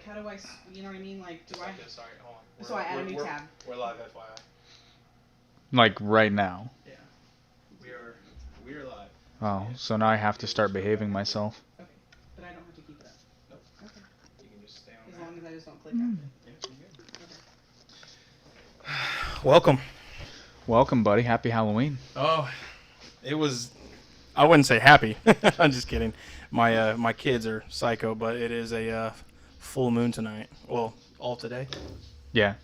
how do I, you know what I mean? Like, do I? Sorry, hold on. So I add a new tab. We're live, FYI. Like right now. Yeah. We are live. Oh, so now I have to start behaving myself. Okay, but I don't have to keep it up. Nope. Okay. You can just stay on. As long as I just don't click on it. Okay. Welcome. Welcome, buddy. Happy Halloween. Oh, it was. I wouldn't say happy. I'm just kidding. My kids are psycho, but it is a full moon tonight. Well, all today. Yeah.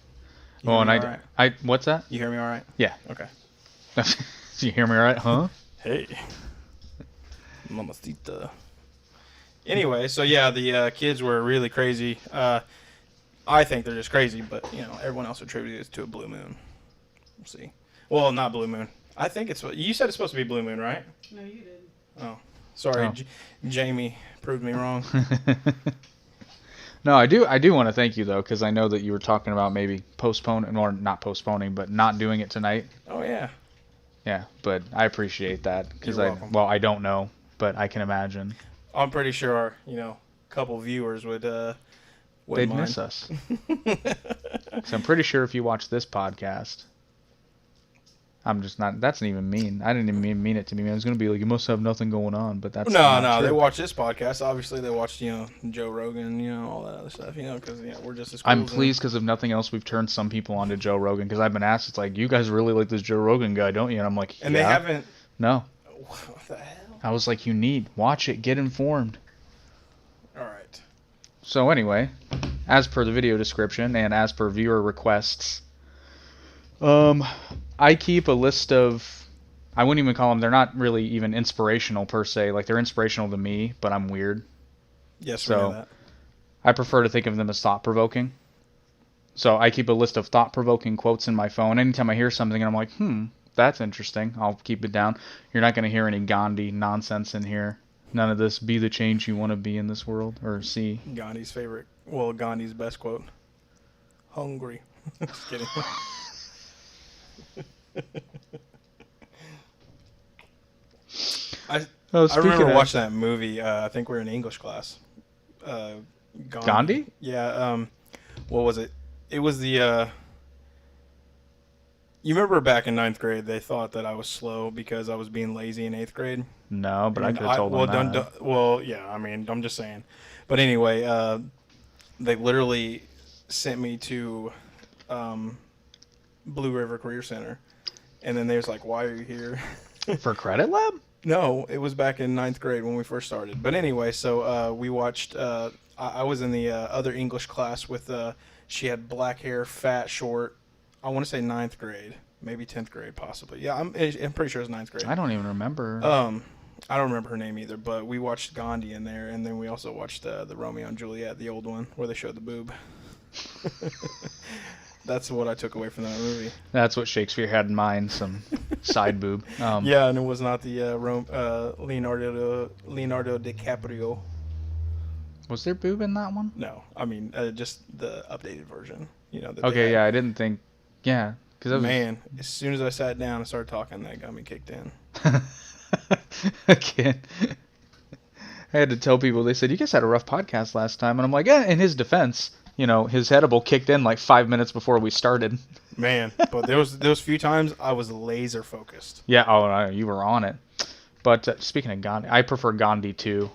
You hear me all right? I what's that? You hear me all right? Yeah. Okay. You hear me all right? Huh? Hey. Mamacita. Anyway, so yeah, the kids were really crazy. I think they're just crazy, but you know, everyone else attributes it to a blue moon. We'll see. Well, not blue moon. I think it's what you said. It's supposed to be blue moon, right? No, you did. Oh, sorry, Oh. Jamie proved me wrong. No, I do want to thank you though, because I know that you were talking about maybe postponing, or not postponing, but not doing it tonight. Oh yeah. Yeah, but I appreciate that because You're welcome. I don't know, but I can imagine I'm pretty sure our, couple viewers would they'd mind. miss us. So I'm pretty sure if you watch this podcast, I'm just not. That's not even mean. I didn't even mean it to be mean. I was gonna be like, you must have nothing going on, but that's No, not true. they watch this podcast. Obviously, they watched Joe Rogan, all that other stuff, because we're just as cool I'm as pleased because if nothing else, we've turned some people onto Joe Rogan because I've been asked, it's like, you guys really like this Joe Rogan guy, don't you? And I'm like, And yeah. they haven't. No. What the hell? I was like, watch it, get informed. All right. So anyway, as per the video description and as per viewer requests, I keep a list of, I wouldn't even call them, they're not really even inspirational per se. Like, they're inspirational to me, but I'm weird. Yes, So, we know that. I prefer to think of them as thought-provoking. So I keep a list of thought-provoking quotes in my phone. Anytime I hear something and I'm like, that's interesting, I'll keep it down. You're not going to hear any Gandhi nonsense in here. None of this, be the change you want to be in this world, or see. Gandhi's best quote. Hungry. Just kidding. I remember watching that movie. I think we were in English class. Gandhi? Yeah. What was it? It was the. You remember back in 9th grade, they thought that I was slow because I was being lazy in 8th grade. No, but I could have told them that. Well, yeah. I mean, I'm just saying. But anyway, they literally sent me to Blue River Career Center, and then they was like, "Why are you here?" For credit lab? No, it was back in 9th grade when we first started. But anyway, so we watched. I was in the other English class with. She had black hair, fat, short. I want to say 9th grade, maybe 10th grade, possibly. Yeah, I'm pretty sure it was 9th grade. I don't even remember. I don't remember her name either. But we watched Gandhi in there, and then we also watched the Romeo and Juliet, the old one, where they showed the boob. That's what I took away from that movie. That's what Shakespeare had in mind, some side boob. Yeah, and it was not the Leonardo DiCaprio. Was there boob in that one? No, I mean just the updated version. Okay, yeah, I didn't think. Yeah, because man, as soon as I sat down and started talking, that got me kicked in. Again, I had to tell people. They said, "You guys had a rough podcast last time," and I'm like, "Yeah." In his defense, his edible kicked in like 5 minutes before we started. Man, but those few times I was laser focused. Yeah, you were on it. But speaking of Gandhi, I prefer Gandhi 2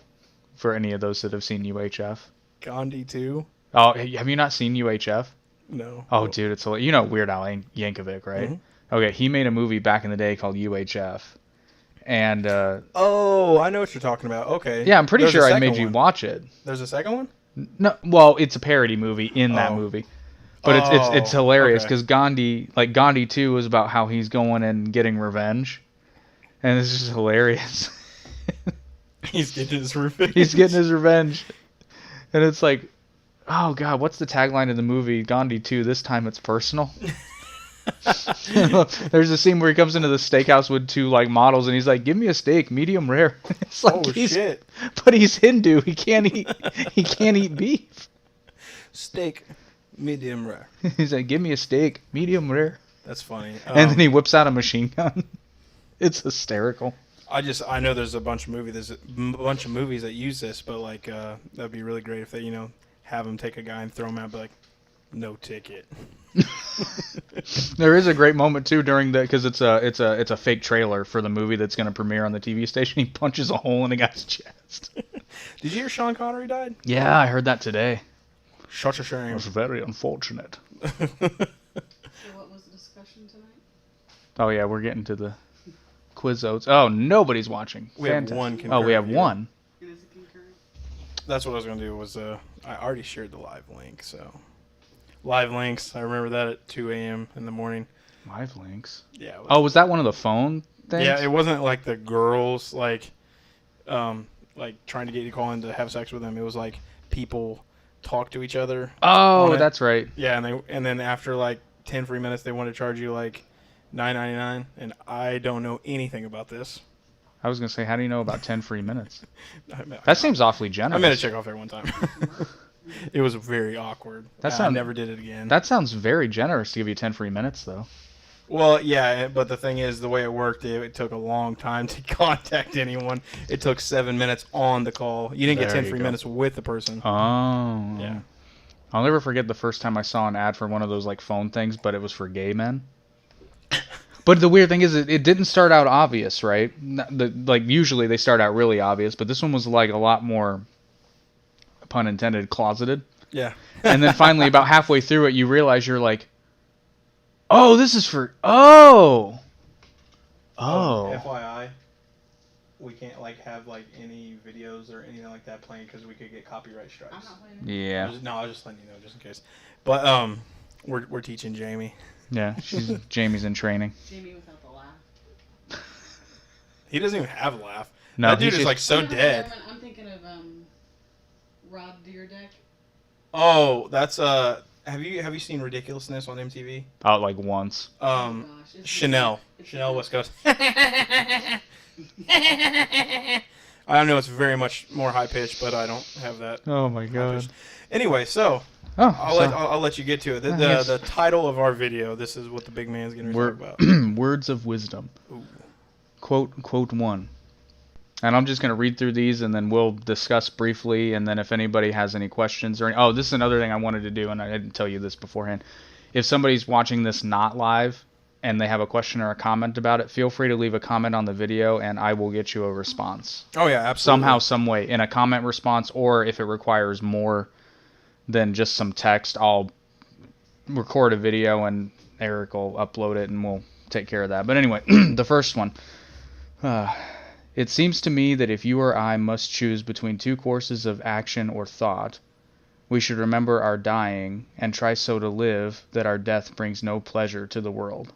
for any of those that have seen UHF. Gandhi 2? Oh, have you not seen UHF? No. Oh, dude, it's Weird Al Yankovic, right? Mm-hmm. Okay, he made a movie back in the day called UHF. And oh, I know what you're talking about. Okay. Yeah, I'm pretty sure I made you watch it. There's a second one? No, well, it's a parody movie in that movie. But it's hilarious because Gandhi 2 was about how he's going and getting revenge. And it's just hilarious. He's getting his revenge. He's getting his revenge. And it's like, oh god, what's the tagline of the movie? Gandhi 2, this time it's personal. There's a scene where he comes into the steakhouse with two models and he's like, give me a steak, medium rare. It's like, oh shit. But he's Hindu. He can't eat beef. Steak, medium rare. He's like, give me a steak, medium rare. That's funny. And then he whips out a machine gun. It's hysterical. I know there's a bunch of movies that use this, but that'd be really great if they have them take a guy and throw him out, be like, no ticket. There is a great moment too during the because it's a fake trailer for the movie that's going to premiere on the TV station. He punches a hole in a guy's chest. Did you hear Sean Connery died? Yeah, I heard that today. Such a It shame. was very unfortunate. So what was the discussion tonight? Oh yeah, we're getting to the quiz-oats. Oh, nobody's watching. We have Fantastic. one Oh, we concurrent have viewer. one. And is it concurrent? That's what I was going to do was, I already shared the live link, so. Live links, I remember that at 2 a.m. in the morning. Live links. Yeah. It was, Oh, was that one of the phone things? yeah, it wasn't like the girls, like trying to get you to call in to have sex with them. It was like people talk to each other. Oh, on it. that's right. Yeah, and then after like 10 free minutes, they want to charge you like $9.99, and I don't know anything about this. I was gonna say, how do you know about 10 free minutes? I That seems awfully generous. I made a check off there one time. It was very awkward. I never did it again. That sounds very generous to give you 10 free minutes, though. Well, yeah, but the thing is, the way it worked, it took a long time to contact anyone. It took 7 minutes on the call. You didn't get 10 free minutes with the person. Oh. Yeah. I'll never forget the first time I saw an ad for one of those like phone things, but it was for gay men. But the weird thing is, it didn't start out obvious, right? Like usually they start out really obvious, but this one was like a lot more, pun intended, closeted. Yeah. And then finally, about halfway through it, you realize you're like, oh, this is for FYI, we can't like have like any videos or anything like that playing because we could get copyright strikes. I'm not playing it. Yeah. I was just letting you know, just in case. But we're teaching Jamie. Yeah, Jamie's in training. Jamie without the laugh. He doesn't even have a laugh. No, That dude he's is just- like so No, dead. I'm thinking of Rob Deerdeck. Oh, that's Have you seen Ridiculousness on MTV? Out like once. Gosh, it's Chanel. it's Chanel West Coast. I know it's very much more high pitched, but I don't have that. Oh my god. Anyway, so Oh, I'll let you get to it. Yes. The title of our video. This is what the big man's going to talk about. Words of wisdom. Ooh. Quote 1. And I'm just going to read through these and then we'll discuss briefly. And then if anybody has any questions or oh, this is another thing I wanted to do, and I didn't tell you this beforehand. If somebody's watching this not live and they have a question or a comment about it, feel free to leave a comment on the video and I will get you a response. Oh yeah, absolutely. Somehow, some way, in a comment response, or if it requires more than just some text, I'll record a video and Eric will upload it and we'll take care of that. But anyway, the first one. It seems to me that if you or I must choose between two courses of action or thought, we should remember our dying and try so to live that our death brings no pleasure to the world.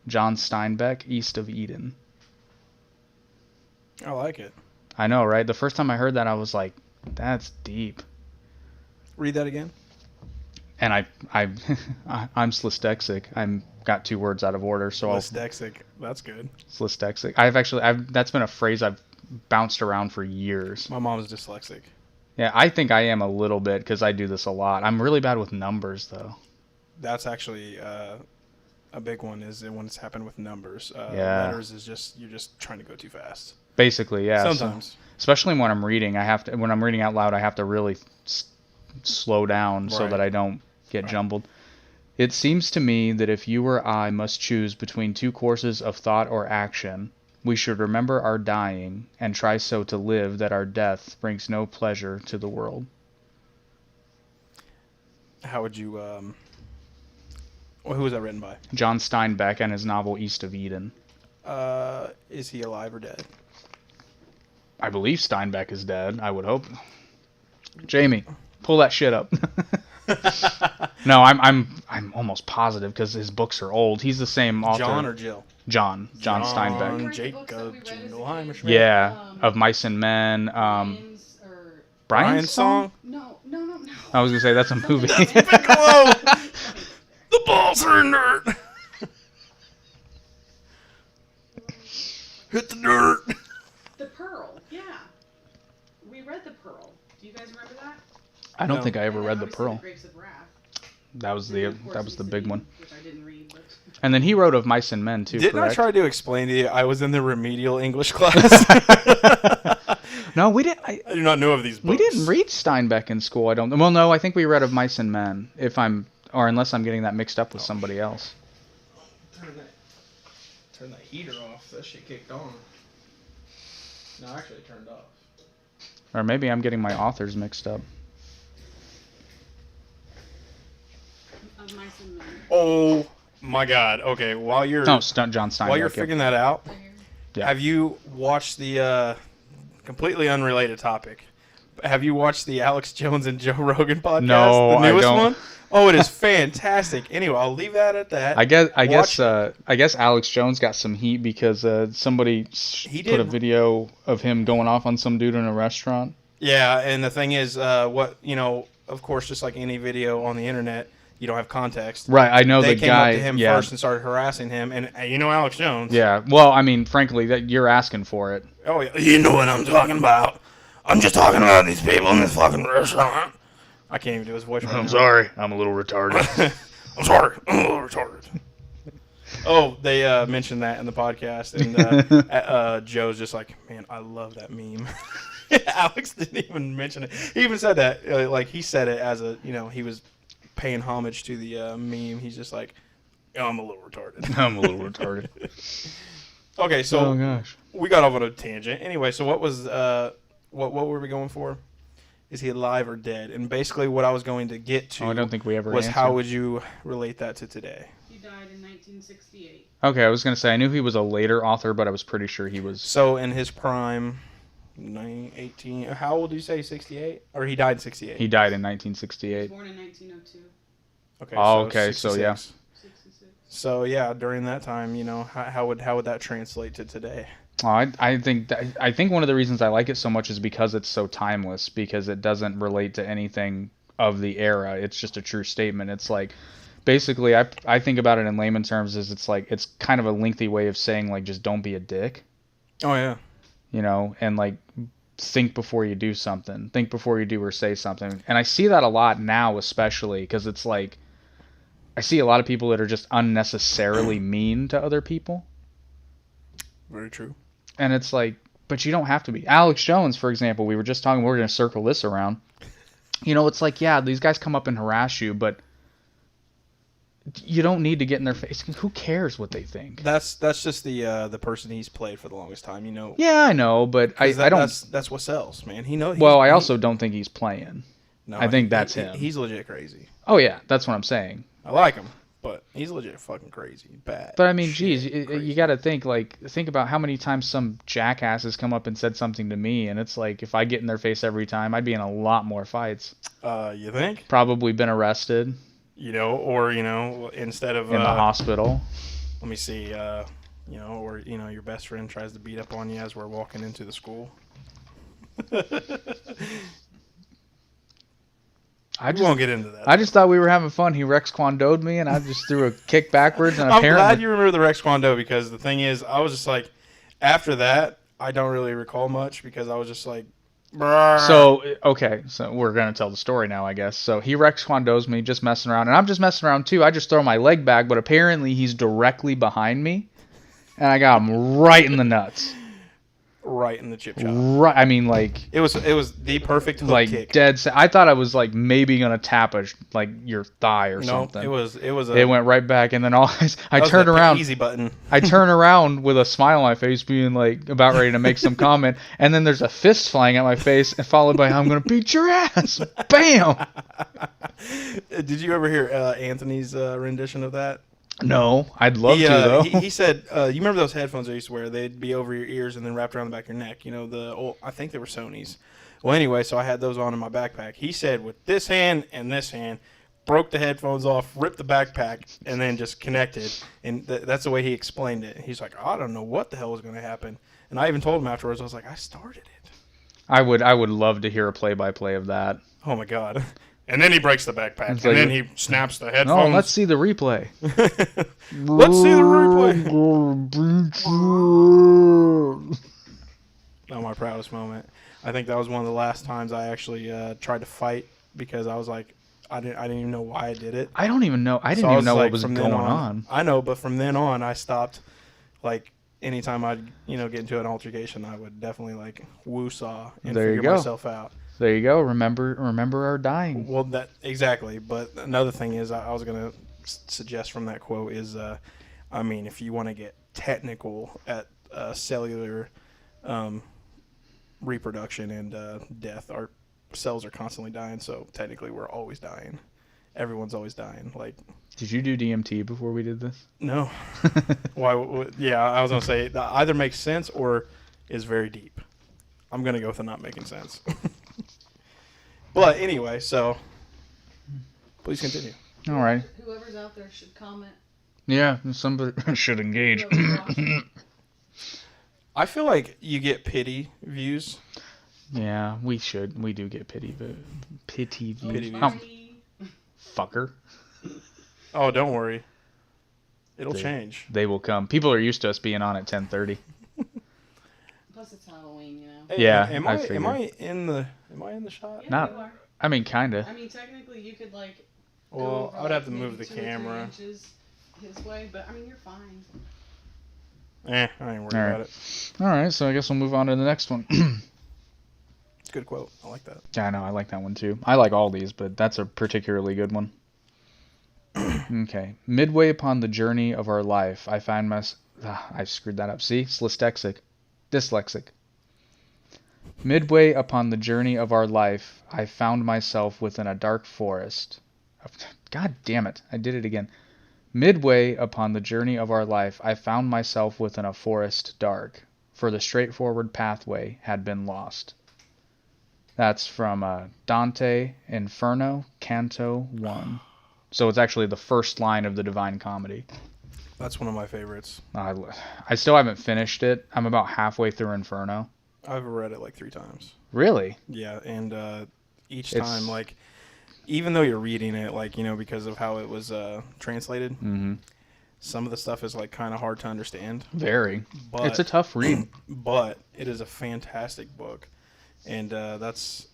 John Steinbeck, East of Eden. I like it. I know, right? The first time I heard that, I was like, that's deep. Read that again. And I'm dyslexic. I'm got two words out of order, so Dyslexic. That's good. dyslexic. That's been a phrase I've bounced around for years. My mom's dyslexic. Yeah, I think I am a little bit because I do this a lot. I'm really bad with numbers, though. That's actually a big one. Is when it's happened with numbers. Yeah. Letters is you're just trying to go too fast. Basically, yeah. Sometimes. So, especially when I'm reading, when I'm reading out loud, I have to really slow down so Right. that I don't get jumbled. It seems to me that if you or I must choose between two courses of thought or action, we should remember our dying and try so to live that our death brings no pleasure to the world. How would you? Who was that written by? John Steinbeck and his novel East of Eden. Is he alive or dead? I believe Steinbeck is dead. I would hope. Jamie, pull that shit up. No, I'm almost positive because his books are old. He's the same author. John or Jill? John Steinbeck. Right, Jacob the books that we read as a Jingleheimer. kid. Yeah, of Mice and Men. Brian's or Brian's song? no. I was gonna say that's a movie. Whoa! The balls are in dirt. Hit the dirt. The Pearl. Yeah, we read The Pearl. Do you guys remember that? I don't No. think I ever And read The obviously Pearl. The Grapes of Wrath. That was And of course the East of big Eden, one. which I didn't read. But And then he wrote of Mice and Men too. Didn't correct? I try to explain to you? I was in the remedial English class. No, we didn't. I do not know of these books. We didn't read Steinbeck in school. I don't. Well, no, I think we read of Mice and Men. Or unless I'm getting that mixed up with somebody else. Turn that heater off. That shit kicked on. No, actually, it turned off. Or maybe I'm getting my authors mixed up. Of Mice and Men. Oh my God. Okay, while you're No, John Steinbeck. while you're figuring that out, Yeah. have you watched the completely unrelated topic? Have you watched the Alex Jones and Joe Rogan podcast? No, the newest I don't. one. Oh, it is fantastic. Anyway, I'll leave that at that. I guess Watch Alex Jones got some heat because somebody put a video of him going off on some dude in a restaurant. Yeah, and the thing is, of course, just like any video on the internet, you don't have context. Right, I know They the came guy. up to him yeah, first and started harassing him, and Alex Jones. yeah. Well, I mean, frankly, that you're asking for it. Oh, yeah. You know what I'm talking about. I'm just talking about these people in this fucking restaurant. I can't even do his voice right now. I'm sorry, I'm a little retarded. I'm sorry. I'm a little retarded. Oh, they mentioned that in the podcast, and Joe's just like, man, I love that meme. Alex didn't even mention it. He even said that, like he said it as he was paying homage to the meme. He's just like, I'm a little retarded. I'm a little retarded. Okay, so Oh gosh. we got off on a tangent. Anyway, so what was what were we going for? Is he alive or dead? And basically, what I was going to get to I don't think we ever was answered. how would you relate that to today? He died in 1968. Okay, I was gonna say I knew he was a later author, but I was pretty sure he was. So in his prime, 18. How old did you say? 68? Or he died in 68? He died in He was 1968. born in 1902. Okay. Oh, okay, so yeah. 66. So yeah, during that time, how would that translate to today? I think one of the reasons I like it so much is because it's so timeless, because it doesn't relate to anything of the era. It's just a true statement. It's like, basically, I think about it in layman terms as it's kind of a lengthy way of saying, like, just don't be a dick, Oh yeah. and like think before you do something, think before you do or say something. And I see that a lot now, especially because it's like I see a lot of people that are just unnecessarily mean to other people. Very true. And it's like, but you don't have to be. Alex Jones, for example, we were just talking, we're going to circle this around. It's like, yeah, these guys come up and harass you, but you don't need to get in their face. Who cares what they think? That's just the person he's played for the longest time. Yeah, I know, but I don't. That's what sells, man. I also don't think he's playing. No, I think that's him. He's legit crazy. Oh, yeah, that's what I'm saying. I like him, but he's legit fucking crazy, bad. But I mean, shit, geez, crazy. you got to think about how many times some jackass has come up and said something to me, and it's like, if I get in their face every time, I'd be in a lot more fights. You think? Probably been arrested. Or instead of In the hospital. let me see, or your best friend tries to beat up on you as we're walking into the school. I We won't get into that. I just thought we were having fun. He Rex Kwando'd me, and I just threw a kick backwards, and I'm apparently glad you remember the Rex Kwon Do, because the thing is, I was just like, after that, I don't really recall much because I was just like, brr. So, okay, so we're going to tell the story now, I guess. So he Rex Kwando's me, just messing around, and I'm just messing around too. I just throw my leg back, but apparently he's directly behind me, and I got him right in the nuts. Right in the chip shop. Right, I mean, like It was the perfect hook kick. dead. I thought I was like maybe gonna tap your thigh or No, something. it was It went right back, and then I that was turned the around. easy button. I turn around with a smile on my face, being like about ready to make some comment, and then there's a fist flying at my face, and followed by "I'm gonna beat your ass!" Bam! Did you ever hear Anthony's rendition of that? No, I'd love to though. He said, you remember those headphones I used to wear? They'd be over your ears and then wrapped around the back of your neck. I think they were Sony's. Well, anyway, so I had those on in my backpack. He said, with this hand and this hand, broke the headphones off, ripped the backpack, and then just connected. And that's the way he explained it. He's like, I don't know what the hell was going to happen. And I even told him afterwards, I was like, I started it. I would love to hear a play-by-play of that. Oh, my God. And then he breaks the backpack, and like, then he snaps the No, headphones. let's see the replay. Let's see the replay. Oh, my proudest moment. I think that was one of the last times I actually tried to fight because I was like, I didn't even know why I did it. I don't even know. I didn't So even know like, what was from going then on. I know, but from then on, I stopped like anytime I'd get into an altercation, I would definitely like woo-saw and There you figure go. myself out. There you go. Remember our dying. Well, that exactly. But another thing is, I was gonna suggest from that quote is, I mean, if you want to get technical at cellular reproduction and death, our cells are constantly dying. So technically, we're always dying. Everyone's always dying. Like, Did you do DMT before we did this? no. Why? Yeah, I was gonna say that either makes sense or is very deep. I'm gonna go with the not making sense. But anyway, so please continue. All right. Whoever's out there should comment. Yeah, somebody should engage. Whoever's watching. I feel like you get pity views. Yeah, we should. We do get pity views. Pity views. Oh, fucker. Oh, don't worry. It'll change. They will come. People are used to us being on at 10:30. Plus it's Halloween, you know. Hey, Yeah, Am I I figured. in the shot? Yeah, Not- you are. I mean, kinda. I mean, technically, you could like. Well, go over, I would have to maybe move the 2 or 3 camera. inches his way, but I mean, you're fine. I ain't worried All right. about it. All right, so I guess we'll move on to the next one. It's a good quote. I like that. Yeah, I know. I like that one too. I like all these, but that's a particularly good one. Okay. Midway upon the journey of our life, I find I screwed that up. See? It's dyslexic. Midway upon the journey of our life, I found myself within a dark forest. God damn it. I did it again. Midway upon the journey of our life, I found myself within a forest dark, for the straightforward pathway had been lost. That's from Dante Inferno, Canto 1. So it's actually the first line of the Divine Comedy. That's one of my favorites. I still haven't finished it. I'm about halfway through Inferno. I've read it like 3 times. Really? Yeah, and each It's- time, like, even though you're reading it, like, because of how it was translated, Mm-hmm. some of the stuff is like kind of hard to understand. Very. But It's a tough read. but it is a fantastic book, and that's.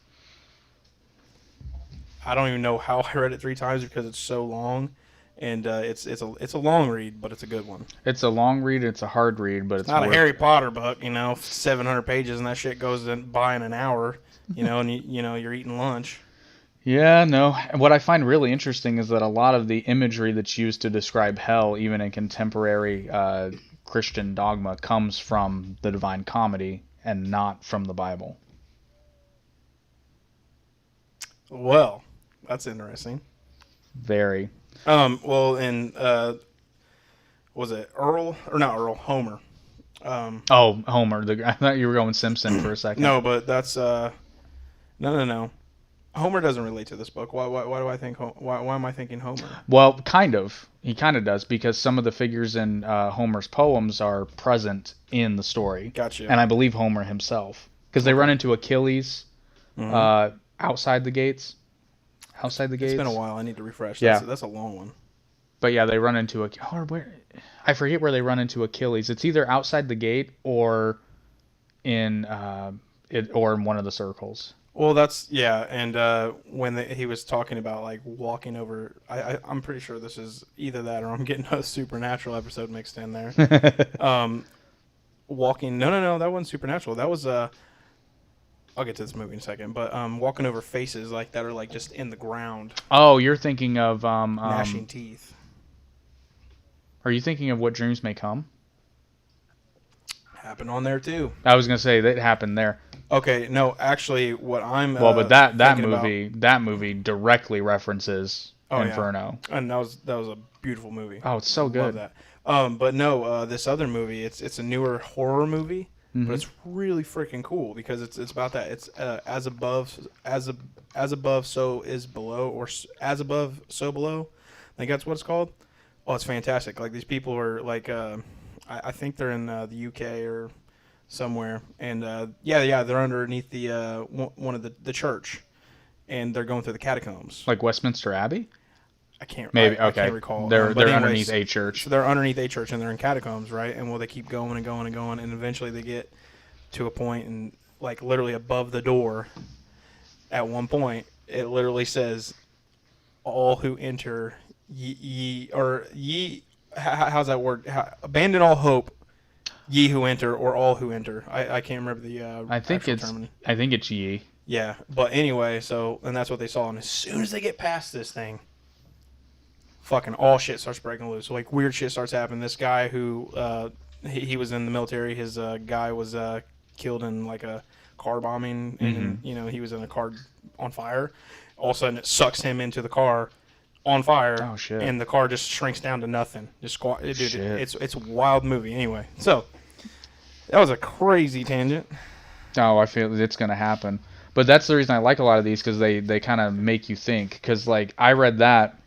I don't even know how I read it 3 times because it's so long, and it's a long read, but it's a good one. It's a long read. It's a hard read, but it's Not a worth Harry it. Potter book, 700 pages, and that shit goes by in an hour, and you're eating lunch. Yeah, no. What I find really interesting is that a lot of the imagery that's used to describe hell, even in contemporary Christian dogma, comes from the Divine Comedy and not from the Bible. Well, that's interesting. Very. Well, and was it Earl or not Earl? Homer. Oh, Homer. I thought you were going Simpson for a second. No, but that's no. Homer doesn't relate to this book. Why do I think why am I thinking Homer? Well, kind of. He kind of does, because some of the figures in Homer's poems are present in the story. Gotcha. And I believe Homer himself. Because they run into Achilles outside the gates. Outside the gates. It's been a while. I need to refresh. Yeah. That's a long one. But yeah, they run into I forget where they run into Achilles. It's either outside the gate or in one of the circles. Well, that's and when he was talking about like walking over, I'm pretty sure this is either that or I'm getting a Supernatural episode mixed in there. Walking, no, that wasn't Supernatural. That was I'll get to this movie in a second, but walking over faces like that are like just in the ground, Oh, you're thinking of gnashing teeth. Are you thinking of What Dreams May Come? Happened on there too. I was gonna say that happened there. Okay, no, actually, what I'm But that thinking movie directly references Oh, yeah. Inferno. and that was a beautiful movie. Oh, it's so Love good. that. But no, this other movie, it's a newer horror movie, Mhm. but it's really freaking cool because it's about that. It's as above, so is below, or as above, so below. I think that's what it's called. Oh, it's fantastic. Like these people are like, I think they're in the UK or somewhere, and they're underneath the one of the church, and they're going through the catacombs. Like Westminster Abbey? I can't Maybe. I Okay. can't recall. They're But anyways, underneath a church. So they're underneath a church and they're in catacombs, right? And they keep going and going and going, and eventually they get to a point, and like literally above the door, at one point, it literally says, "All who enter, ye." How's that word? Abandon all hope, Ye who enter or all who enter. I can't remember the I think actual it's term. I think it's ye. Yeah, but anyway, so and that's what they saw. And as soon as they get past this thing, fucking all shit starts breaking loose. Like weird shit starts happening. This guy who he was in the military. His guy was killed in like a car bombing, and you know he was in a car on fire. All of a sudden, it sucks him into the car on fire. Oh shit! And the car just shrinks down to nothing. Just dude, Shit. it's a wild movie. Anyway, so that was a crazy tangent. Oh, I feel it's gonna happen. But that's the reason I like a lot of these, because they kind of make you think. Because like I read that,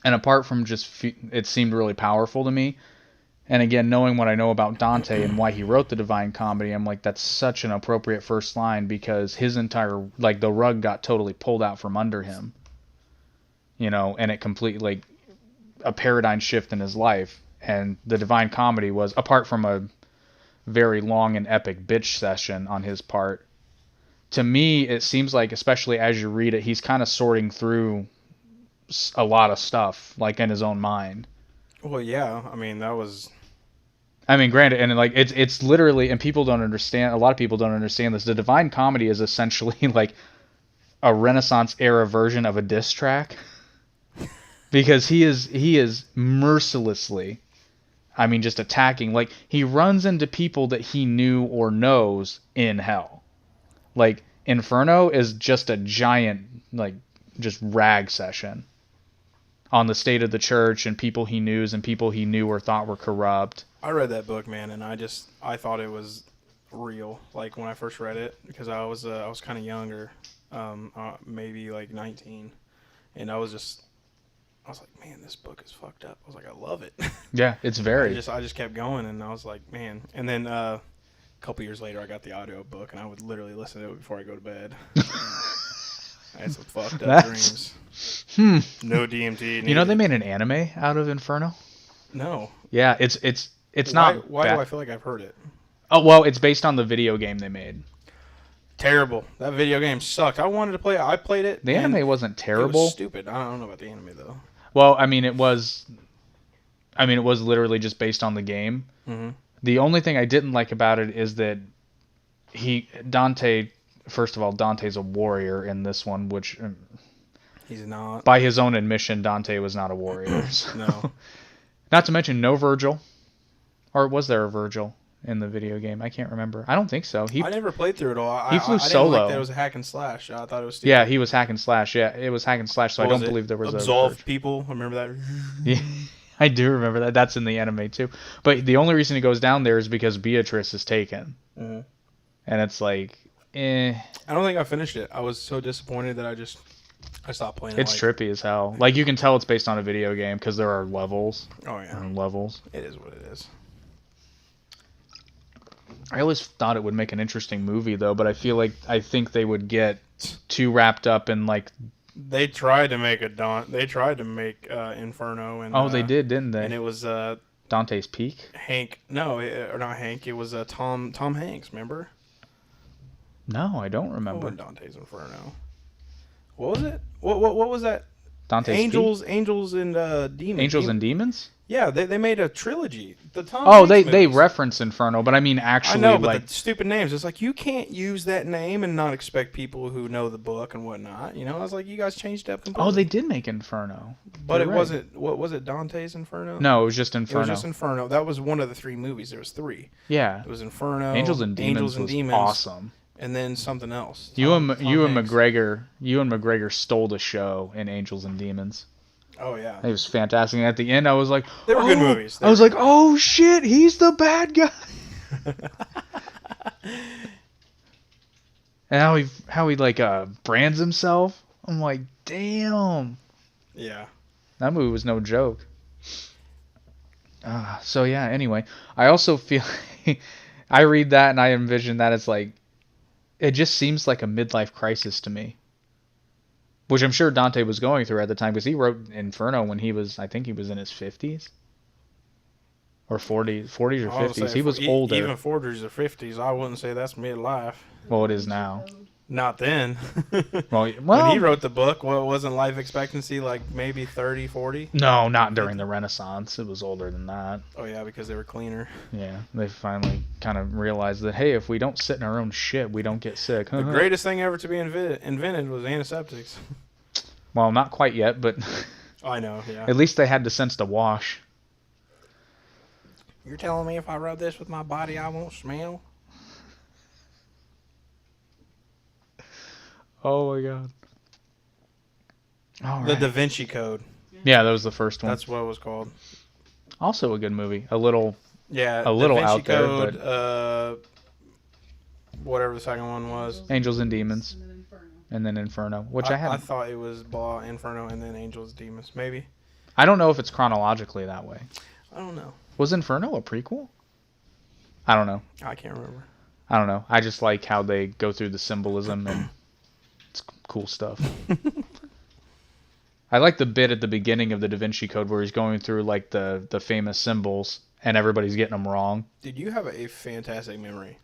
and apart from just it seemed really powerful to me. And again, knowing what I know about Dante and why he wrote the Divine Comedy, I'm like, that's such an appropriate first line, because his entire, like, the rug got totally pulled out from under him. You know, and it completely, like, a paradigm shift in his life. And the Divine Comedy was, apart from a very long and epic bitch session on his part, to me, it seems like, especially as you read it, he's kind of sorting through a lot of stuff, like, in his own mind. Well, yeah, I mean, that was... I mean, granted, and like it's literally, and people don't understand. A lot of people don't understand this. The Divine Comedy is essentially like a Renaissance era version of a diss track, because he is mercilessly, I mean, just attacking. Like he runs into people that he knew or knows in hell. Like Inferno is just a giant, like, just rag session on the state of the church and people he knew or thought were corrupt. I read that book, man, and I thought it was real. Like when I first read it, because I was kind of younger, maybe like 19, and I was like, man, this book is fucked up. I was like, I love it. Yeah, it's very. I just kept going, and I was like, man. And then a couple years later, I got the audio book, and I would literally listen to it before I go to bed. I had some fucked up dreams. No DMT. You know they made an anime out of Inferno? No. Yeah, it's not. Why do I feel like I've heard it? Oh well, it's based on the video game they made. Terrible. That video game sucked. I wanted to play it. I played it. The anime wasn't terrible. It was stupid. I don't know about the anime though. Well, I mean, it was literally just based on the game. Mm-hmm. The only thing I didn't like about it is that Dante. First of all, Dante's a warrior in this one, which he's not. By his own admission, Dante was not a warrior. So. No. Not to mention no Virgil. Or was there a Virgil in the video game? I can't remember. I don't think so. I never played through it all. He flew I solo. didn't like that it was a hack and slash. I thought it was stupid. Yeah, he was hack and slash. Yeah, it was hack and slash, so I don't believe there was Absolve people. Remember that? Yeah, I do remember that. That's in the anime too. But the only reason he goes down there is because Beatrice is taken. Mm-hmm. And it's like, eh. I don't think I finished it. I was so disappointed that I stopped playing it. It's trippy as hell. Like, you can tell it's based on a video game because there are levels. Oh, yeah. And levels. It is what it is. I always thought it would make an interesting movie, though, but I think they would get too wrapped up in, like... They tried to make Inferno. And, they did, didn't they? And it was... Dante's Peak? Hank. No, or not Hank. It was Tom Hanks, remember? No, I don't remember. Oh, Dante's Inferno. What was it? What was that? Dante's Angels, Peak? Angels and Demons. Angels and Demons? Yeah, they made a trilogy. The Tom Hanks they movies. reference Inferno, but I mean actually. I know, but like, the stupid names. It's like you can't use that name and not expect people who know the book and whatnot. You know, I was like, you guys changed up completely. Oh, they did make Inferno, but You're it right. wasn't. What was it? Dante's Inferno? No, it was just Inferno. It was just Inferno. That was one of the three movies. There was three. Yeah, it was Inferno. Angels and Demons was awesome. And then something else. Ewan McGregor stole the show in Angels and Demons. Oh yeah, it was fantastic. And at the end, I was like, they were good movies. I was like, oh shit, he's the bad guy. And how he like brands himself. I'm like, damn. Yeah, that movie was no joke. So yeah. Anyway, I also feel I read that and I envision that it's like, it just seems like a midlife crisis to me. Which I'm sure Dante was going through at the time, because he wrote Inferno when I think he was in his 50s. Or 40s or 50s. He was older. Even 40s or 50s, I wouldn't say that's midlife. Well, it is now. Not then. Well, When he wrote the book, what wasn't life expectancy like maybe 30, 40? no, not during the Renaissance. It was older than that. Oh yeah, because they were cleaner. Yeah, they finally kind of realized that, hey, if we don't sit in our own shit, we don't get sick. The greatest thing ever to be invented was antiseptics. Well, not quite yet, but I know, yeah. at least they had the sense to wash. You're telling me if I rub this with my body, I won't smell? Oh my god. All The right. Da Vinci Code. Yeah, that was the first one. That's what it was called. Also a good movie. A little Yeah, a little Da Vinci out there, Code, but whatever the second one was. Angels and Demons, And then Inferno. and then Inferno, which I I haven't. thought it was blah, Inferno, and then Angels, Demons. Maybe. I don't know if it's chronologically that way. I don't know. Was Inferno a prequel? I don't know. I can't remember. I don't know. I just like how they go through the symbolism and it's cool stuff. I like the bit at the beginning of the Da Vinci Code where he's going through like the famous symbols and everybody's getting them wrong. Dude, you have a fantastic memory.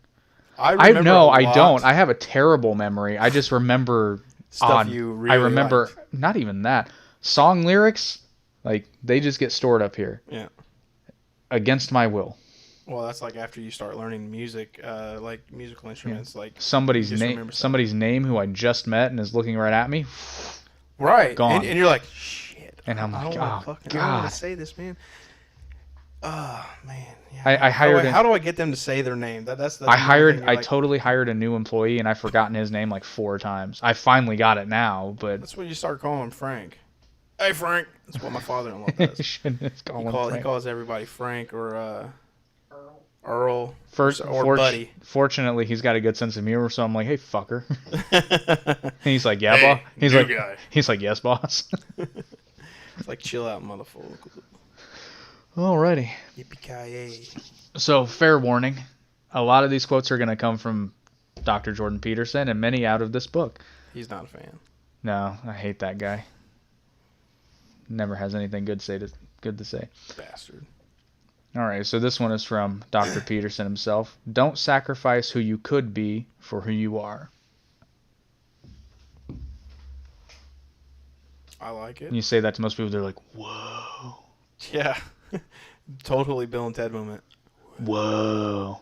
I remember no, a I lot don't. I have a terrible memory. I just remember stuff odd. you really I remember liked. not even that. Song lyrics, like they just get stored up here Yeah. against my will. Well, that's like after you start learning music, like musical instruments, like Somebody's just name, remember stuff. somebody's name who I just met and is looking right at me, right, gone. And you're like, shit. and I'm I like, don't want oh to fucking god. say this, man. Oh man. Yeah. I hired. How do I get them to say their name? That's I hired. thing. You're I like, totally hired a new employee, and I've forgotten his name like 4 times. I finally got it now, but That's when you start calling him Frank. Hey, Frank. That's what my father-in-law does. shouldn't have called him He Frank. calls everybody Frank or Earl. Earl Or Buddy. Fortunately, he's got a good sense of humor, so I'm like, "Hey, fucker." And he's like, "Yeah, Hey, boss." He's new like, guy. "He's like, yes, boss." It's like, chill out, motherfucker. Alrighty. Yippee-ki-yay. So, fair warning: a lot of these quotes are going to come from Dr. Jordan Peterson, and many out of this book. He's not a fan. No, I hate that guy. Never has anything good to say. Bastard. All right, so this one is from Dr. Peterson himself. Don't sacrifice who you could be for who you are. I like it. And you say that to most people, they're like, whoa. Yeah. Totally Bill and Ted moment. Whoa.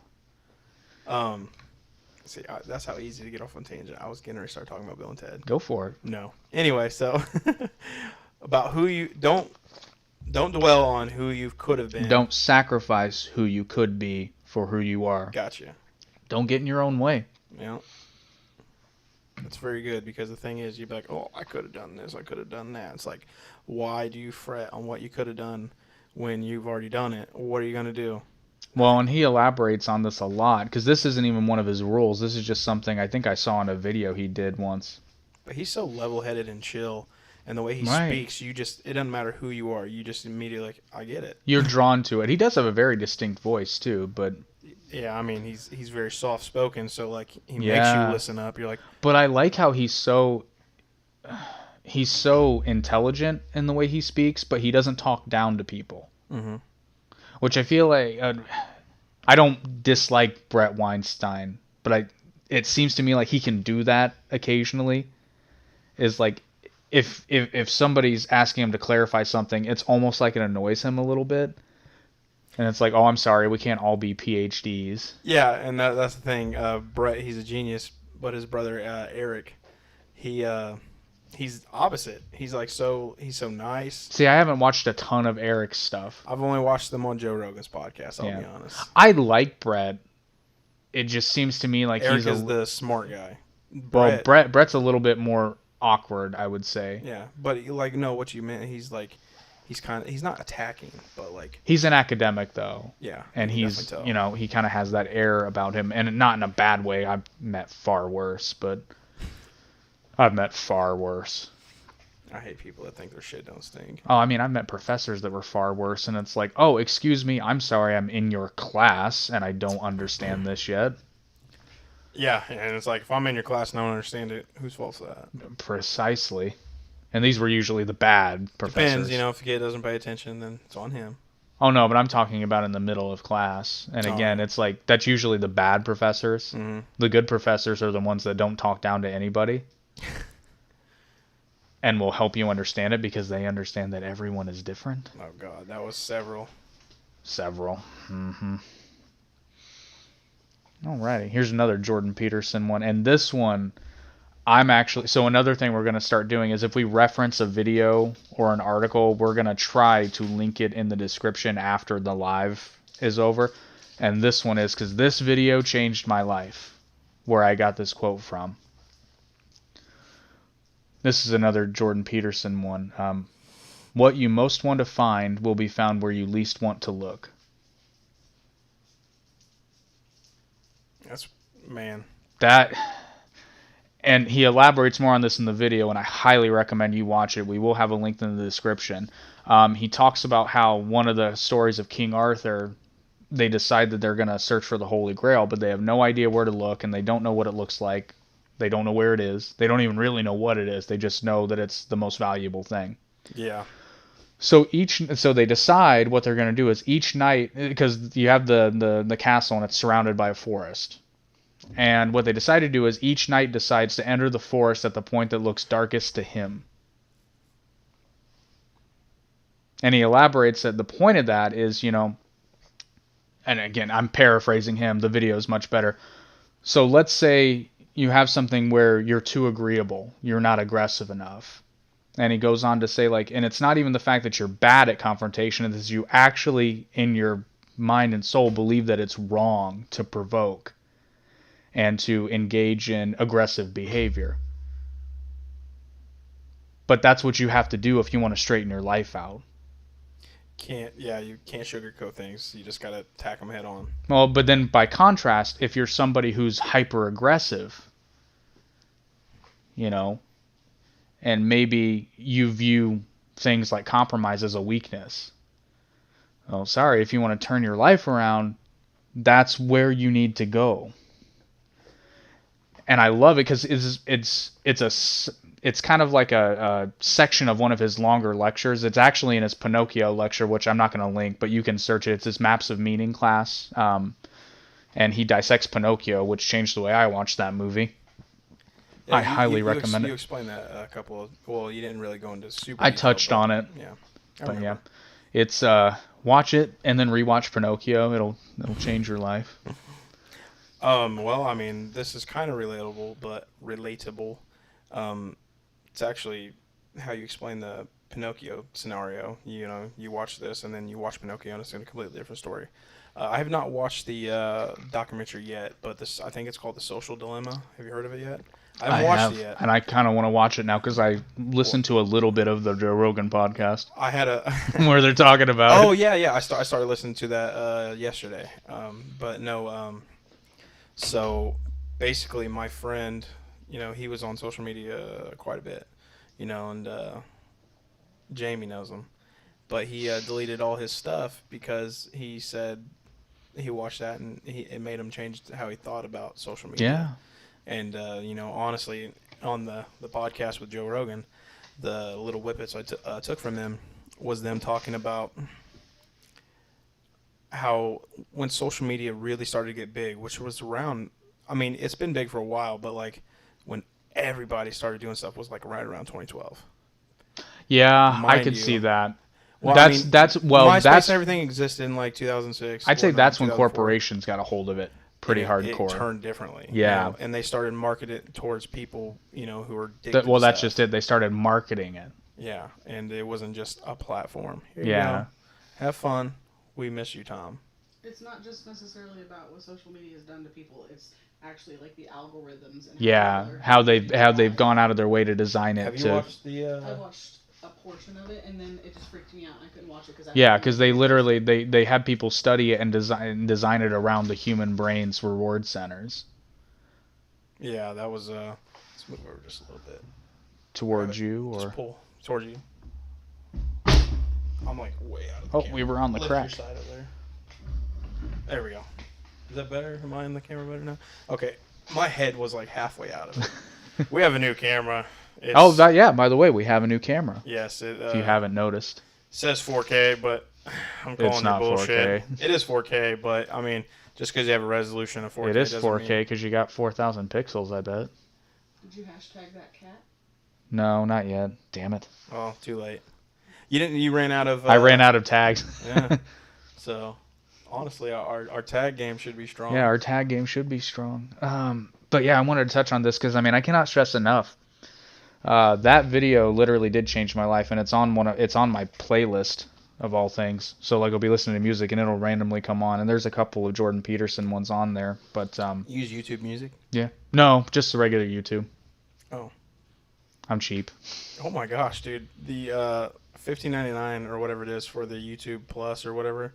See, that's how easy to get off on tangent. I was getting ready to start talking about Bill and Ted. Go for it. No. Anyway, so about who you don't dwell on who you could have been. Don't sacrifice who you could be for who you are. Gotcha. Don't get in your own way. Yeah. That's very good because the thing is, you'd be like, oh, I could have done this, I could have done that. It's like, why do you fret on what you could have done when you've already done it? What are you going to do? Well, and he elaborates on this a lot because this isn't even one of his rules. This is just something I think I saw in a video he did once. But he's so level-headed and chill, and the way he Right. speaks, it doesn't matter who you are. You just immediately like, I get it. You're drawn to it. He does have a very distinct voice too, but Yeah, I mean, he's very soft-spoken, so like he makes Yeah. you listen up. You're like, I like how he's so intelligent in the way he speaks, but he doesn't talk down to people. mm-hmm. Which I feel like I don't dislike Brett Weinstein, but it seems to me like he can do that occasionally. Is like if somebody's asking him to clarify something, it's almost like it annoys him a little bit. And it's like, oh, I'm sorry, we can't all be PhDs. Yeah, and that's the thing. Brett, he's a genius, but his brother Eric, he's opposite. He's so nice. See, I haven't watched a ton of Eric's stuff. I've only watched them on Joe Rogan's podcast. I'll Yeah. be honest. I like Brett. It just seems to me like Eric he's is the smart guy. well, Brett's a little bit more awkward, I would say. Yeah, but no, what you meant. He's not attacking, but like He's an academic though. yeah, And you can he's, definitely tell. he kind of has that air about him, and not in a bad way. I've met far worse, but I've met far worse. I hate people that think their shit don't stink. Oh, I mean, I've met professors that were far worse, and it's like, oh, excuse me, I'm sorry, I'm in your class, and I don't understand this yet. Yeah, and it's like if I'm in your class and I don't understand it, whose fault's that? Precisely. And these were usually the bad professors. Depends, if the kid doesn't pay attention, then it's on him. Oh no, but I'm talking about in the middle of class. And again, it's like that's usually the bad professors. Mm-hmm. The good professors are the ones that don't talk down to anybody. And will help you understand it because they understand that everyone is different. Oh God, that was several. Several. Mm-hmm. Alrighty, here's another Jordan Peterson one. And this one, I'm actually... So another thing we're going to start doing is if we reference a video or an article, we're going to try to link it in the description after the live is over. And this one is because this video changed my life, where I got this quote from. This is another Jordan Peterson one. What you most want to find will be found where you least want to look. That's, man. That, and he elaborates more on this in the video, and I highly recommend you watch it. We will have a link in the description. He talks about how one of the stories of King Arthur, they decide that they're going to search for the Holy Grail, but they have no idea where to look, and they don't know what it looks like. They don't know where it is. They don't even really know what it is. They just know that it's the most valuable thing. Yeah. So they decide what they're going to do is each night, because you have the castle and it's surrounded by a forest. And what they decide to do is each night decides to enter the forest at the point that looks darkest to him. And he elaborates that the point of that is, and again, I'm paraphrasing him. The video is much better. So let's say you have something where you're too agreeable. You're not aggressive enough. And he goes on to say, and it's not even the fact that you're bad at confrontation, it's you actually, in your mind and soul, believe that it's wrong to provoke and to engage in aggressive behavior. But that's what you have to do if you want to straighten your life out. You can't sugarcoat things. You just gotta tack them head on. Well, but then by contrast, if you're somebody who's hyper aggressive, and maybe you view things like compromise as a weakness. Oh, sorry, if you want to turn your life around, that's where you need to go. And I love it because it's kind of like a section of one of his longer lectures. It's actually in his Pinocchio lecture, which I'm not going to link, but you can search it. It's his Maps of Meaning class, and he dissects Pinocchio, which changed the way I watched that movie. Yeah, I highly recommend it. You explained that a couple of... Well, you didn't really go into super I detail, touched on it. Yeah. But yeah. It's watch it and then rewatch Pinocchio. It'll change your life. Well, I mean, this is kind of relatable. It's actually how you explain the Pinocchio scenario. You watch this and then you watch Pinocchio and it's a completely different story. I have not watched the documentary yet, but I think it's called The Social Dilemma. Have you heard of it yet? I haven't watched it yet. And I kind of want to watch it now because I listened to a little bit of the Joe Rogan podcast. I had a... where they're talking about Oh, yeah. I started listening to that yesterday. But no... So, basically, my friend, he was on social media quite a bit, and Jamie knows him. But he deleted all his stuff because he said he watched that and it made him change how he thought about social media. Yeah. And, honestly, on the podcast with Joe Rogan, the little whippets I took from them was them talking about how when social media really started to get big, which was around, I mean, it's been big for a while, but when everybody started doing stuff was right around 2012. Yeah, I could see that. Well, that's MySpace and everything existed in 2006. I'd say that's when corporations got a hold of it pretty hardcore. It turned differently. Yeah, and they started marketing it towards people who are that's just it. They started marketing it. Yeah, and it wasn't just a platform. Here yeah, you go. Have fun. We miss you, Tom. It's not just necessarily about what social media has done to people. It's actually the algorithms and how they've gone out of their way to design it. Have you watched the? I watched a portion of it and then it just freaked me out. I couldn't watch it because they literally they had people study it and design it around the human brain's reward centers. Yeah, that was let's move over just a little bit towards you, or just pull towards you. I'm way out of the camera. We were on the Lift crack. Your side over there we go. Is that better? Am I in the camera better now? Okay. My head was halfway out of it. We have a new camera. By the way, we have a new camera. Yes. If you haven't noticed. Says 4K, but I'm It's calling not you bullshit. 4K. It is 4K, but I mean, just because you have a resolution of 4K It is doesn't 4K mean... because you got 4,000 pixels, I bet. Did you hashtag that cat? No, not yet. Damn it. Oh, too late. You didn't. You ran out of. I ran out of tags. Yeah. So, honestly, our tag game should be strong. Yeah, our tag game should be strong. But yeah, I wanted to touch on this because I mean I cannot stress enough. That video literally did change my life, and it's on it's on my playlist of all things. So like I'll be listening to music and it'll randomly come on, and there's a couple of Jordan Peterson ones on there. But Use YouTube Music. yeah, no, just the regular YouTube. Oh. I'm cheap. Oh my gosh, dude! The $15.99 or whatever it is for the YouTube Plus or whatever,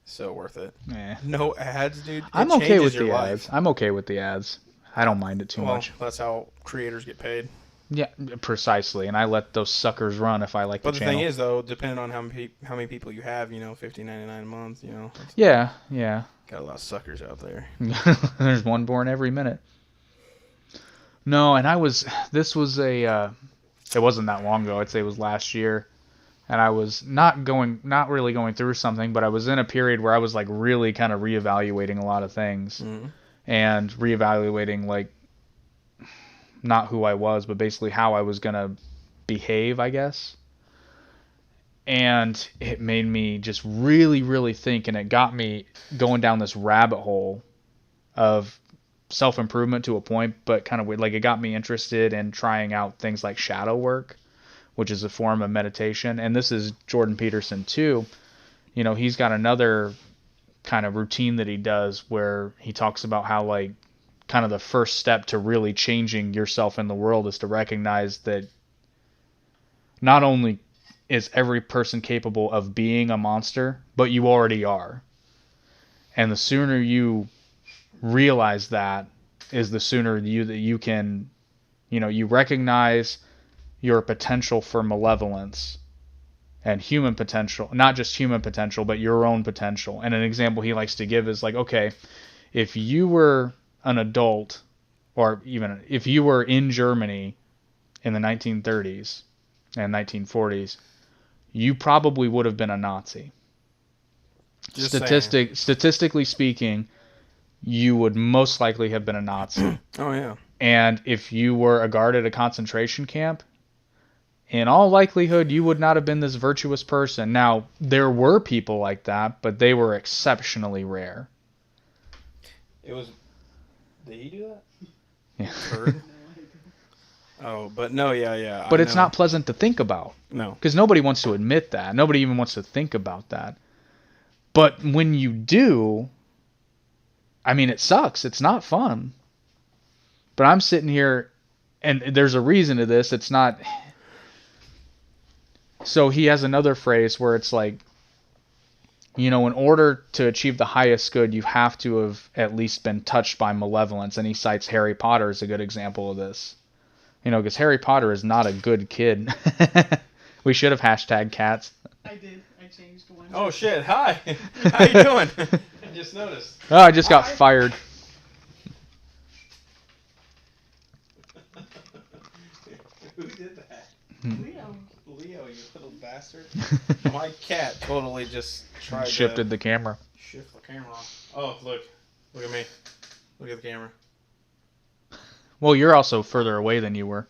so worth it. No ads, dude. I'm okay with the ads. I'm okay with the ads. I don't mind it too much. That's how creators get paid. Yeah, precisely. And I let those suckers run if I like the channel. But the thing is, though, depending on how many people you have, $15.99 a month, Yeah. Got a lot of suckers out there. There's one born every minute. No, and this was it wasn't that long ago. I'd say it was last year. And I was not really going through something, but I was in a period where I was like really kind of reevaluating a lot of things. Mm-hmm. And reevaluating like not who I was, but basically how I was going to behave, I guess. And it made me just really, really think, and it got me going down this rabbit hole of self-improvement to a point, but kind of weird. Like it got me interested in trying out things like shadow work, which is a form of meditation. And this is Jordan Peterson too. He's got another kind of routine that he does where he talks about how like kind of the first step to really changing yourself in the world is to recognize that not only is every person capable of being a monster, but you already are. And the sooner you realize that is the sooner you can, you recognize your potential for malevolence and human potential, not just human potential, but your own potential. And an example he likes to give is like, okay, if you were an adult, or even if you were in Germany in the 1930s and 1940s, you probably would have been a Nazi. Statistically speaking, you would most likely have been a Nazi. Oh, yeah. And if you were a guard at a concentration camp, in all likelihood, you would not have been this virtuous person. Now, there were people like that, but they were exceptionally rare. Did he do that? Yeah. Oh, but no, yeah. But it's not pleasant to think about. No. Because nobody wants to admit that. Nobody even wants to think about that. But when you do, I mean, it sucks. It's not fun. But I'm sitting here, and there's a reason to this. It's not... So he has another phrase where it's like, in order to achieve the highest good, you have to have at least been touched by malevolence. And he cites Harry Potter as a good example of this. Because Harry Potter is not a good kid. We should have hashtag cats. I did. I changed one. Oh, shit. Hi. How you doing? I just noticed. Oh, I just got fired. Who did that? Leo, you little bastard. My cat totally just tried shifted the camera. Shift the camera off. Oh, look. Look at me. Look at the camera. Well, you're also further away than you were.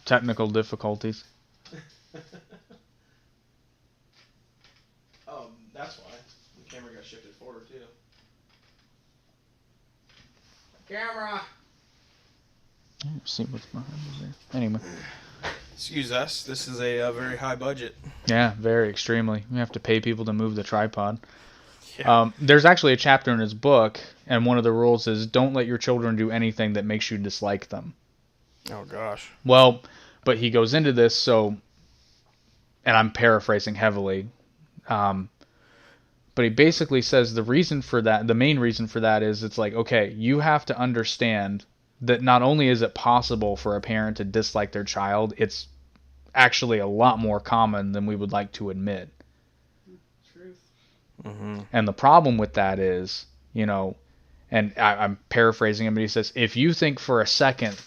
Technical difficulties. Oh, that's why. The camera got shifted forward, too. Camera! See what's behind there. Anyway. Excuse us. This is a very high budget. Yeah, very extremely. We have to pay people to move the tripod. Yeah. There's actually a chapter in his book, and one of the rules is don't let your children do anything that makes you dislike them. Oh, gosh. Well, but he goes into this, so, and I'm paraphrasing heavily, but he basically says the main reason for that is it's like, okay, you have to understand that not only is it possible for a parent to dislike their child, it's actually a lot more common than we would like to admit. Truth. Mm-hmm. And the problem with that is, and I'm paraphrasing him, but he says, if you think for a second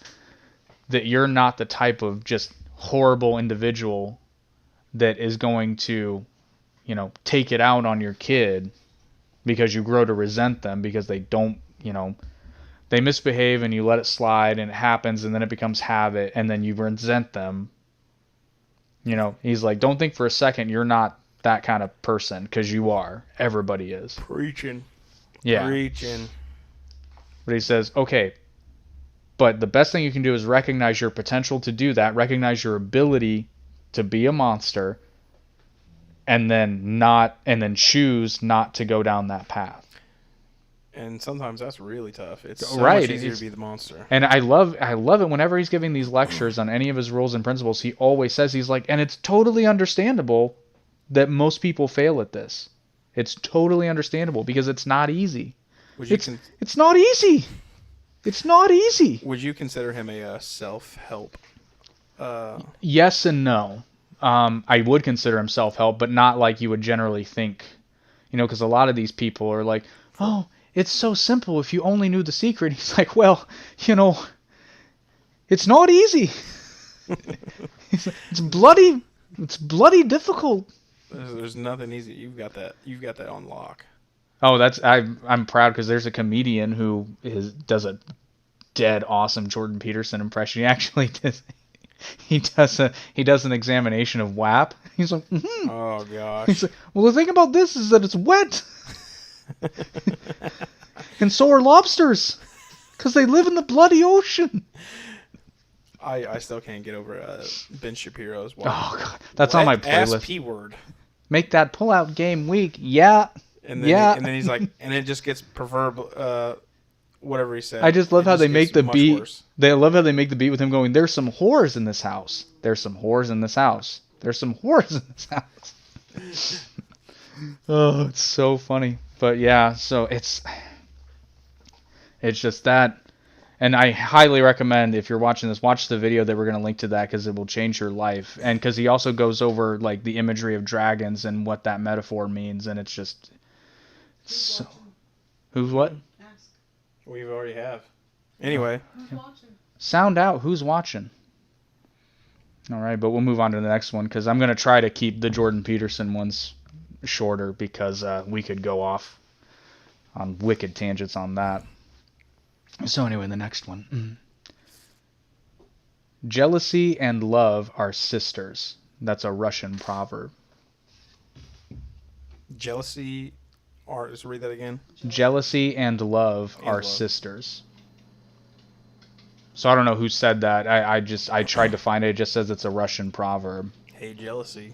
that you're not the type of just horrible individual that is going to, take it out on your kid because you grow to resent them because they don't, they misbehave and you let it slide and it happens and then it becomes habit and then you resent them. He's like, don't think for a second you're not that kind of person, because you are. Everybody is. Preaching. Yeah. Preaching. But he says, okay, but the best thing you can do is recognize your potential to do that, recognize your ability to be a monster, and then choose not to go down that path. And sometimes that's really tough. It's so right. much easier to be the monster. And I love it whenever he's giving these lectures on any of his rules and principles, he always says, he's like, and it's totally understandable that most people fail at this. It's totally understandable because it's not easy. It's not easy. It's not easy. Would you consider him a self-help? Yes and no. I would consider him self-help, but not like you would generally think. Because a lot of these people are like, oh, it's so simple if you only knew the secret. He's like, well, it's not easy. It's bloody difficult. There's nothing easy. You've got that on lock. Oh, I'm proud because there's a comedian who does a dead awesome Jordan Peterson impression. He actually does an examination of WAP. He's like, oh gosh. He's like, well, the thing about this is that it's wet, and so are lobsters, because they live in the bloody ocean. I still can't get over Ben Shapiro's WAP. Oh god, that's on my playlist. P word. Make that pull-out game weak. Yeah. And then and then he's like, and it just gets proverbial. Whatever he said. I just love how they make the beat. Worse. They love how they make the beat with him going, there's some whores in this house. There's some whores in this house. There's some whores in this house. Oh, it's so funny. But yeah, so it's just that. And I highly recommend, if you're watching this, watch the video that we're going to link to that, because it will change your life. And because he also goes over like the imagery of dragons and what that metaphor means. And it's just... So, who's what? We already have. Anyway. Who's watching? Sound out. Who's watching? All right, but we'll move on to the next one, because I'm going to try to keep the Jordan Peterson ones shorter, because we could go off on wicked tangents on that. So anyway, the next one. Jealousy and love are sisters. That's a Russian proverb. Jealousy... Just read that again. Jealousy and love are sisters. So I don't know who said that. I tried to find it. It just says it's a Russian proverb. Hey, jealousy.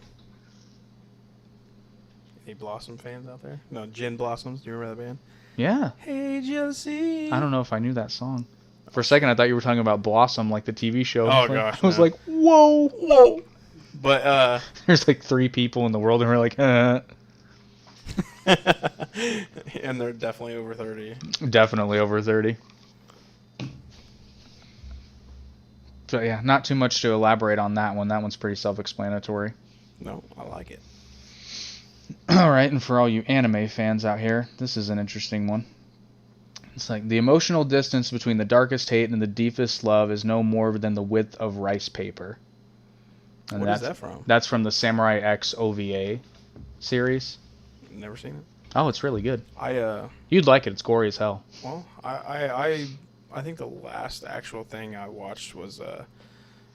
Any Blossom fans out there? No, Gin Blossoms. Do you remember that band? Yeah. Hey, jealousy. I don't know if I knew that song. For a second, I thought you were talking about Blossom, like the TV show. Oh, gosh. I was like, whoa. But, there's like 3 people in the world, and we're like, And they're definitely over 30. Definitely over 30. So yeah, not too much to elaborate on that one. That one's pretty self-explanatory. No, I like it. All right, and for all you anime fans out here, this is an interesting one. It's like, the emotional distance between the darkest hate and the deepest love is no more than the width of rice paper. And what is that from? That's from the Samurai X OVA series. Never seen it. Oh, it's really good. You'd like it. It's gory as hell. Well, I think the last actual thing I watched was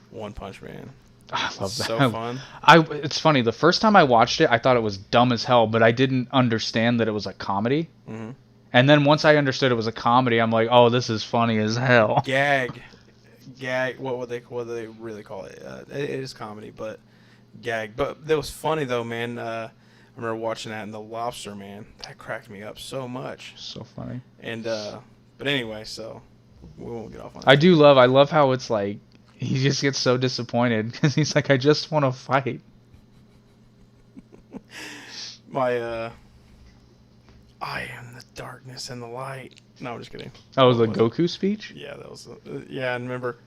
One Punch Man. I love that. So fun. It's funny. The first time I watched it, I thought it was dumb as hell, but I didn't understand that it was a comedy. Mm-hmm. And then once I understood it was a comedy, I'm like, oh, this is funny as hell. Gag. What would they really call it? It is comedy, but gag. But it was funny though, man. I remember watching that, and the lobster, man, that cracked me up so much. So funny. And but anyway, so we won't get off on that. I love how it's like he just gets so disappointed because he's like, I just want to fight. I am the darkness and the light. No, I'm just kidding. Oh, was the Goku speech? Yeah, that was. Yeah, and remember,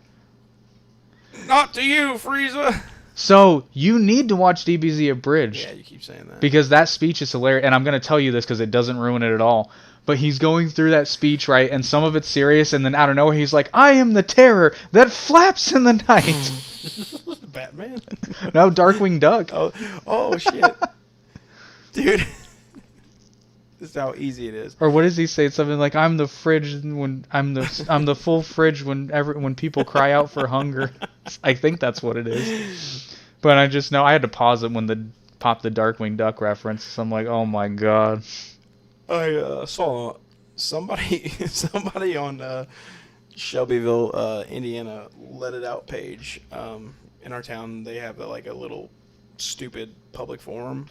not to you, Frieza. So, you need to watch DBZ Abridged. Yeah, you keep saying that. Because that speech is hilarious, and I'm going to tell you this because it doesn't ruin it at all. But he's going through that speech, right, and some of it's serious, and then out of nowhere he's like, I am the terror that flaps in the night. Batman? No, Darkwing Duck. Oh shit. Dude. This is how easy it is. Or what does he say? Something like, "I'm the fridge when I'm the full fridge when people cry out for hunger." I think that's what it is. But I just know I had to pause it when the Darkwing Duck reference. So I'm like, oh my god. I saw somebody on Shelbyville, Indiana, Let It Out page. In our town, they have a little stupid public forum.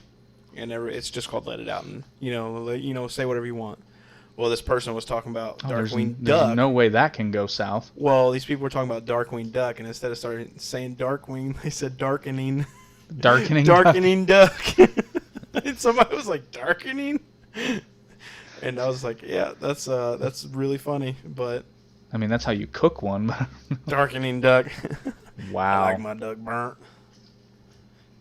And it's just called Let It Out, and say whatever you want. Well, this person was talking about Darkwing Duck. There's no way that can go south. Well, these people were talking about Darkwing Duck, and instead of saying Darkwing, they said darkening. Darkening Duck. And somebody was like, darkening? And I was like, yeah, that's really funny, but I mean, that's how you cook one. darkening duck. Wow. I like my duck burnt.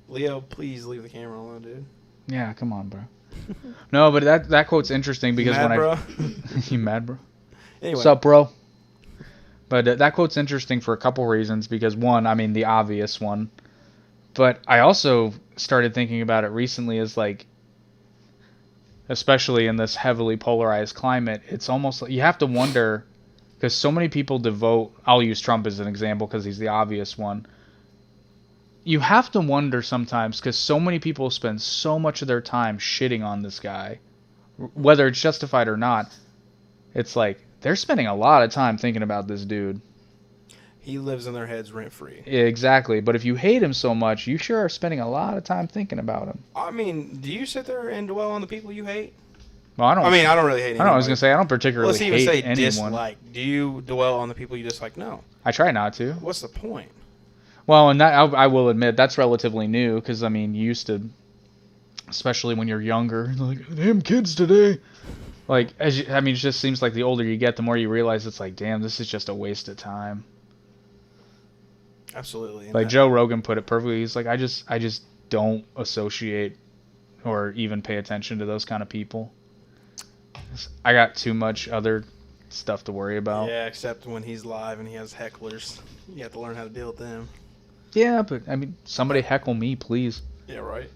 Leo, please leave the camera alone, dude. Yeah, come on, bro. No, but that quote's interesting because mad, bro? You mad, bro? Anyway. What's up, bro? But that quote's interesting for a couple reasons. Because one, I mean, the obvious one. But I also started thinking about it recently as like, especially in this heavily polarized climate, it's almost like you have to wonder, because so many people devote, I'll use Trump as an example because he's the obvious one. You have to wonder sometimes, because so many people spend so much of their time shitting on this guy, whether it's justified or not. It's like they're spending a lot of time thinking about this dude. He lives in their heads rent-free. Exactly. But if you hate him so much, you sure are spending a lot of time thinking about him. I mean, do you sit there and dwell on the people you hate? Well, I don't really hate anyone. I was going to say, I don't particularly hate anyone. Dislike. Do you dwell on the people you dislike? No. I try not to. What's the point? Well, and that I will admit, that's relatively new, because, I mean, you used to, especially when you're younger, like, damn kids today. Like, it just seems like the older you get, the more you realize it's like, damn, this is just a waste of time. Absolutely. Like Joe Rogan put it perfectly. He's like, I just don't associate or even pay attention to those kind of people. I got too much other stuff to worry about. Yeah, except when he's live and he has hecklers. You have to learn how to deal with them. Yeah, but I mean, somebody heckle me, please. Yeah, right.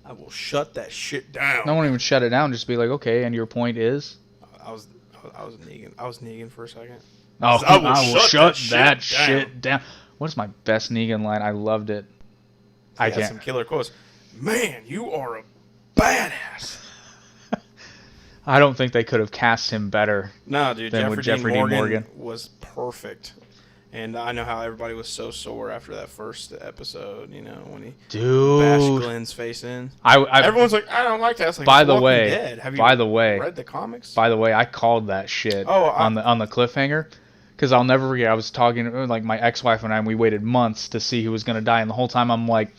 I will shut that shit down. I won't even shut it down. Just be like, okay, and your point is? I was Negan for a second. Oh, I will shut that shit down. What's my best Negan line? I loved it. I can't. Some killer quotes. Man, you are a badass. I don't think they could have cast him better. No, dude. Than Jeffrey Dean Morgan was perfect. And I know how everybody was so sore after that first episode, when he bashed Glenn's face in. Everyone's like, I don't like that. It's like, by the way, Dead. Have you read the comics? By the way, I called that shit on the cliffhanger, because I'll never forget. I was talking, like, my ex-wife and we waited months to see who was gonna die, and the whole time I'm like,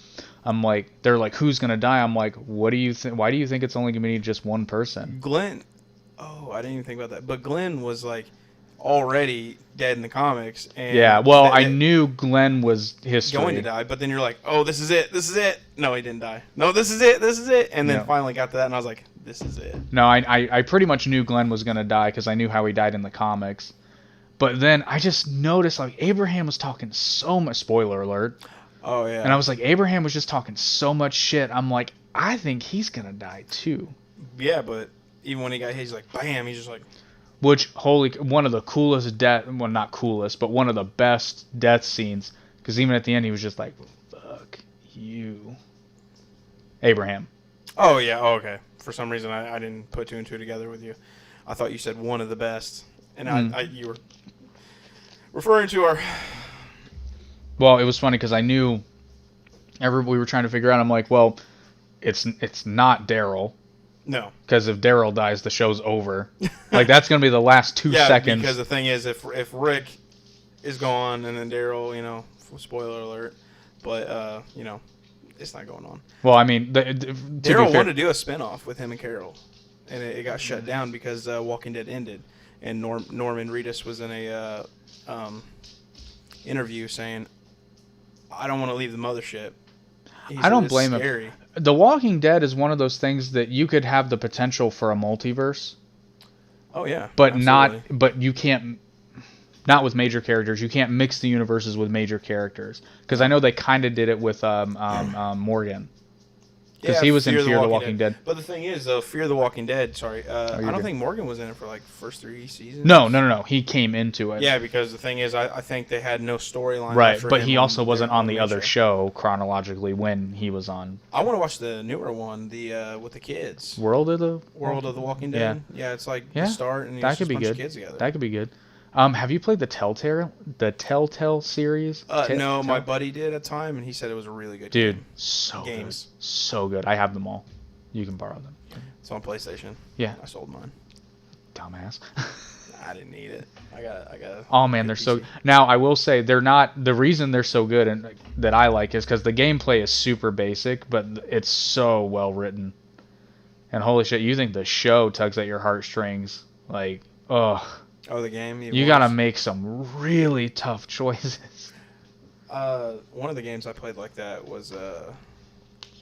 they're like, who's gonna die? I'm like, what do you think? Why do you think it's only gonna be just one person? Glenn. Oh, I didn't even think about that. But Glenn was like already dead in the comics. And yeah, well, I knew Glenn was history. Going to die, but then you're like, oh, this is it. No, he didn't die. No, this is it. And then finally got to that, and I was like, this is it. No, I pretty much knew Glenn was going to die because I knew how he died in the comics. But then I just noticed, like, Abraham was talking so much, spoiler alert. Oh, yeah. And I was like, Abraham was just talking so much shit. I'm like, I think he's going to die too. Yeah, but even when he got hit, he's like, bam, he's just like... Which, one of the coolest well, not coolest, but one of the best death scenes. Because even at the end, he was just like, fuck you. Abraham. Oh, yeah. Oh, okay. For some reason, I didn't put two and two together with you. I thought you said one of the best. And you were referring to our... Well, it was funny because I knew we were trying to figure out. I'm like, well, it's not Daryl. No. Because if Daryl dies, the show's over. Like, that's going to be the last 2 seconds. Because the thing is, if Rick is gone and then Daryl, spoiler alert, but, it's not going on. Well, I mean, Daryl wanted to do a spinoff with him and Carol, and it got shut down because Walking Dead ended. And Norman Reedus was in a interview saying, I don't want to leave the mothership. I don't blame him. The Walking Dead is one of those things that you could have the potential for a multiverse. Oh yeah, but absolutely. But you can't not with major characters. You can't mix the universes with major characters, because I know they kind of did it with Morgan. Because he was in Fear the Walking Dead. But the thing is, though, Fear the Walking Dead, sorry, I don't good. think Morgan was in it for, like, first 3 seasons. No. He came into it. Yeah, because the thing is, I think they had no storyline. Right, but he also wasn't on the other show chronologically when he was on. I want to watch the newer one, the with the kids. World of the Walking Dead. Yeah, it's like the start, and that could be good. Kids together. That could be good. Have you played the Telltale series? No, my buddy did at time, and he said it was a really good game. Dude, so good. So good. I have them all. You can borrow them. It's on PlayStation. Yeah. I sold mine. Dumbass. I didn't need it. I got. Oh man, they're so. Now I will say they're not. The reason they're so good and that I like is because the gameplay is super basic, but it's so well written. And holy shit, you think the show tugs at your heartstrings? Like, oh. Oh, the game. You gotta make some really tough choices. One of the games I played like that was The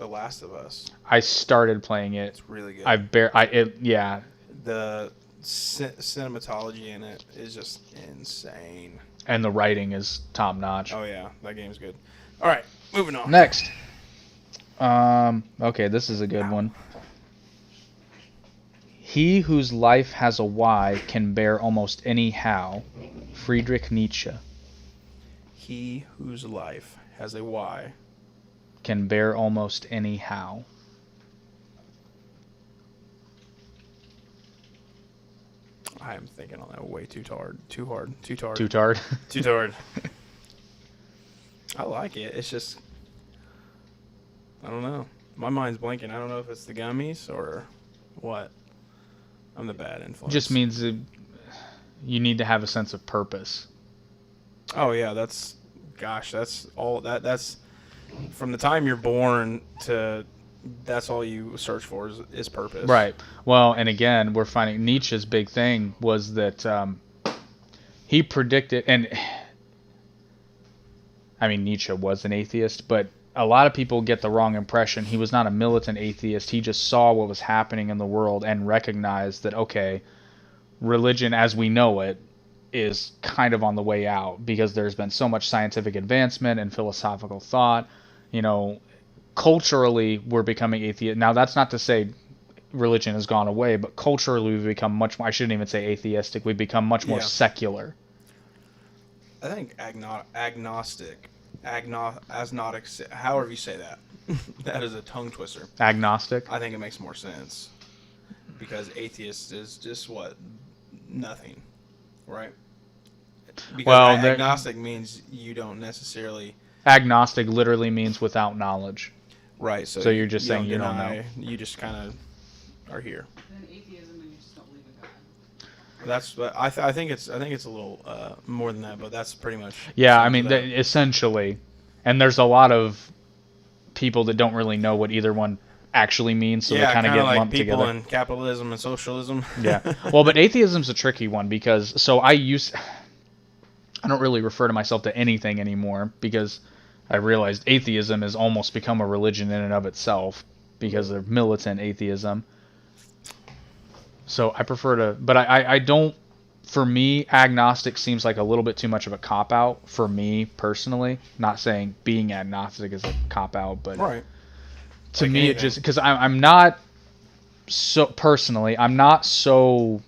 Last of Us. I started playing it. It's really good. Yeah. The cinematology in it is just insane. And the writing is top notch. Oh yeah, that game's good. All right, moving on. Next. Okay, this is a good one. He whose life has a why can bear almost any how. Friedrich Nietzsche. He whose life has a why can bear almost any how. I am thinking on that way too hard. Too hard. I like it. It's just, I don't know. My mind's blanking. I don't know if it's the gummies or what. I'm the bad influence. Just means that you need to have a sense of purpose. Oh yeah, that's all that's from the time you're born to that's all you search for is purpose. Right. Well, and again, we're finding Nietzsche's big thing was that he predicted, and I mean Nietzsche was an atheist, but a lot of people get the wrong impression. He was not a militant atheist. He just saw what was happening in the world and recognized that, okay, religion as we know it is kind of on the way out because there's been so much scientific advancement and philosophical thought. You know, culturally, we're becoming atheist. Now, that's not to say religion has gone away, but culturally, we've become much more, I shouldn't even say atheistic, we've become much more secular. I think agnostic, however you say that. That is a tongue twister. Agnostic? I think it makes more sense. Because atheist is just what? Nothing. Right? Because agnostic means you don't necessarily... Agnostic literally means without knowledge. Right. So you're just saying you don't know. You just kind of are here. Then atheism and you just don't believe in God. That's what I think it's a little more than that, but that's pretty much. Yeah, I mean essentially, and there's a lot of people that don't really know what either one actually means, so they kind of get lumped together. Yeah, people in capitalism and socialism. Yeah, well, but atheism's a tricky one because I don't really refer to myself to anything anymore because I realized atheism has almost become a religion in and of itself because of militant atheism. So I prefer to, but I don't, for me, agnostic seems like a little bit too much of a cop-out for me personally. Not saying being agnostic is a cop-out, but right. To like me anything. It just, because I'm not so, personally, I'm not so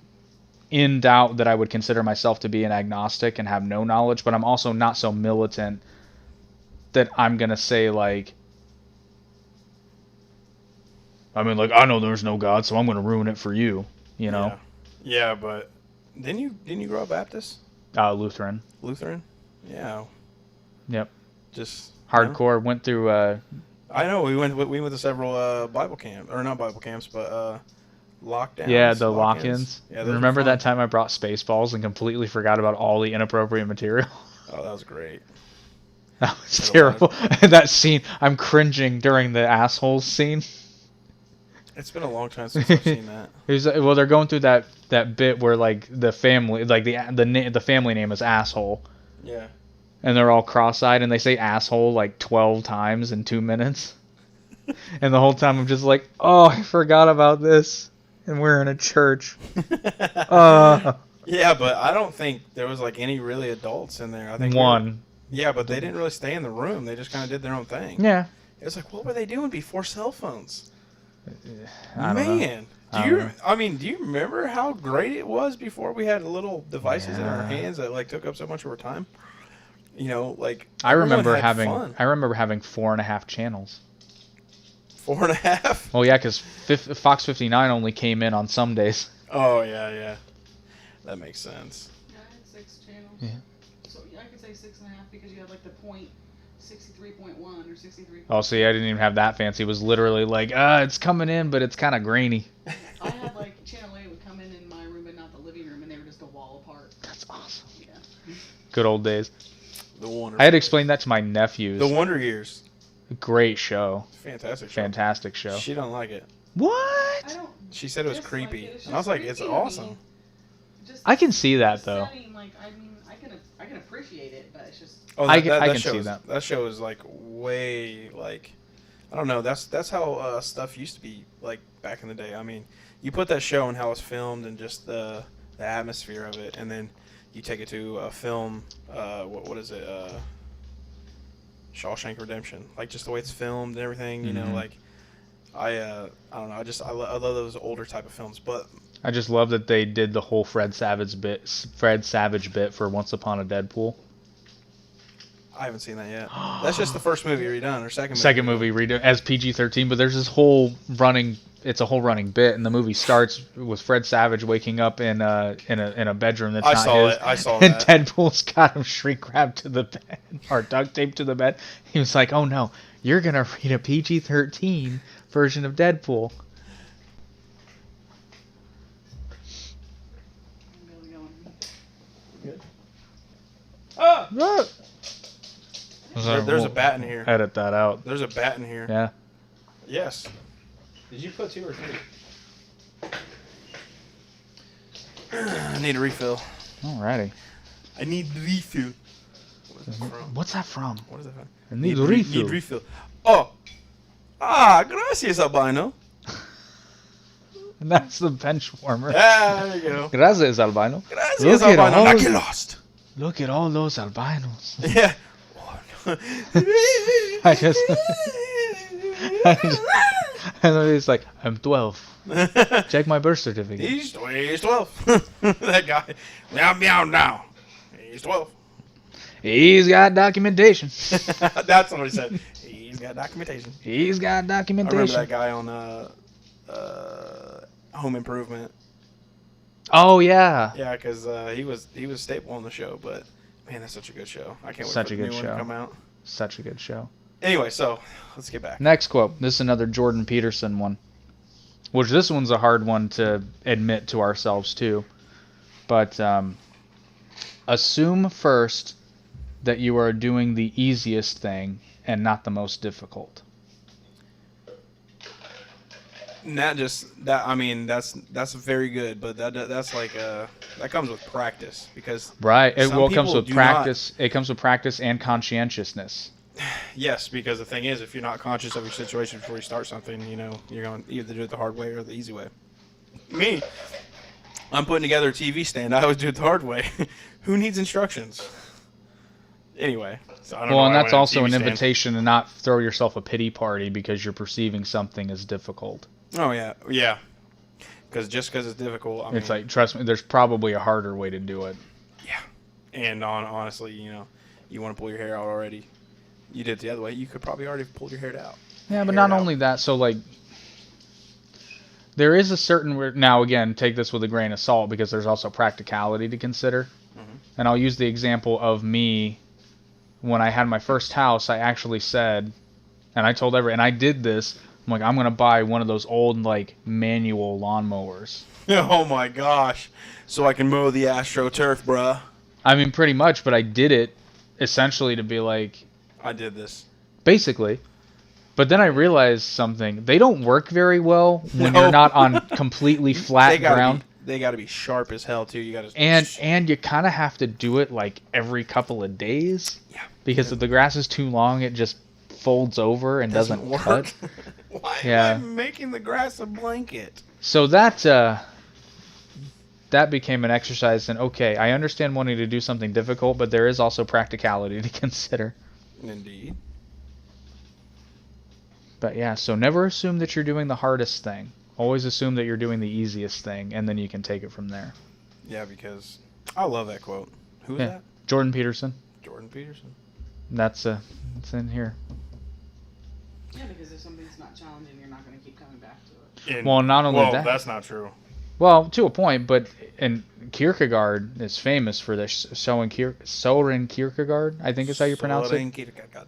in doubt that I would consider myself to be an agnostic and have no knowledge, but I'm also not so militant that I'm going to say like, I mean, like, I know there's no God, so I'm going to ruin it for you, you know? Yeah, but didn't you grow up Baptist? Lutheran. Lutheran? Yeah. Yep. Just hardcore. Went through. I know we went to several Bible camps, or not Bible camps, but lockdowns. Yeah, the lock-ins. Yeah, remember that time I brought Spaceballs and completely forgot about all the inappropriate material? Oh, that was great. That was terrible. That scene, I'm cringing during the assholes scene. It's been a long time since I've seen that. Well, they're going through that bit where like the family, like the family name is Asshole. Yeah. And they're all cross-eyed, and they say asshole like 12 times in 2 minutes. And the whole time I'm just like, oh, I forgot about this, and we're in a church. Yeah, Yeah, but I don't think there was like any really adults in there. I think One. Yeah, but they didn't really stay in the room. They just kind of did their own thing. Yeah. It was like, what were they doing before cell phones? I don't know. Do you remember how great it was before we had little devices in our hands that like took up so much of our time? You know, like I remember had having fun. 4.5 channels. 4.5? Oh yeah, because Fox 59 only came in on some days. Oh yeah. That makes sense. Yeah, I had 6 channels. Yeah. So I could say 6.5 because you had like the point 63.1 or 63. Oh, see, I didn't even have that fancy. It was literally like, it's coming in, but it's kind of grainy. I had like channel 8 would come in my room, but not the living room, and they were just a wall apart. That's awesome. Yeah. Good old days. The Wonder. I had to explain that to my nephews. The Wonder Years. Great show. Fantastic show. Fantastic show. She don't like it. What? She said it was dislike creepy, it. It's and I was just like, it's creepy to me. awesome. Just I can see the that though. setting, like, I mean, I can appreciate it, but it's just. Oh, I can show see is, that. That show is like way like, I don't know. That's how stuff used to be like back in the day. I mean, you put that show and how it's filmed and just the atmosphere of it, and then you take it to a film. What is it? Shawshank Redemption. Like just the way it's filmed and everything. You know, like I don't know. I love those older type of films, but. I just love that they did the whole Fred Savage bit for Once Upon a Deadpool. I haven't seen that yet. That's just the first movie redone or second movie. Second movie redo as PG-13, but there's this whole running. It's a whole running bit, and the movie starts with Fred Savage waking up in a bedroom that's not his. I saw and that. Deadpool's got him shrink wrapped to the bed or duct taped to the bed. He was like, "Oh no, you're gonna read a PG-13 version of Deadpool." Ah! Look. There's a bat in here. Edit that out. There's a bat in here. Yeah. Yes. Did you put 2 or 3? I need a refill. Alrighty. I need the refill. What is that from? What's that from? What is that from? I need a refill. Need refill. Oh. Gracias, albino. And that's the bench warmer. Yeah, there you go. Gracias, albino. Gracias, Look at albino. all- Not get lost. Look at all those albinos. Yeah. I just and then he's like, I'm 12. Check my birth certificate. He's 12. That guy. Meow, meow, now. He's 12. He's got documentation. That's what he said. He's got documentation. He's got I remember documentation. that guy on Home Improvement. Oh yeah. Yeah, because he was a staple on the show. But man, that's such a good show. I can't wait Such for a the good new one show. to come out. Such a good show. Anyway, so let's get back. Next quote. This is another Jordan Peterson one. Which this one's a hard one to admit to ourselves too. But assume first that you are doing the easiest thing and not the most difficult. Not just that. I mean, that's very good, but that's like that comes with practice because Right. It some comes people with do practice. It comes with practice and conscientiousness. yes, because the thing is, if you're not conscious of your situation before you start something, you know, you're going to either do it the hard way or the easy way. Me, I'm putting together a TV stand. I always do it the hard way. Who needs instructions? Anyway, so I don't know Well, and why I that's went on also TV an stand. invitation to not throw yourself a pity party because you're perceiving something as difficult. Oh yeah. Because just because it's difficult, I mean, It's like, trust me, there's probably a harder way to do it. yeah. And honestly, you know, you want to pull your hair out already. You did it the other way. You could probably already pull your hair out. Yeah, but Hair not out. only that, so like, there is a certain, now again, take this with a grain of salt because there's also practicality to consider. Mm-hmm. And I'll use the example of me when I had my first house. I actually said, and I told and I did this, I'm like, I'm going to buy one of those old, like, manual lawnmowers. Oh my gosh! So I can mow the AstroTurf, bruh. I mean, pretty much, but I did it essentially to be like, I did this. basically. But then I realized something. They don't work very well when No. you're not on completely flat ground. They got to be sharp as hell too. You got to. And you kind of have to do it like every couple of days. Yeah. Because if the grass is too long, it just folds over and doesn't work. cut. Why Yeah. am I making the grass a blanket? So that that became an exercise in, okay, I understand wanting to do something difficult, but there is also practicality to consider. Indeed. But yeah, so never assume that you're doing the hardest thing. Always assume that you're doing the easiest thing, and then you can take it from there. Yeah, because I love that quote. Who is that? Jordan Peterson. Jordan Peterson. That's it's in here. Yeah, because if something's not challenging, you're not going to keep coming back to it. Well, not only that. That's not true. Well, to a point, but and Kierkegaard is famous for this. Soren Kierkegaard, I think is how you pronounce it. Kierkegaard.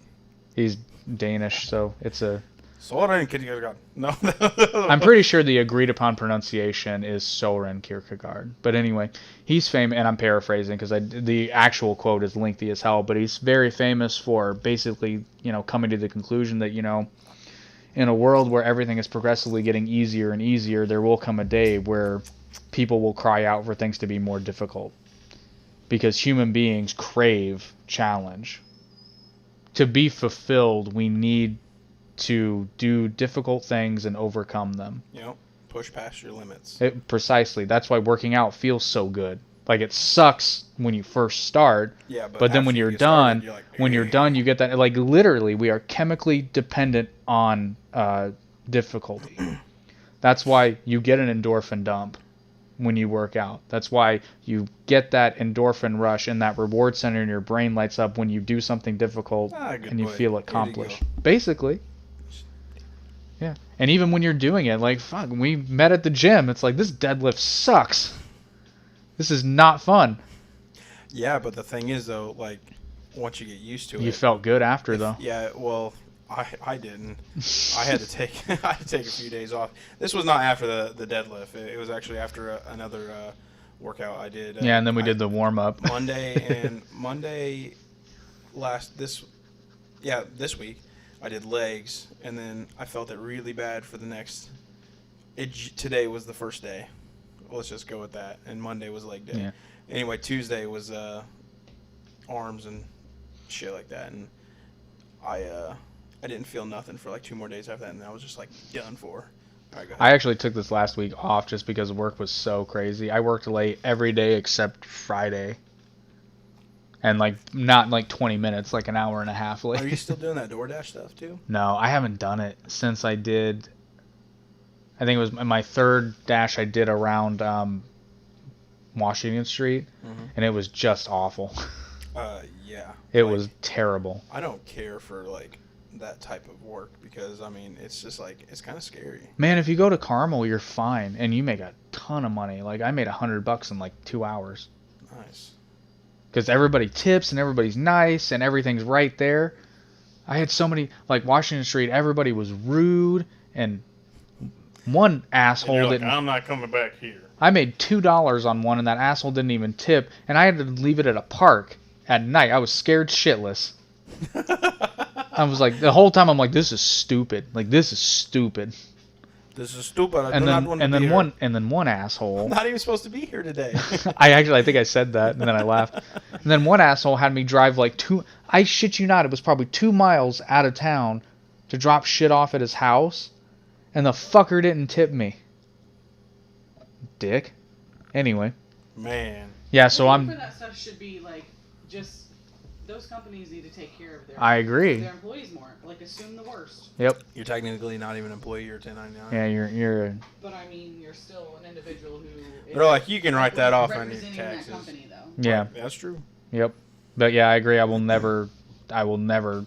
He's Danish, so it's a. Soren Kierkegaard. No. I'm pretty sure the agreed upon pronunciation is Soren Kierkegaard. But anyway, he's famous, and I'm paraphrasing because the actual quote is lengthy as hell. But he's very famous for basically, coming to the conclusion that in a world where everything is progressively getting easier and easier, there will come a day where people will cry out for things to be more difficult. Because human beings crave challenge. To be fulfilled, we need to do difficult things and overcome them. Push past your limits. Precisely. That's why working out feels so good. Like, it sucks when you first start, yeah, but then when you're done, you get that. Like, literally, we are chemically dependent on difficulty. That's why you get an endorphin dump when you work out. That's why you get that endorphin rush and that reward center in your brain lights up when you do something difficult and you feel accomplished. Basically. Yeah. And even when you're doing it, like, fuck, we met at the gym. It's like, this deadlift sucks. This is not fun. Yeah, but the thing is, though, like, once you get used to it. You felt good after, though. Yeah, well, I didn't. I had to take a few days off. This was not after the deadlift. It was actually after another workout I did. Yeah, and then we did the warm-up. Monday this week, I did legs, and then I felt it really bad for the next. Today was the first day. Let's just go with that. And Monday was leg day. Yeah. Anyway, Tuesday was arms and shit like that, and I didn't feel nothing for like 2 more days after that, and I was just like done for. All right, go ahead. I actually took this last week off just because work was so crazy. I worked late every day except Friday. And not 20 minutes, like an hour and a half late. Are you still doing that DoorDash stuff too? No, I haven't done it since I did. I think it was my third dash I did around Washington Street, and it was just awful. Yeah. It was terrible. I don't care for that type of work because it's just it's kind of scary. Man, if you go to Carmel, you're fine, and you make a ton of money. Like, I made $100 in 2 hours. Nice. Because everybody tips and everybody's nice and everything's right there. I had so many, Washington Street, everybody was rude, and one asshole didn't. I'm not coming back here. I made $2 on one, and that asshole didn't even tip, and I had to leave it at a park at night. I was scared shitless. I was the whole time I'm like, this is stupid. This is stupid. This is stupid. And then one asshole. I'm not even supposed to be here today. I think I said that, and then I laughed. And then one asshole had me drive I shit you not, it was probably 2 miles out of town to drop shit off at his house, and the fucker didn't tip me. Dick. Anyway. Man. Yeah, so that stuff should be just. Those companies need to take care of I agree. Their employees more. Assume the worst. Yep. You're technically not even an employee. You're 1099. Yeah, you're. But you're still an individual who. They're you can write that off on your taxes. That company, though. Yeah. That's true. Yep. But yeah, I agree. I will never,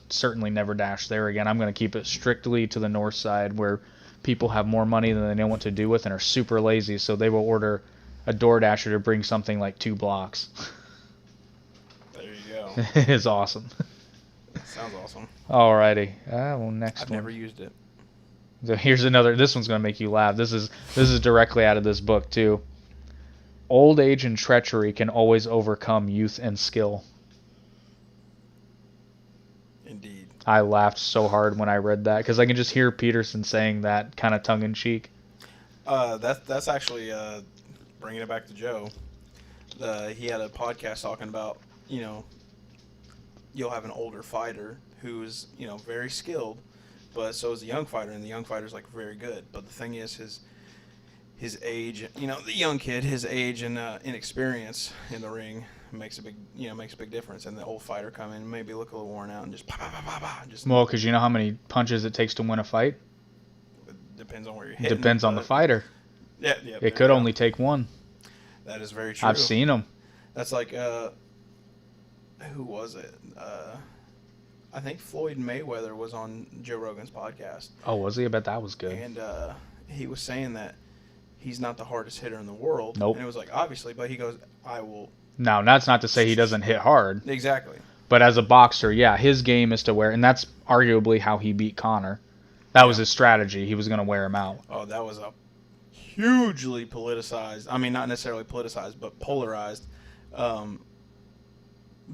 certainly never dash there again. I'm going to keep it strictly to the north side where people have more money than they know what to do with and are super lazy, so they will order a DoorDasher to bring something 2 blocks. There you go. It is awesome. Sounds awesome. Alrighty. Well, next I've one. never used it. So here's another. This one's going to make you laugh. This is directly out of this book, too. Old age and treachery can always overcome youth and skill. Indeed. I laughed so hard when I read that because I can just hear Peterson saying that kind of tongue-in-cheek. That's actually bringing it back to Joe. He had a podcast talking about, you'll have an older fighter who's, very skilled, but so is a young fighter, and the young fighter's very good. But the thing is, his age, the young kid, his age and inexperience in the ring makes a big difference. And the old fighter come in, maybe look a little worn out, and just just. Well, because you know how many punches it takes to win a fight. Depends on where you're hitting. Depends on the fighter. Yeah. It could only take one. That is very true. I've seen them. That's like who was it? I think Floyd Mayweather was on Joe Rogan's podcast. Oh, was he? I bet that was good. And he was saying that he's not the hardest hitter in the world. Nope. And it was like, obviously, but he goes, I will. Now, that's not to say he doesn't hit hard. Exactly. But as a boxer, yeah, his game is to wear, and that's arguably how he beat Conor. That was his strategy. He was going to wear him out. Oh, that was a hugely politicized, I mean, not necessarily politicized, but polarized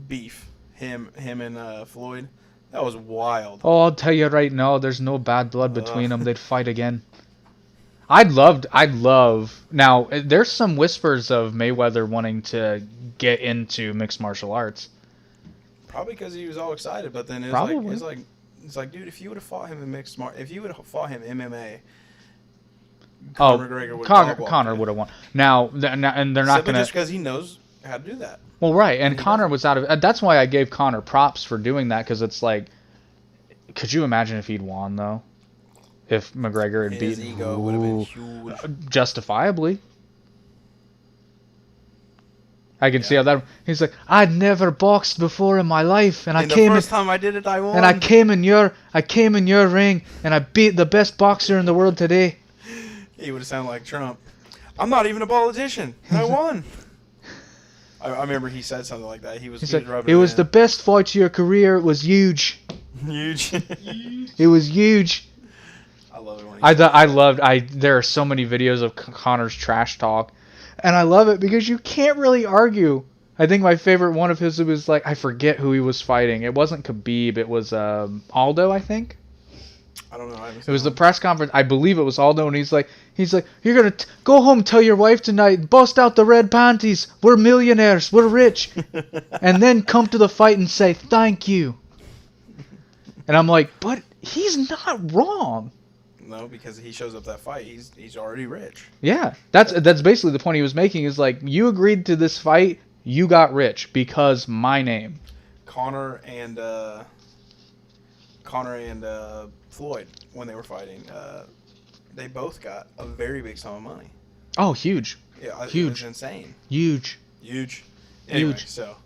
beef. Him and Floyd. That was wild. Oh, I'll tell you right now, there's no bad blood between them. They'd fight again. I'd love. Now, there's some whispers of Mayweather wanting to get into mixed martial arts. Probably because he was all excited, but then it's like, dude, if you would have fought him in if you would have fought him MMA, Conor McGregor would have Conor would have won. Now, and they're not going to, just because he knows how to do that. Well, right, and Conor was out of. That's why I gave Conor props for doing that, because it's like, could you imagine if he'd won though? If McGregor had beaten, his ego would have been huge. Justifiably. I can see how that. He's like, I'd never boxed before in my life, and the first time I did it, I won. And I came in your ring, and I beat the best boxer in the world today. He would have sounded like Trump. I'm not even a politician, and I won. I remember he said something like that. He was it was the best fight of your career. It was huge. Huge. It was huge. I love it when he there are so many videos of Conor's trash talk, and I love it because you can't really argue. I think my favorite one of his was like, I forget who he was fighting. It wasn't Khabib. It was Aldo, I think. I don't know. It was the press conference. I believe it was Aldo, and he's like, you're gonna go home, tell your wife tonight, bust out the red panties. We're millionaires. We're rich, and then come to the fight and say thank you. And I'm like, but he's not wrong. No, because he shows up that fight, he's already rich. Yeah, that's basically the point he was making. Is like, you agreed to this fight, you got rich because my name. Conor and Floyd, when they were fighting, they both got a very big sum of money. Oh, huge. Yeah, huge. It was insane. Huge. Anyway, so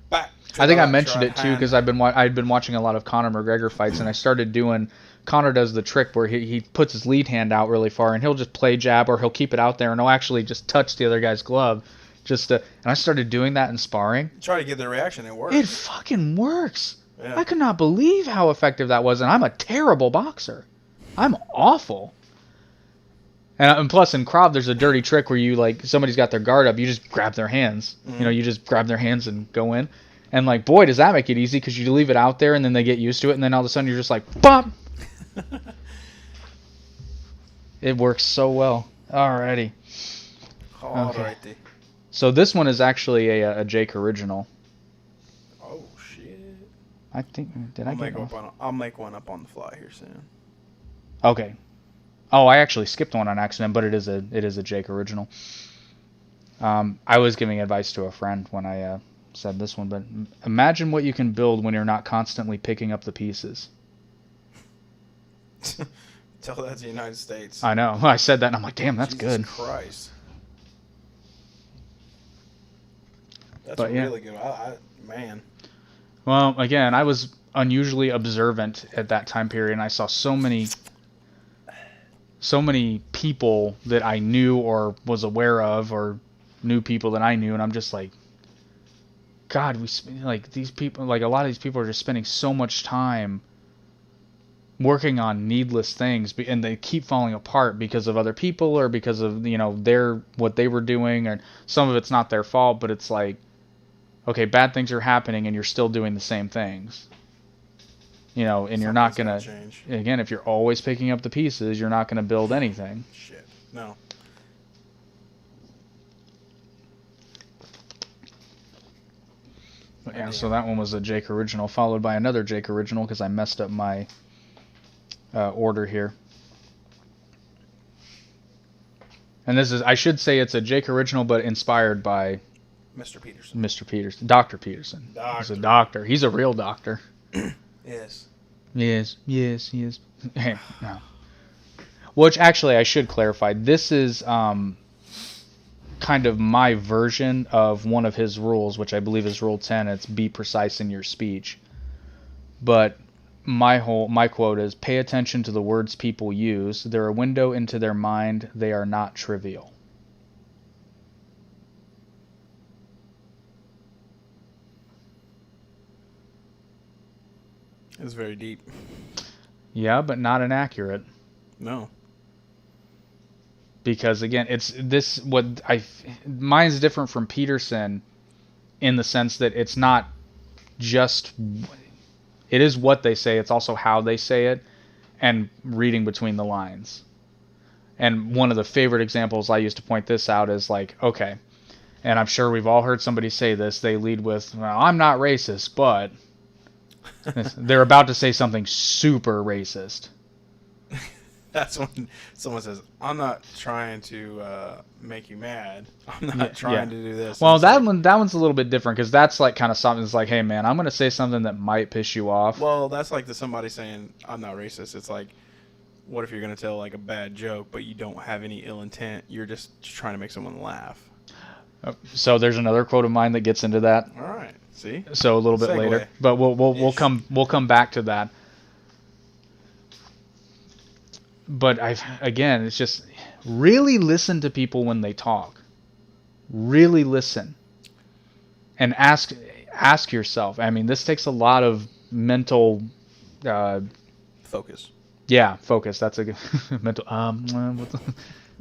back. I think I mentioned it too because I'd been watching a lot of Conor McGregor fights, and I started doing. Conor does the trick where he puts his lead hand out really far, and he'll just play jab, or he'll keep it out there, and he'll actually just touch the other guy's glove. And I started doing that in sparring. Try to get the reaction. It works. It fucking works. Yeah. I could not believe how effective that was, and I'm a terrible boxer. I'm awful. And plus in Krav, there's a dirty trick where you, like, somebody's got their guard up, you just grab their hands. Mm-hmm. You just grab their hands and go in. And, like, boy, does that make it easy, because you leave it out there, and then they get used to it, and then all of a sudden you're just like, bop! It works so well. Alrighty. Alrighty. So this one is actually a Jake original. Oh shit! I think I'll make one up on the fly here soon. Okay. Oh, I actually skipped one on accident, but it is a Jake original. I was giving advice to a friend when I said this one, but imagine what you can build when you're not constantly picking up the pieces. Tell that to the United States. I know. I said that, and I'm like, damn, that's Jesus good. Christ. That's really good. Man. Well, again, I was unusually observant at that time period, and I saw so many people that I knew or was aware of, or knew people that I knew, and I'm just like, God, these people, like, a lot of these people are just spending so much time working on needless things, and they keep falling apart because of other people, or because of what they were doing, and some of it's not their fault, but it's like, okay, bad things are happening and you're still doing the same things, and you're not gonna change. Again, if you're always picking up the pieces, you're not gonna build anything. Shit, no. But yeah, so that one was a Jake original, followed by another Jake original because I messed up my order here. And this is, I should say it's a Jake original, but inspired by Mr. Peterson. Mr. Peterson. Dr. Peterson. He's a doctor. He's a real doctor. Yes. Yes, yes. No. Which, actually, I should clarify. This is kind of my version of one of his rules, which I believe is Rule 10. It's be precise in your speech. But my quote is, pay attention to the words people use. They're a window into their mind. They are not trivial. It's very deep. Yeah, but not inaccurate. No. Because again, mine's different from Peterson in the sense that it's not just, it is what they say, it's also how they say it and reading between the lines. And one of the favorite examples I used to point this out is like, okay, and I'm sure we've all heard somebody say this, they lead with, well, I'm not racist, but they're about to say something super racist. That's when someone says, I'm not trying to make you mad. I'm not trying to do this. Well, that one's a little bit different because that's like kind of something that's like, hey, man, I'm going to say something that might piss you off. Well, that's like somebody saying, I'm not racist. It's like, what if you're going to tell like a bad joke, but you don't have any ill intent? You're just trying to make someone laugh. So there's another quote of mine that gets into that. All right. See? So a little bit later. But we'll come back to that. But again, it's just really listen to people when they talk. Really listen. And ask yourself. I mean, this takes a lot of mental focus. Yeah, focus. That's a good mental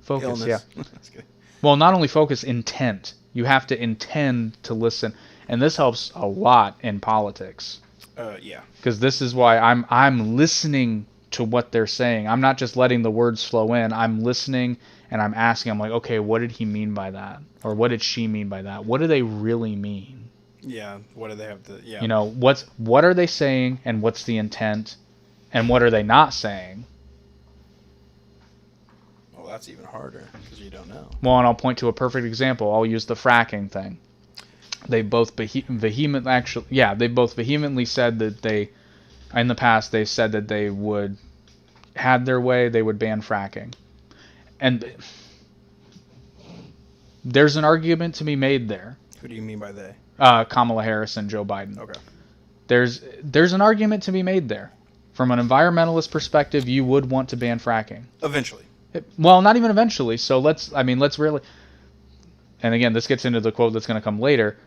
focus. Illness. Yeah. That's good. Well, not only focus, intent. You have to intend to listen, and this helps a lot in politics. Yeah. Because this is why I'm listening to what they're saying. I'm not just letting the words flow in. I'm listening and I'm asking. I'm like, okay, what did he mean by that? Or what did she mean by that? What do they really mean? Yeah. What do they have to? Yeah. You know, what are they saying, and what's the intent, and what are they not saying? Well, that's even harder because you don't know. Well, and I'll point to a perfect example. I'll use the fracking thing. They both vehemently said that in the past, they said that they would, had their way, they would ban fracking. And there's an argument to be made there. Who do you mean by they? Kamala Harris and Joe Biden. Okay. There's an argument to be made there. From an environmentalist perspective, you would want to ban fracking. Eventually. Well, not even eventually. So let's really, and again, this gets into the quote that's going to come later,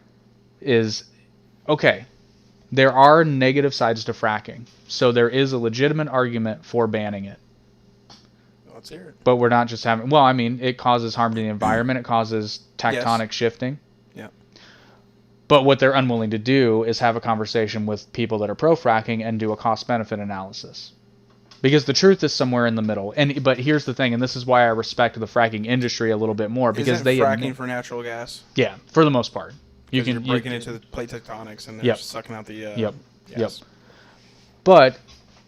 is, okay, there are negative sides to fracking. So there is a legitimate argument for banning it. Let's hear it. But we're not just having, well, I mean, it causes harm to the environment. It causes tectonic shifting. Yeah. But what they're unwilling to do is have a conversation with people that are pro-fracking and do a cost-benefit analysis. Because the truth is somewhere in the middle. But here's the thing, and this is why I respect the fracking industry a little bit more. Because Isn't fracking for natural gas? Yeah, for the most part. You're breaking into the plate tectonics and they're sucking out the gas. But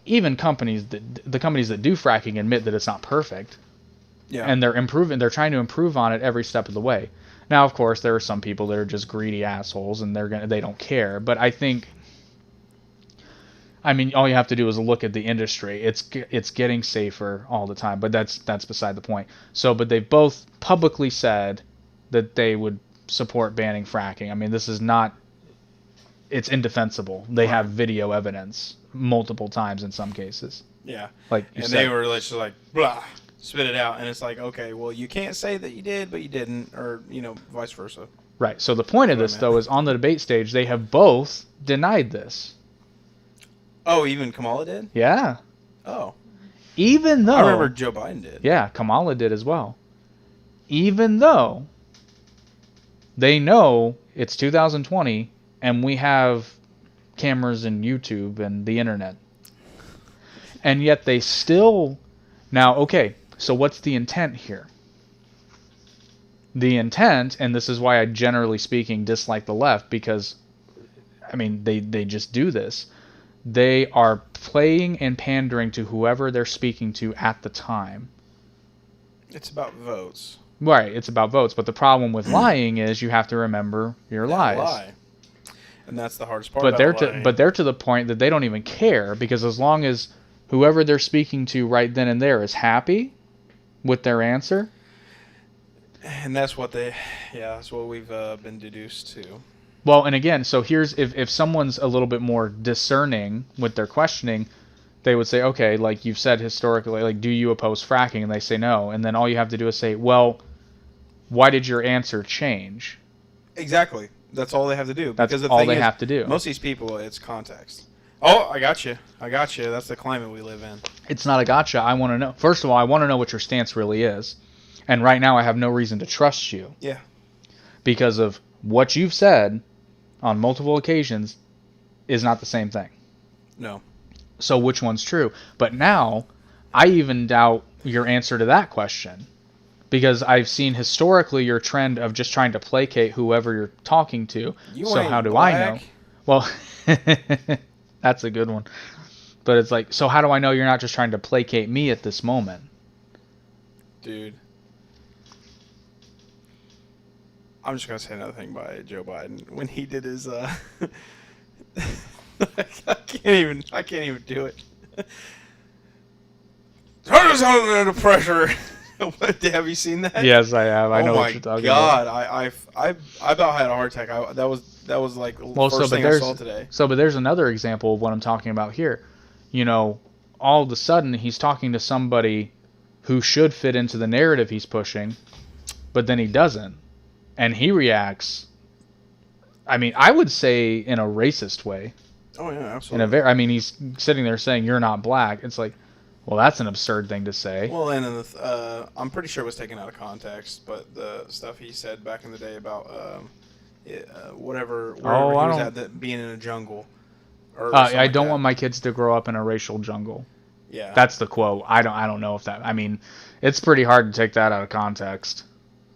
even the companies that do fracking admit that it's not perfect. Yeah. And they're trying to improve on it every step of the way. Now, of course, there are some people that are just greedy assholes and they don't care. But I think, I mean, all you have to do is look at the industry. It's getting safer all the time, but that's beside the point. So, but they've both publicly said that they would support banning fracking. I mean, this is not, it's indefensible. They have video evidence multiple times in some cases. Yeah. Like you and said. they were just like, blah, spit it out. And it's like, okay, well, you can't say that you did, but you didn't, or, vice versa. Right. So the point of this, though, is on the debate stage, they have both denied this. Oh, even Kamala did? Yeah. Oh. Even though... I remember Joe Biden did. Yeah, Kamala did as well. Even though they know it's 2020 and we have cameras and YouTube and the internet. And yet they still... Now, okay, so what's the intent here? The intent, and this is why I generally speaking dislike the left, because, I mean, they just do this. They are playing and pandering to whoever they're speaking to at the time. It's about votes. Right, it's about votes. But the problem with lying is you have to remember your lies. Lie. And that's the hardest part about lying. But they're to the point that they don't even care, because as long as whoever they're speaking to right then and there is happy with their answer. And that's what that's what we've been deduced to. Well, and again, so here's, if someone's a little bit more discerning with their questioning, they would say, okay, like you've said historically, like, do you oppose fracking? And they say no. And then all you have to do is say, well, why did your answer change? Exactly. That's all they have to do. That's because the all thing they is, have to do. Most of these people, it's context. Oh, I got you. That's the climate we live in. It's not a gotcha. I want to know. First of all, I want to know what your stance really is. And right now I have no reason to trust you. Yeah. Because of what you've said on multiple occasions is not the same thing. No. So which one's true? But now, I even doubt your answer to that question. Because I've seen historically your trend of just trying to placate whoever you're talking to. So how do I know? Well, that's a good one. But it's like, so how do I know you're not just trying to placate me at this moment? Dude. I'm just going to say another thing by Joe Biden. When he did his... I can't even do it. Turn us under pressure. Have you seen that? Yes, I have. I know what you're talking about. I about had a heart attack. That was like the first thing I saw today. But there's another example of what I'm talking about here. You know, all of a sudden he's talking to somebody who should fit into the narrative he's pushing, but then he doesn't. And he reacts, I mean, I would say in a racist way. Oh, yeah, absolutely. He's sitting there saying, you're not black. It's like, well, that's an absurd thing to say. Well, and I'm pretty sure it was taken out of context, but the stuff he said back in the day about wherever he was at, being in a jungle. I don't want my kids to grow up in a racial jungle. Yeah. That's the quote. I don't know if that... I mean, it's pretty hard to take that out of context.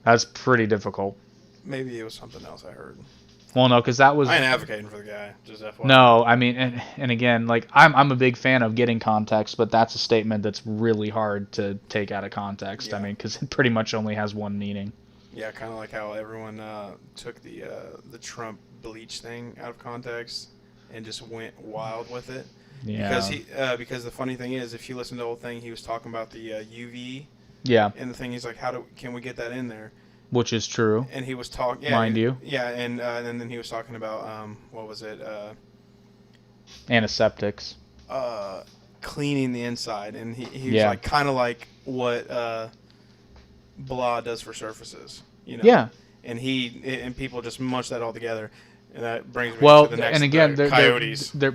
That's pretty difficult. Maybe it was something else I heard. Well, no, because that was... I ain't advocating for the guy, just FYI. No, I mean, and again, like, I'm a big fan of getting context, but that's a statement that's really hard to take out of context. Yeah. I mean, because it pretty much only has one meaning. Yeah, kind of like how everyone took the Trump bleach thing out of context and just went wild with it. Yeah. Because the funny thing is, if you listen to the whole thing, he was talking about the UV. Yeah. And the thing is, like, can we get that in there? Which is true. And he was talking, mind you. Yeah, and then he was talking about what was it? Antiseptics. Cleaning the inside, and he was like kind of like what blah does for surfaces, you know. Yeah. And people just mush that all together, and that brings me to the next. And again, coyotes. They're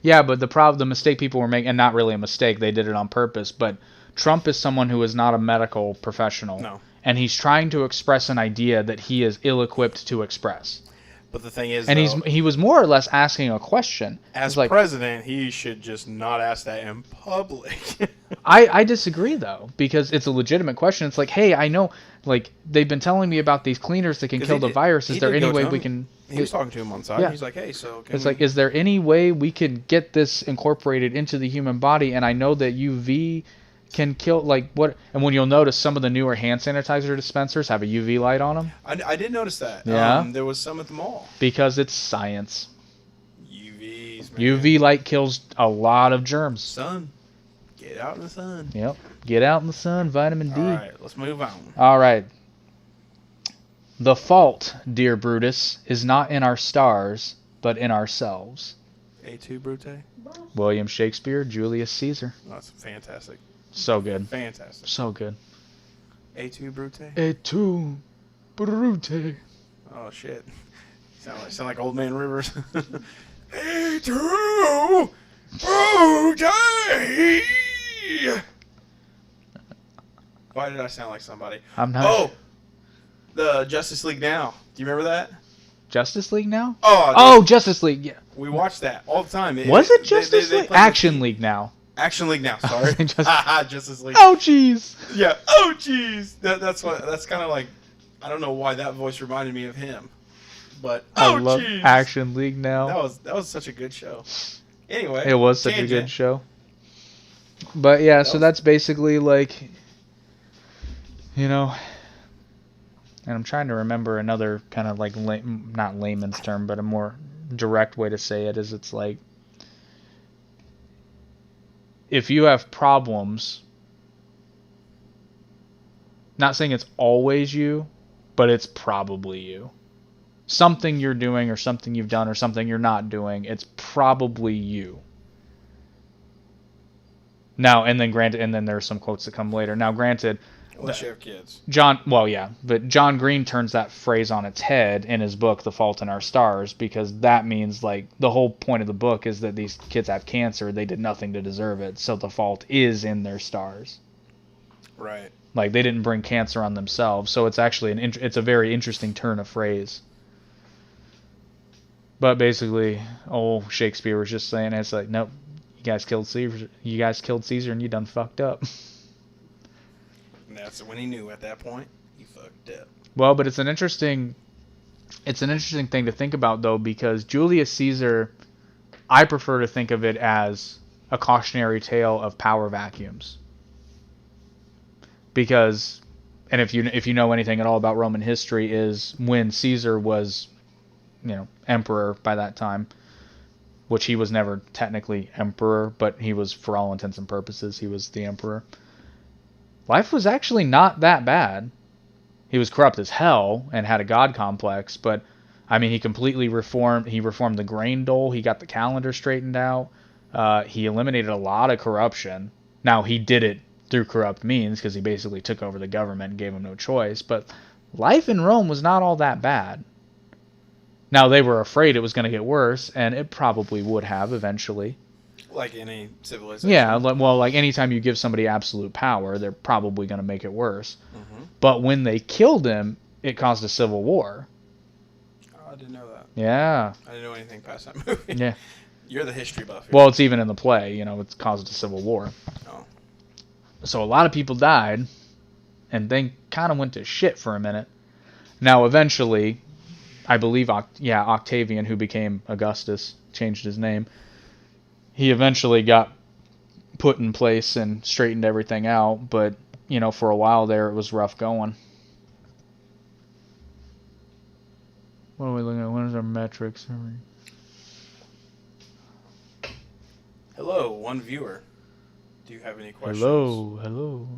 yeah, but the mistake people were making, and not really a mistake, they did it on purpose. But Trump is someone who is not a medical professional. No. And he's trying to express an idea that he is ill-equipped to express. But the thing is, and he was more or less asking a question. As president, he should just not ask that in public. I disagree, though, because it's a legitimate question. It's like, hey, I know, like, they've been telling me about these cleaners that can kill the virus. Is there any way we can... He was talking to him on side. Yeah. He's like, hey, so... It's like, is there any way we could get this incorporated into the human body? And I know that UV... can kill, like, what? And when you'll notice, some of the newer hand sanitizer dispensers have a UV light on them. I did notice that. Yeah. There was some at the mall. Because it's science. UVs, man. UV light kills a lot of germs. Sun. Get out in the sun. Yep. Get out in the sun, vitamin D. All right, let's move on. All right. The fault, dear Brutus, is not in our stars, but in ourselves. A.I.P. Brute? William Shakespeare, Julius Caesar. Oh, that's fantastic. So good. Fantastic. So good. A.I.P. Brute? A.I.P. Brute. Oh, shit. Sound like Old Man Rivers. A.I.P. Brute! Why did I sound like somebody? I'm not... Oh! The Justice League Now. Do you remember that? Justice League Now? Oh, Justice League. Yeah. We watched that all the time. Was it Justice League? Action League Now. Action League Now. Sorry. Justice League. Oh, jeez. Yeah. Oh, jeez. That's kind of like, I don't know why that voice reminded me of him, but I love Action League Now. That was such a good show. Anyway, it was such a good show. But yeah, so that's basically like, You know, and I'm trying to remember another kind of like, not layman's term, but a more direct way to say it is it's like, if you have problems, not saying it's always you, but it's probably you. Something you're doing or something you've done or something you're not doing, it's probably you. Now, and then there's some quotes that come later. Now, granted, unless you have kids. But John Green turns that phrase on its head in his book, The Fault in Our Stars, because that means, like, the whole point of the book is that these kids have cancer, they did nothing to deserve it, so the fault is in their stars. Right. Like, they didn't bring cancer on themselves, so it's actually it's a very interesting turn of phrase. But basically, old Shakespeare was just saying, it's like, nope, you guys killed Caesar and you done fucked up. And that's when he knew at that point, he fucked up. Well, but it's an interesting thing to think about, though, because Julius Caesar, I prefer to think of it as a cautionary tale of power vacuums. Because, and if you know anything at all about Roman history, is when Caesar was, emperor by that time, which he was never technically emperor, but he was, for all intents and purposes, he was the emperor. Life was actually not that bad. He was corrupt as hell and had a god complex, but I mean, he reformed the grain dole, he got the calendar straightened out, he eliminated a lot of corruption. Now, he did it through corrupt means because he basically took over the government and gave him no choice, but life in Rome was not all that bad. Now, they were afraid it was going to get worse, and it probably would have eventually. Like any civilization. Yeah, well, like anytime you give somebody absolute power, they're probably going to make it worse. Mm-hmm. But when they killed him, it caused a civil war. Oh, I didn't know that. Yeah. I didn't know anything past that movie. Yeah. You're the history buff here. Well, it's even in the play, it's caused a civil war. Oh. So a lot of people died, and then kind of went to shit for a minute. Now, eventually, I believe, Octavian, who became Augustus, changed his name, he eventually got put in place and straightened everything out, but, for a while there, it was rough going. What are we looking at? What is our metrics? Hello, one viewer. Do you have any questions? Hello.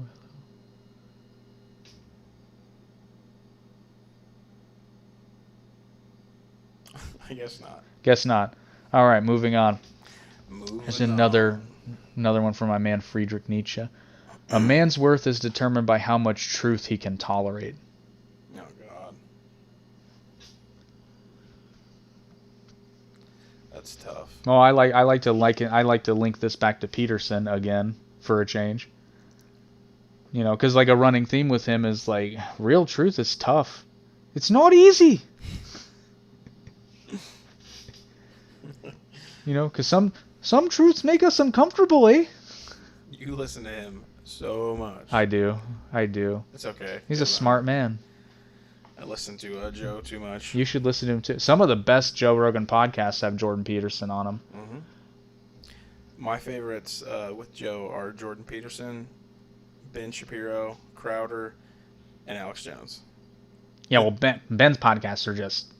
I guess not. Guess not. All right, moving on. There's another one from my man Friedrich Nietzsche. A man's worth is determined by how much truth he can tolerate. Oh God, that's tough. Oh, I like to link this back to Peterson again for a change. Because like a running theme with him is like real truth is tough. It's not easy. Because some truths make us uncomfortable, eh? You listen to him so much. I do. It's okay. He's a smart man. I listen to Joe too much. You should listen to him too. Some of the best Joe Rogan podcasts have Jordan Peterson on them. Mm-hmm. My favorites with Joe are Jordan Peterson, Ben Shapiro, Crowder, and Alex Jones. Yeah, well, Ben's podcasts are just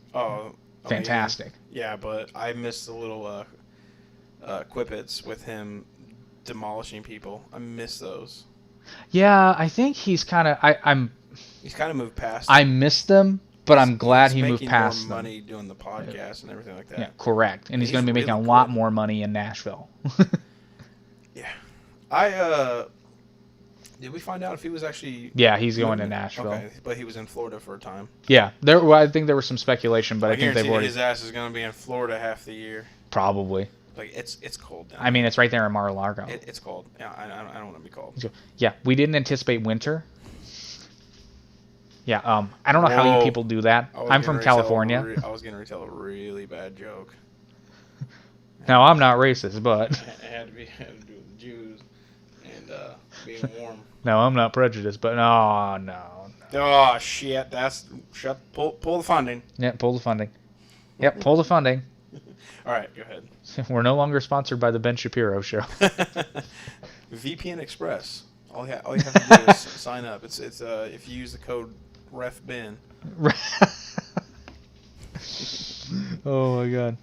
fantastic. Amazing. Yeah, but I miss the little quippets with him demolishing people. I miss those. Yeah, I think he's kind of He's kind of moved past. I miss them, but I'm glad he moved past more them. money doing the podcast and everything like that. Yeah, correct. And he's going to be making really a lot cool. more money in Nashville. Yeah, did we find out if he was actually? Yeah, he's going to Nashville. Okay, but he was in Florida for a time. Yeah, I think there was some speculation, but I think they've already. His ass is going to be in Florida half the year. Probably. Like it's cold down. I mean, it's right there in Mar-a-Lago. It's cold. Yeah, I don't want to be cold. Yeah, we didn't anticipate winter. Yeah, I don't know how you people do that. I'm from California. I was going to retell a really bad joke. Now, I'm not racist, but... It had to do with Jews and being warm. No, I'm not prejudiced, but no. Oh, shit. Pull the funding. Yeah, pull the funding. Yep, pull the funding. All right, go ahead. We're no longer sponsored by the Ben Shapiro Show. VPN Express. All you have to do is sign up. It's if you use the code REFBEN. Oh my god.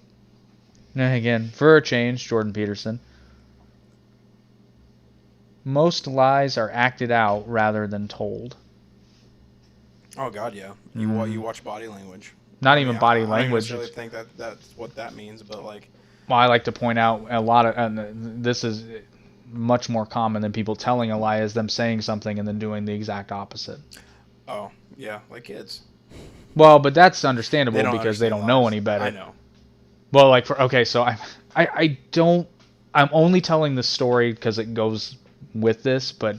Now again, for a change, Jordan Peterson. Most lies are acted out rather than told. Oh God, yeah. You watch body language. Not even body I language. don't necessarily think that's what that means, but like. Well, I like to point out a lot of, and this is much more common than people telling a lie, is them saying something and then doing the exact opposite. Oh yeah, like kids. Well, but that's understandable because they don't know lies. any better. I know. Well, like so I don't. I'm only telling this story because it goes with this, but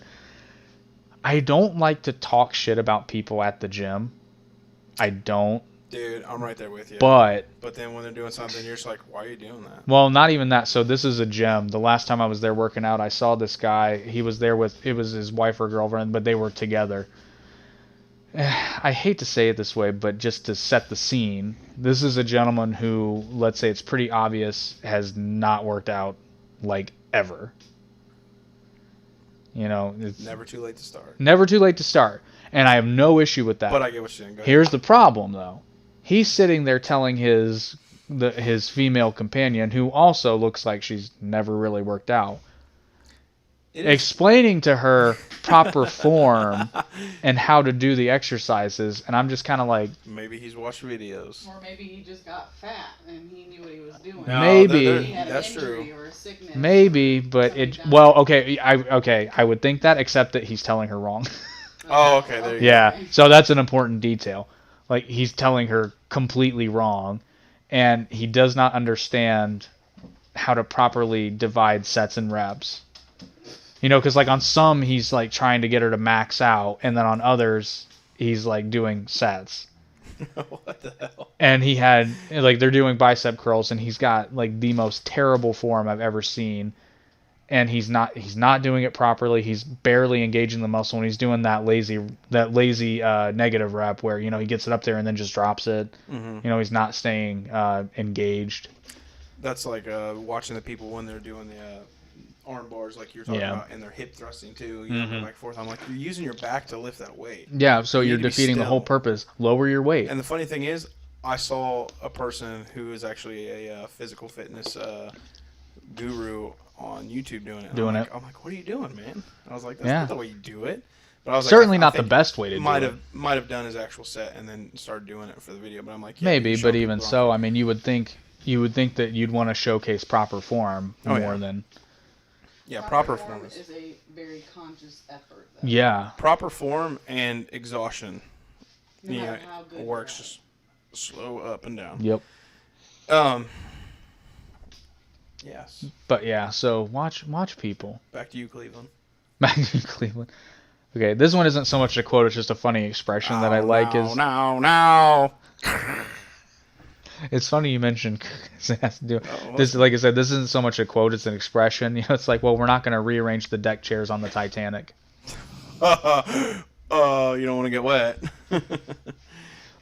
I don't like to talk shit about people at the gym. I don't. Dude, I'm right there with you. But then when they're doing something, you're just like, why are you doing that? Well, not even that. So this is a gym. The last time I was there working out, I saw this guy. He was there with, it was his wife or girlfriend, but they were together. I hate to say it this way, but just to set the scene, this is a gentleman who, let's say it's pretty obvious, has not worked out like ever. You know, it's never too late to start. Never too late to start. And I have no issue with that. But I get what you're saying. Go ahead. Here's the problem, though. He's sitting there telling his female companion, who also looks like she's never really worked out, explaining to her proper form and how to do the exercises, and I'm just kind of like... Maybe he's watched videos. Or maybe he just got fat and he knew what he was doing. No, maybe. He had that's an injury true. or a sickness. Maybe, but it... Well, okay, I would think that, except that he's telling her wrong. Oh, okay, there you go. Yeah, so that's an important detail. Like, he's telling her completely wrong, and he does not understand how to properly divide sets and reps. You know, because, like, on some, he's, like, trying to get her to max out, and then on others, he's, like, doing sets. What the hell? And he had, like, they're doing bicep curls, and he's got, like, the most terrible form I've ever seen. And he's not doing it properly. He's barely engaging the muscle, and he's doing that lazy negative rep where, you know, he gets it up there and then just drops it. Mm-hmm. You know, he's not staying engaged. That's like watching the people when they're doing the arm bars, like you're talking about, and they're hip thrusting too. You know, back and forth. I'm like, you're using your back to lift that weight. Yeah, so you're need to be defeating the whole still. purpose. Lower your weight. And the funny thing is, I saw a person who is actually a physical fitness guru on YouTube doing it. I'm like, what are you doing, man? I was like, that's not the way you do it. But I was certainly like, not the best way to do it. Might have done his actual set and then started doing it for the video. But I'm like, yeah, maybe, but even so, I mean, you would think that you'd want to showcase proper form more than. Yeah, proper form is a very conscious effort. Though. Yeah. Proper form and exhaustion. No matter how good works just slow up and down. Yep. Yes. But yeah, so watch people. Back to you, Cleveland. Back to you, Cleveland. Okay, this one isn't so much a quote; it's just a funny expression that I like. No. It's funny you mentioned it has to do this. Like I said, this isn't so much a quote; it's an expression. You know, it's like, well, we're not going to rearrange the deck chairs on the Titanic. You don't want to get wet.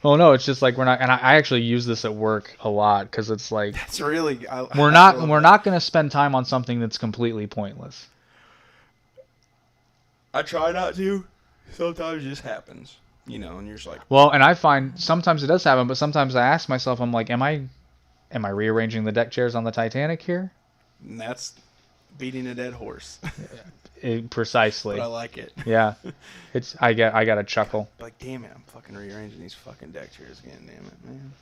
Well, no, it's just like we're not, and I actually use this at work a lot because it's like that's really we're not going to spend time on something that's completely pointless. I try not to. Sometimes it just happens, you know, and you're just like. Well, and I find sometimes it does happen, but sometimes I ask myself, I'm like, am I rearranging the deck chairs on the Titanic here? And that's beating a dead horse. Precisely. But I like it. Yeah, I got a chuckle. Like, damn it, I'm fucking rearranging these fucking deck chairs again. Damn it, man.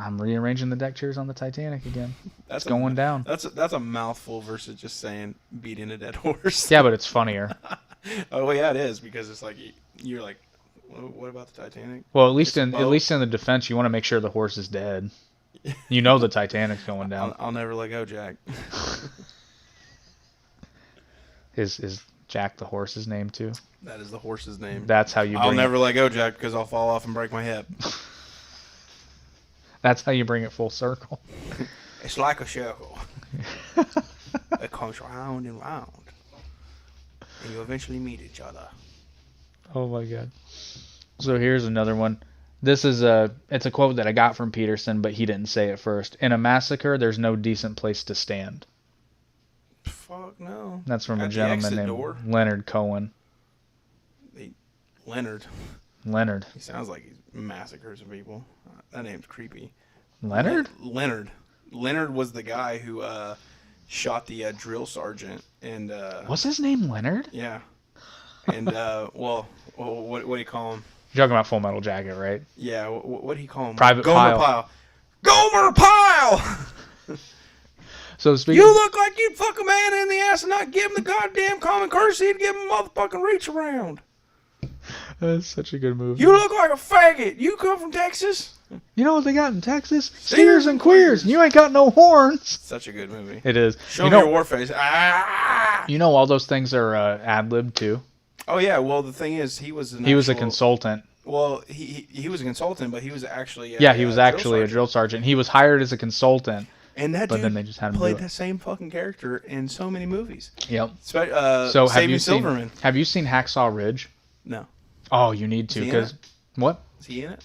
I'm rearranging the deck chairs on the Titanic again. That's going down. That's a mouthful versus just saying beating a dead horse. Yeah, but it's funnier. Oh well, yeah, it is because it's like you're like, what about the Titanic? Well, at least in the defense, you want to make sure the horse is dead. You know the Titanic's going down. I'll never let go, Jack. Is Jack the horse's name too? That is the horse's name. That's how you. I'll never let go, Jack, because I'll fall off and break my hip. That's how you bring it full circle. It's like a circle. It comes round and round, and you eventually meet each other. Oh my god. So here's another one. It's a quote that I got from Peterson, but he didn't say it first. In a massacre, there's no decent place to stand. Fuck no. That's from a At the gentleman exit named door. Leonard Cohen. Leonard. Leonard. He sounds like he massacres some people. That name's creepy. Leonard? Leonard. Leonard was the guy who shot the drill sergeant. And what's his name, Leonard? Yeah. And what do you call him? You're talking about Full Metal Jacket, right? Yeah. What do you call him? Private Gomer Pyle. Gomer Pyle. So speaking, You look like you'd fuck a man in the ass and not give him the goddamn common courtesy to give him a motherfucking reach around. that's such a good movie. You look like a faggot. You come from Texas? You know what they got in Texas? Steers and queers. And you ain't got no horns. Such a good movie. It is. Show me your war face. Ah! You know all those things are ad-libbed too. Oh yeah. Well, the thing is, he was a consultant. Well, he was a consultant, but he was actually he was actually a drill sergeant. He was hired as a consultant. And that but dude then they just had him played do it. that same fucking character in so many movies. Yep. So have you Silverman. Have you seen Hacksaw Ridge? No. Oh, you need to, because what? Is he in it?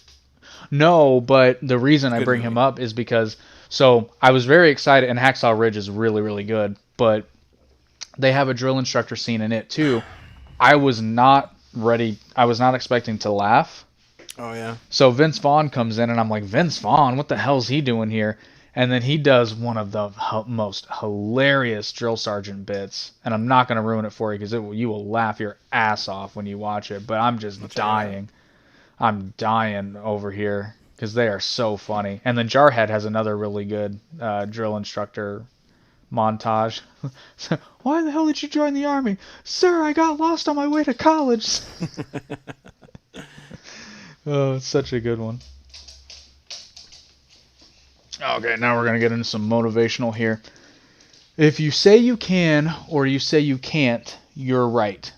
No, but the reason I bring him up is because I was very excited, and Hacksaw Ridge is really, really good, but they have a drill instructor scene in it too. I was not ready. I was not expecting to laugh. Oh yeah. So Vince Vaughn comes in, and I'm like, Vince Vaughn, what the hell's he doing here? And then he does one of the most hilarious drill sergeant bits. And I'm not going to ruin it for you because you will laugh your ass off when you watch it. But I'm just dying. I'm dying over here because they are so funny. And then Jarhead has another really good drill instructor montage. Why the hell did you join the Army? Sir, I got lost on my way to college. Oh, it's such a good one. Okay, now we're going to get into some motivational here. If you say you can or you say you can't, you're right.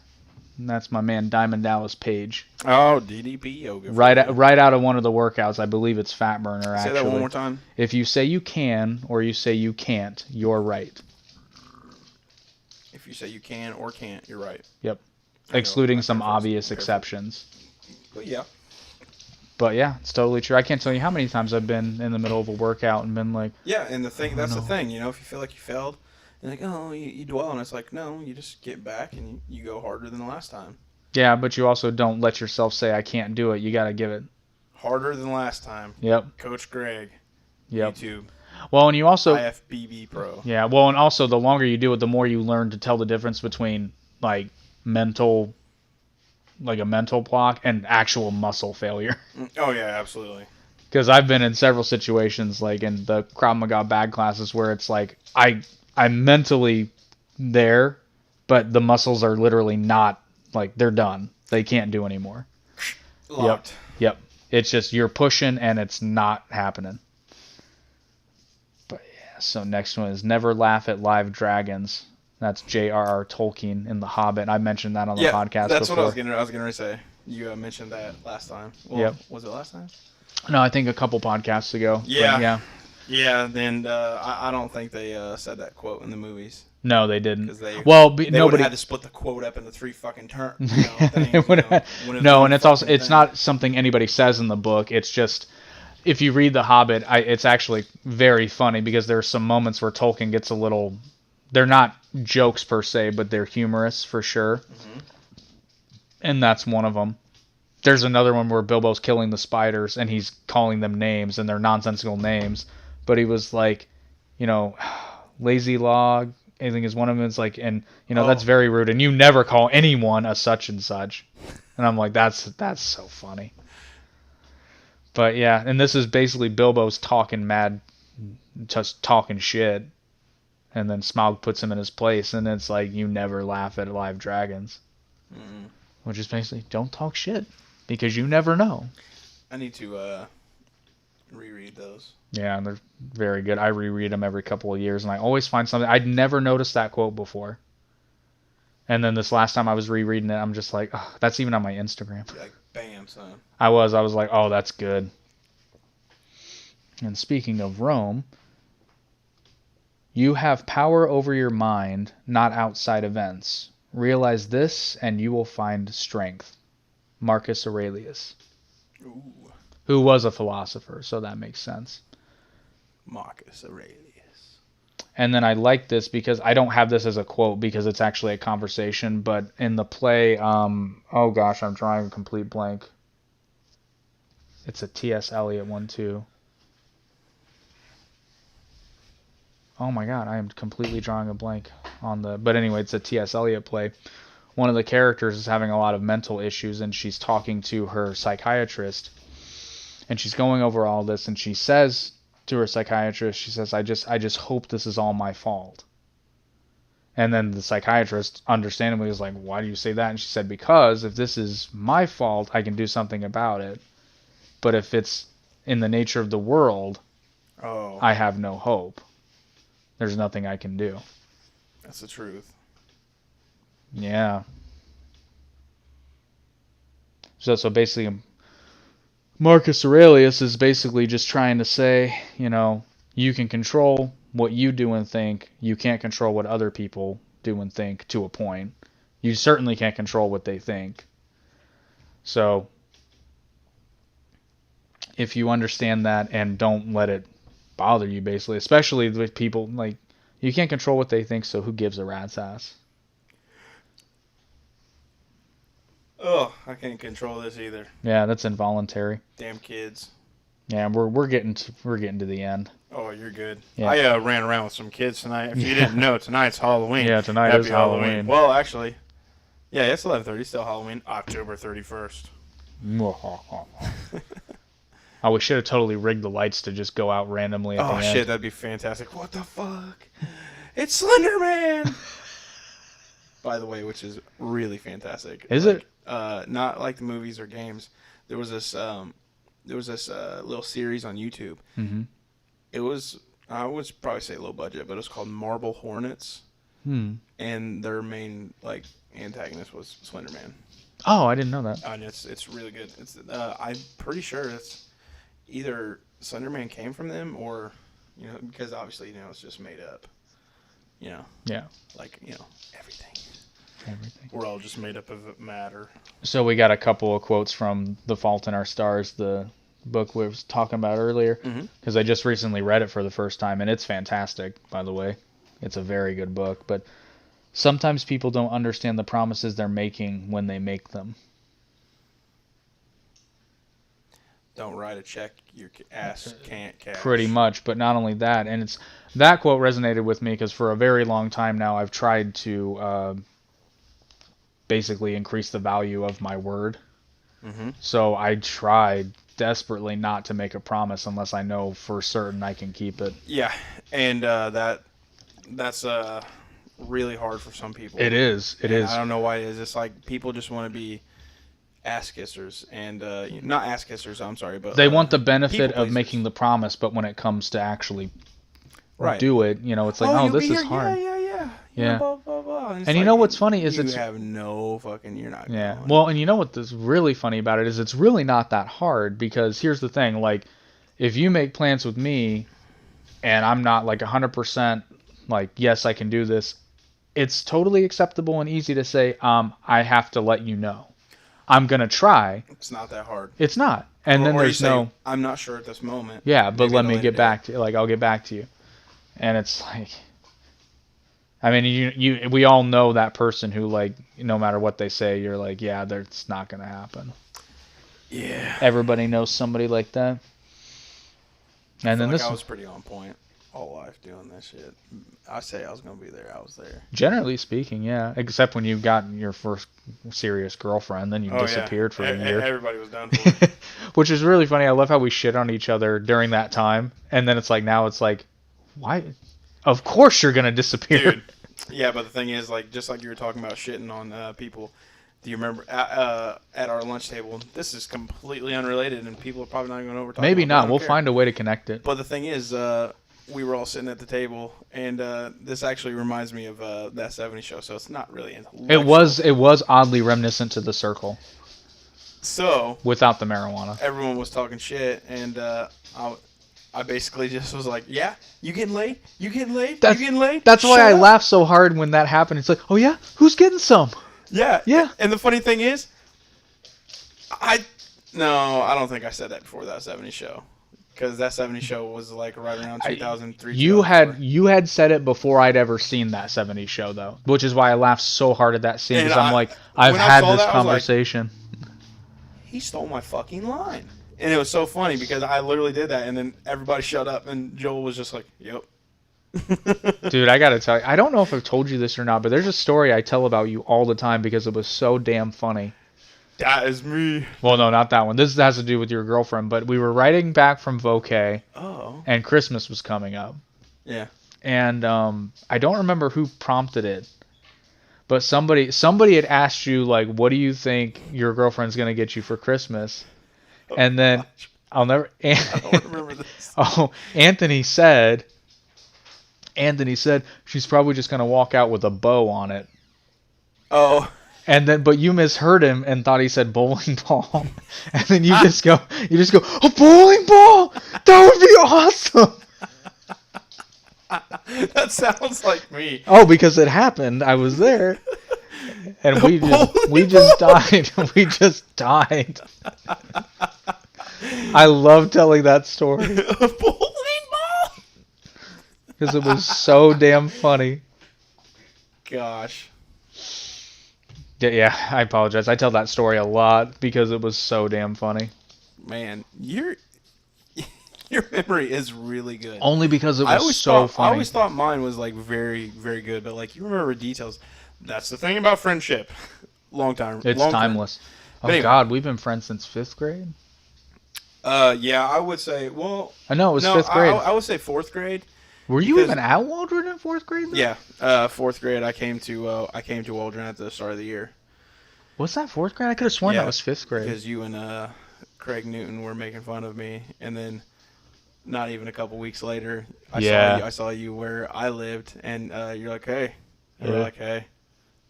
And that's my man Diamond Dallas Page. Oh, DDP yoga. Right out of one of the workouts. I believe it's Fat Burner, actually. Say that one more time. If you say you can or you say you can't, you're right. If you say you can or can't, you're right. Yep. Excluding some obvious exceptions. But yeah. But yeah, it's totally true. I can't tell you how many times I've been in the middle of a workout and been like... Yeah, and that's the thing, if you feel like you failed, and like, oh, you dwell, and it's like, no, you just get back and you go harder than the last time. Yeah, but you also don't let yourself say, I can't do it. You got to give it. Harder than last time. Yep. Coach Greg. Yep. YouTube. Well, and you also... IFBB Pro. Yeah, well, and also the longer you do it, the more you learn to tell the difference between, like, a mental block and actual muscle failure. Oh, yeah, absolutely. Because I've been in several situations, like in the Krav Maga bag classes, where it's like, I'm mentally there, but the muscles are literally not, like, they're done. They can't do anymore. Locked. Yep. It's just you're pushing and it's not happening. But yeah, so next one is never laugh at live dragons. That's J.R.R. Tolkien in The Hobbit. I mentioned that on the podcast that's before. what I was gonna say. You mentioned that last time. Well, yep. Was it last time? No, I think a couple podcasts ago. Yeah. Yeah. Yeah, then I don't think they said that quote in the movies. No, they didn't. They nobody had to split the quote up into 3 fucking terms. No, and it's not something anybody says in the book. It's just, if you read The Hobbit, it's actually very funny because there are some moments where Tolkien gets a little... They're not jokes per se, but they're humorous for sure. Mm-hmm. And that's one of them. There's another one where Bilbo's killing the spiders and he's calling them names and they're nonsensical names. But he was like, lazy log, I think is one of them. It's like, and that's very rude. And you never call anyone a such and such. And I'm like, that's so funny. But yeah, and this is basically Bilbo's talking mad, just talking shit. And then Smaug puts him in his place, and it's like, you never laugh at live dragons. Mm. Which is basically, don't talk shit, because you never know. I need to reread those. Yeah, and they're very good. I reread them every couple of years, and I always find something. I'd never noticed that quote before. And then this last time I was rereading it, I'm just like, oh, that's even on my Instagram. You're like, bam, son. I was like, oh, that's good. And speaking of Rome... You have power over your mind, not outside events. Realize this, and you will find strength. Marcus Aurelius. Ooh. Who was a philosopher, so that makes sense. Marcus Aurelius. And then I like this because I don't have this as a quote because it's actually a conversation, but in the play, oh gosh, I'm drawing a complete blank. It's a T.S. Eliot one too. Oh my god, I am completely drawing a blank on the... But anyway, it's a T.S. Eliot play. One of the characters is having a lot of mental issues, and she's talking to her psychiatrist. And she's going over all this, and she says to her psychiatrist, she says, I just hope this is all my fault. And then the psychiatrist, understandably, is like, why do you say that? And she said, because if this is my fault, I can do something about it. But if it's in the nature of the world, I have no hope. There's nothing I can do. That's the truth. Yeah. So basically, Marcus Aurelius is basically just trying to say, you can control what you do and think. You can't control what other people do and think to a point. You certainly can't control what they think. So if you understand that and don't let it bother you, basically, especially with people, like, you can't control what they think, so who gives a rat's ass? Oh, I can't control this either. Yeah, that's involuntary. Damn kids. Yeah, we're getting to the end. Oh, you're good. Yeah. I ran around with some kids tonight. If you didn't know, tonight's Halloween. Yeah, tonight Happy is Halloween. Well, actually, yeah, it's 11:30. Still Halloween. October 31st. Oh, we should have totally rigged the lights to just go out randomly at the end. Oh shit, that'd be fantastic. What the fuck? It's Slender Man. By the way, which is really fantastic. Is it? Not like the movies or games. There was this little series on YouTube. Mm-hmm. It was, I would probably say low budget, but it was called Marble Hornets. And their main antagonist was Slender Man. Oh, I didn't know that. And it's really good. It's I'm pretty sure it's either Slender Man came from them or because obviously it's just made up. Yeah. Everything. We're all just made up of matter. So we got a couple of quotes from The Fault in Our Stars, the book we was talking about earlier, because I just recently read it for the first time, and it's fantastic, by the way. It's a very good book, but sometimes people don't understand the promises they're making when they make them. Don't write a check your ass can't cash. Pretty much, but not only that, and that quote resonated with me because for a very long time now I've tried to basically increase the value of my word. So I tried desperately not to make a promise unless I know for certain I can keep it. Yeah, and that's really hard for some people. It is. It is. I don't know why it is. It's like people just want to be ass kissers and not ass kissers. I'm sorry, but they want the benefit of making the promise, but when it comes to actually do it, it's like, this is hard. Yeah. Blah, blah, blah. And what's funny is you have no fucking. You're not. Yeah. Going. Well, and what's really funny about it is it's really not that hard because here's the thing: like, if you make plans with me, and I'm not 100% yes, I can do this, it's totally acceptable and easy to say, I have to let you know. I'm gonna try. It's not that hard. It's not. And then there's no. I'm not sure at this moment. Yeah, but let me get back to you. I'll get back to you. And it's like. I mean, we all know that person who, no matter what they say, you're like, yeah, it's not going to happen. Yeah. Everybody knows somebody like that. And then I was pretty on point all life doing this shit. I say I was going to be there. I was there. Generally speaking, yeah. Except when you got your first serious girlfriend, then you disappeared for a year. Everybody was done for it. Which is really funny. I love how we shit on each other during that time. And then it's like, now it's like, why? Of course you're going to disappear. Dude. Yeah, but the thing is, just like you were talking about shitting on people, do you remember at our lunch table, this is completely unrelated and people are probably not going to know what we're talking Maybe about. not. We'll find a way to connect it. But the thing is, we were all sitting at the table, and this actually reminds me of that 70s show, so it's not really intellectual. It was oddly reminiscent to The Circle. So without the marijuana. Everyone was talking shit, and I basically just was like, yeah, you getting laid? You getting laid? You getting laid? That's why I laughed so hard when that happened. It's like, oh yeah? Who's getting some? Yeah. Yeah. And the funny thing is, I don't think I said that before that 70s show. because that 70s show was like right around 2003. You 2004. had said it before I'd ever seen that 70s show, though, which is why I laughed so hard at that scene, And because I'm like, I've when I had saw this that, I was like, conversation. he stole my fucking line. And it was so funny because I literally did that, and then everybody shut up, and Joel was just like, yep. Dude, I gotta tell you, I don't know if I've told you this or not, but there's a story I tell about you all the time because it was so damn funny. That is me. Well, no, not that one. This has to do with your girlfriend, but we were riding back from Vokay, and Christmas was coming up. Yeah. And I don't remember who prompted it, but somebody had asked you, like, what do you think your girlfriend's gonna get you for Christmas? And then I'll never. I don't remember this. Anthony said she's probably just gonna walk out with a bow on it. Oh. And then, but you misheard him and thought he said bowling ball, and then you just go, a bowling ball? That would be awesome. That sounds like me. Oh, because it happened. I was there, and we just died. We just died. I love telling that story. A bowling ball? Because it was so damn funny. Gosh. Yeah, I apologize. I tell that story a lot because it was so damn funny. Man, your memory is really good. Only because it was so funny. I always thought mine was like very, very good, but like you remember details. That's the thing about friendship. Long time. It's timeless. Oh anyway. God, we've been friends since 5th grade. Yeah, I would say. Well, I know it was 5th grade. I would say 4th grade. Were you even at Waldron in 4th grade? Though? Yeah, 4th grade. I came to Waldron at the start of the year. Was that 4th grade? I could have sworn that was 5th grade. Because you and Craig Newton were making fun of me, and then not even a couple weeks later, I saw you where I lived, and you're like, hey, and we're like, hey,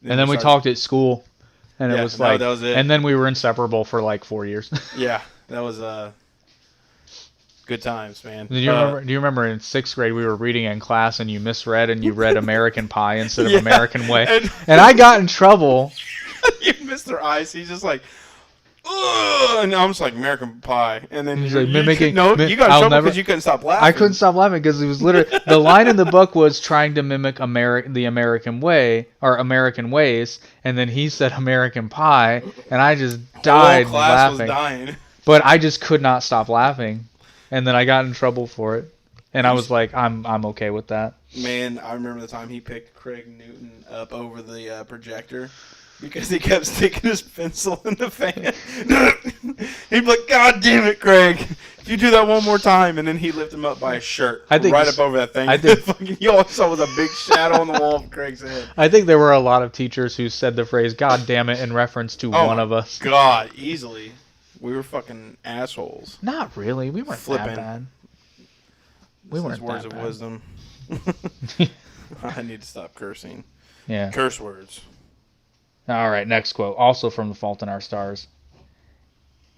and then we talked at school, and it was like, that was it. And then we were inseparable for like 4 years. Yeah, that was good times, man. Do you remember in 6th grade we were reading in class and you misread and you read American Pie instead of American Way, and I got in trouble. You Mr. Ice, he's just like, ugh, and I'm just like American Pie, and then he's like mimicking. You got in trouble because you couldn't stop laughing. I couldn't stop laughing because it was literally the line in the book was trying to mimic the American Way or American Ways, and then he said American Pie, and I just died whole class laughing. Was dying. But I just could not stop laughing, and then I got in trouble for it, and I was like, I'm okay with that. Man, I remember the time he picked Craig Newton up over the projector. Because he kept sticking his pencil in the fan. He'd be like, God damn it, Craig. If you do that one more time. And then he'd lift him up by his shirt. Right up over that thing. You all saw was a big shadow on the wall of Craig's head. I think there were a lot of teachers who said the phrase, God damn it, in reference to one of us. God, easily. We were fucking assholes. Not really. We weren't that bad. We weren't that words bad. of wisdom. I need to stop cursing. Yeah. Curse words. All right, next quote, also from The Fault in Our Stars.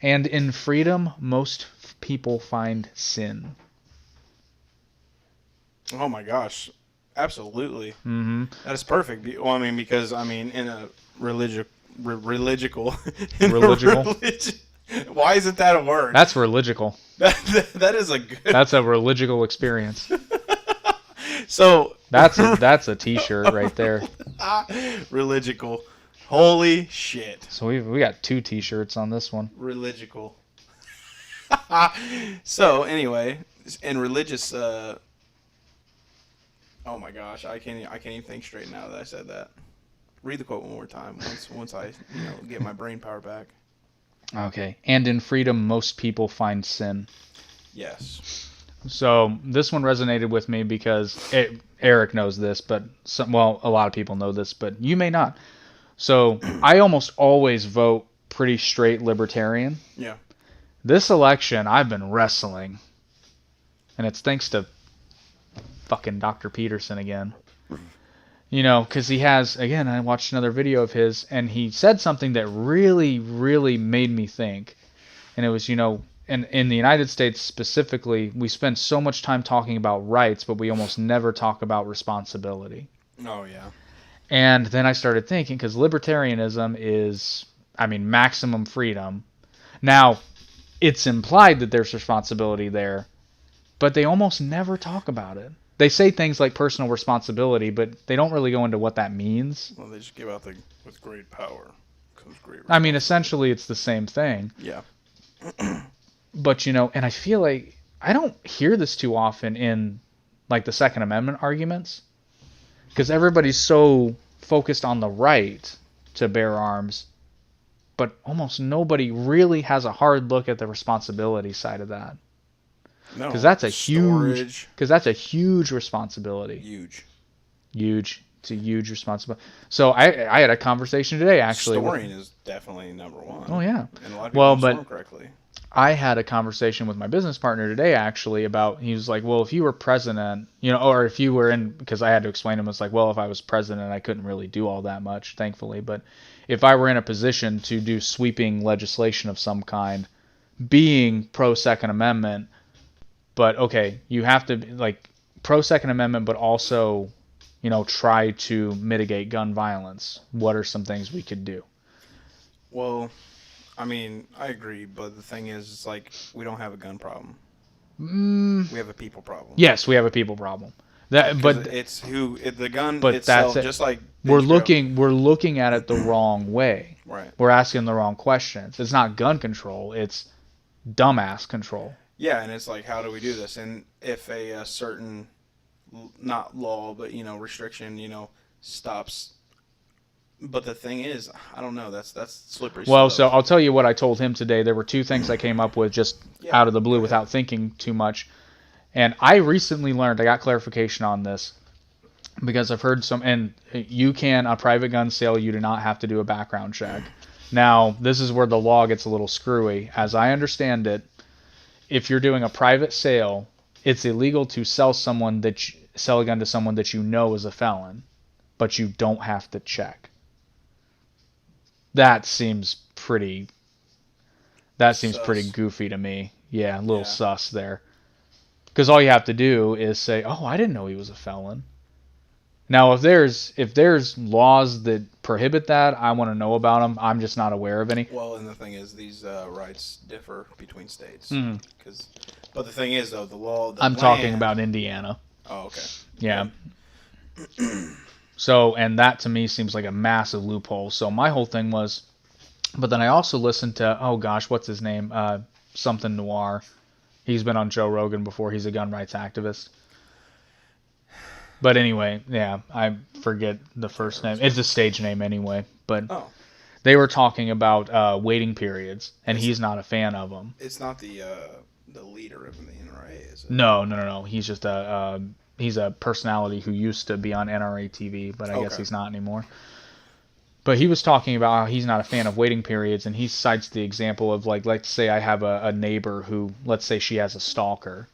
And in freedom, most people find sin. Oh my gosh, absolutely. Mm-hmm. That is perfect. Well, I mean, because in a religical. Why isn't that a word? That's religical. That is a good. That's a religical experience. So that's a T-shirt right there. Religical. Holy shit. So we got 2 T-shirts on this one. Religical. So anyway, in religious. Oh my gosh, I can't even think straight now that I said that. Read the quote one more time. Once I get my brain power back. Okay. And in freedom, most people find sin. Yes. So this one resonated with me because Eric knows this, but a lot of people know this, but you may not. So I almost always vote pretty straight libertarian. Yeah. This election, I've been wrestling, and it's thanks to fucking Dr. Peterson again. Because he has, again, I watched another video of his, and he said something that really, really made me think. And it was, in the United States specifically, we spend so much time talking about rights, but we almost never talk about responsibility. Oh, yeah. And then I started thinking, because libertarianism is, maximum freedom. Now, it's implied that there's responsibility there, but they almost never talk about it. They say things like personal responsibility, but they don't really go into what that means. Well, they just give out with great power comes great I mean, responsibility. essentially, it's the same thing. Yeah. But, and I feel like I don't hear this too often in, like, the Second Amendment arguments. Because everybody's so focused on the right to bear arms, but almost nobody really has a hard look at the responsibility side of that. No. Because that's a storage. huge responsibility. Huge. It's a huge responsibility. So I had a conversation today, actually. Storing is definitely number one. Oh, yeah. And a lot of people don't store correctly. I had a conversation with my business partner today, actually, about, he was like, well, if you were president, or if you were in, because I had to explain to him, it's like, well, if I was president, I couldn't really do all that much, thankfully. But if I were in a position to do sweeping legislation of some kind, being pro-Second Amendment, but, okay, you have to, like, pro-Second Amendment, but also, try to mitigate gun violence. What are some things we could do? Well, I mean, I agree, but the thing is, it's like, we don't have a gun problem. We have a people problem. Yes, we have a people problem. But it's the gun but itself, that's it. Just like we're looking at it the wrong way. Right. We're asking the wrong questions. It's not gun control. It's dumbass control. Yeah, and it's like, how do we do this? And if a certain, not law, but restriction, stops. But the thing is, I don't know. That's slippery. Well, slope. so I'll tell you what I told him today. There were two things I came up with just out of the blue without thinking too much. And I recently learned, I got clarification on this because I've heard and a private gun sale, you do not have to do a background check. Now, this is where the law gets a little screwy. As I understand it, if you're doing a private sale, it's illegal to sell a gun to someone that you know is a felon, but you don't have to check. That seems pretty goofy to me. Yeah, a little sus there. Because all you have to do is say, "Oh, I didn't know he was a felon." Now, if there's laws that prohibit that, I want to know about them. I'm just not aware of any. Well, and the thing is, these rights differ between states. But the thing is, though, the law. I'm talking about Indiana. Oh, okay. Yeah. So, and that to me seems like a massive loophole. So my whole thing was, but then I also listened to, oh gosh, what's his name? Something Noir. He's been on Joe Rogan before. He's a gun rights activist. But anyway, yeah, I forget the first name. It's a stage name anyway. But they were talking about waiting periods, and he's not a fan of them. It's not the leader of the NRA, is it? No. He's just he's a personality who used to be on NRA TV, but I guess he's not anymore. But he was talking about how he's not a fan of waiting periods, and he cites the example of, like, let's say I have a neighbor who, let's say she has a stalker,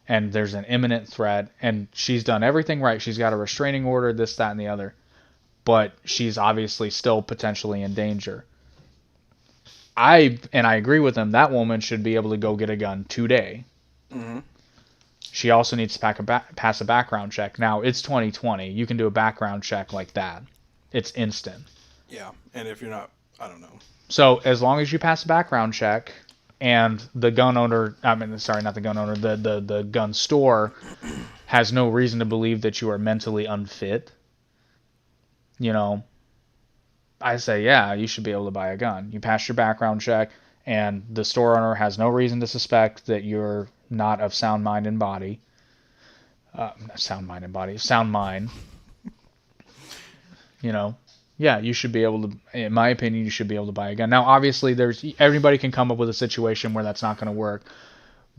and there's an imminent threat, and she's done everything right. She's got a restraining order, this, that, and the other. But she's obviously still potentially in danger. I agree with him. That woman should be able to go get a gun today. Mm-hmm. She also needs to pass a background check. Now, it's 2020. You can do a background check like that. It's instant. Yeah, and if you're not, I don't know. So, as long as you pass a background check, and the gun owner, not the gun owner, the gun store has no reason to believe that you are mentally unfit, I say, yeah, you should be able to buy a gun. You pass your background check, and the store owner has no reason to suspect that you're not of sound mind and body. Sound mind. Yeah, you should be able to, in my opinion, you should be able to buy a gun. Now, obviously, everybody can come up with a situation where that's not going to work.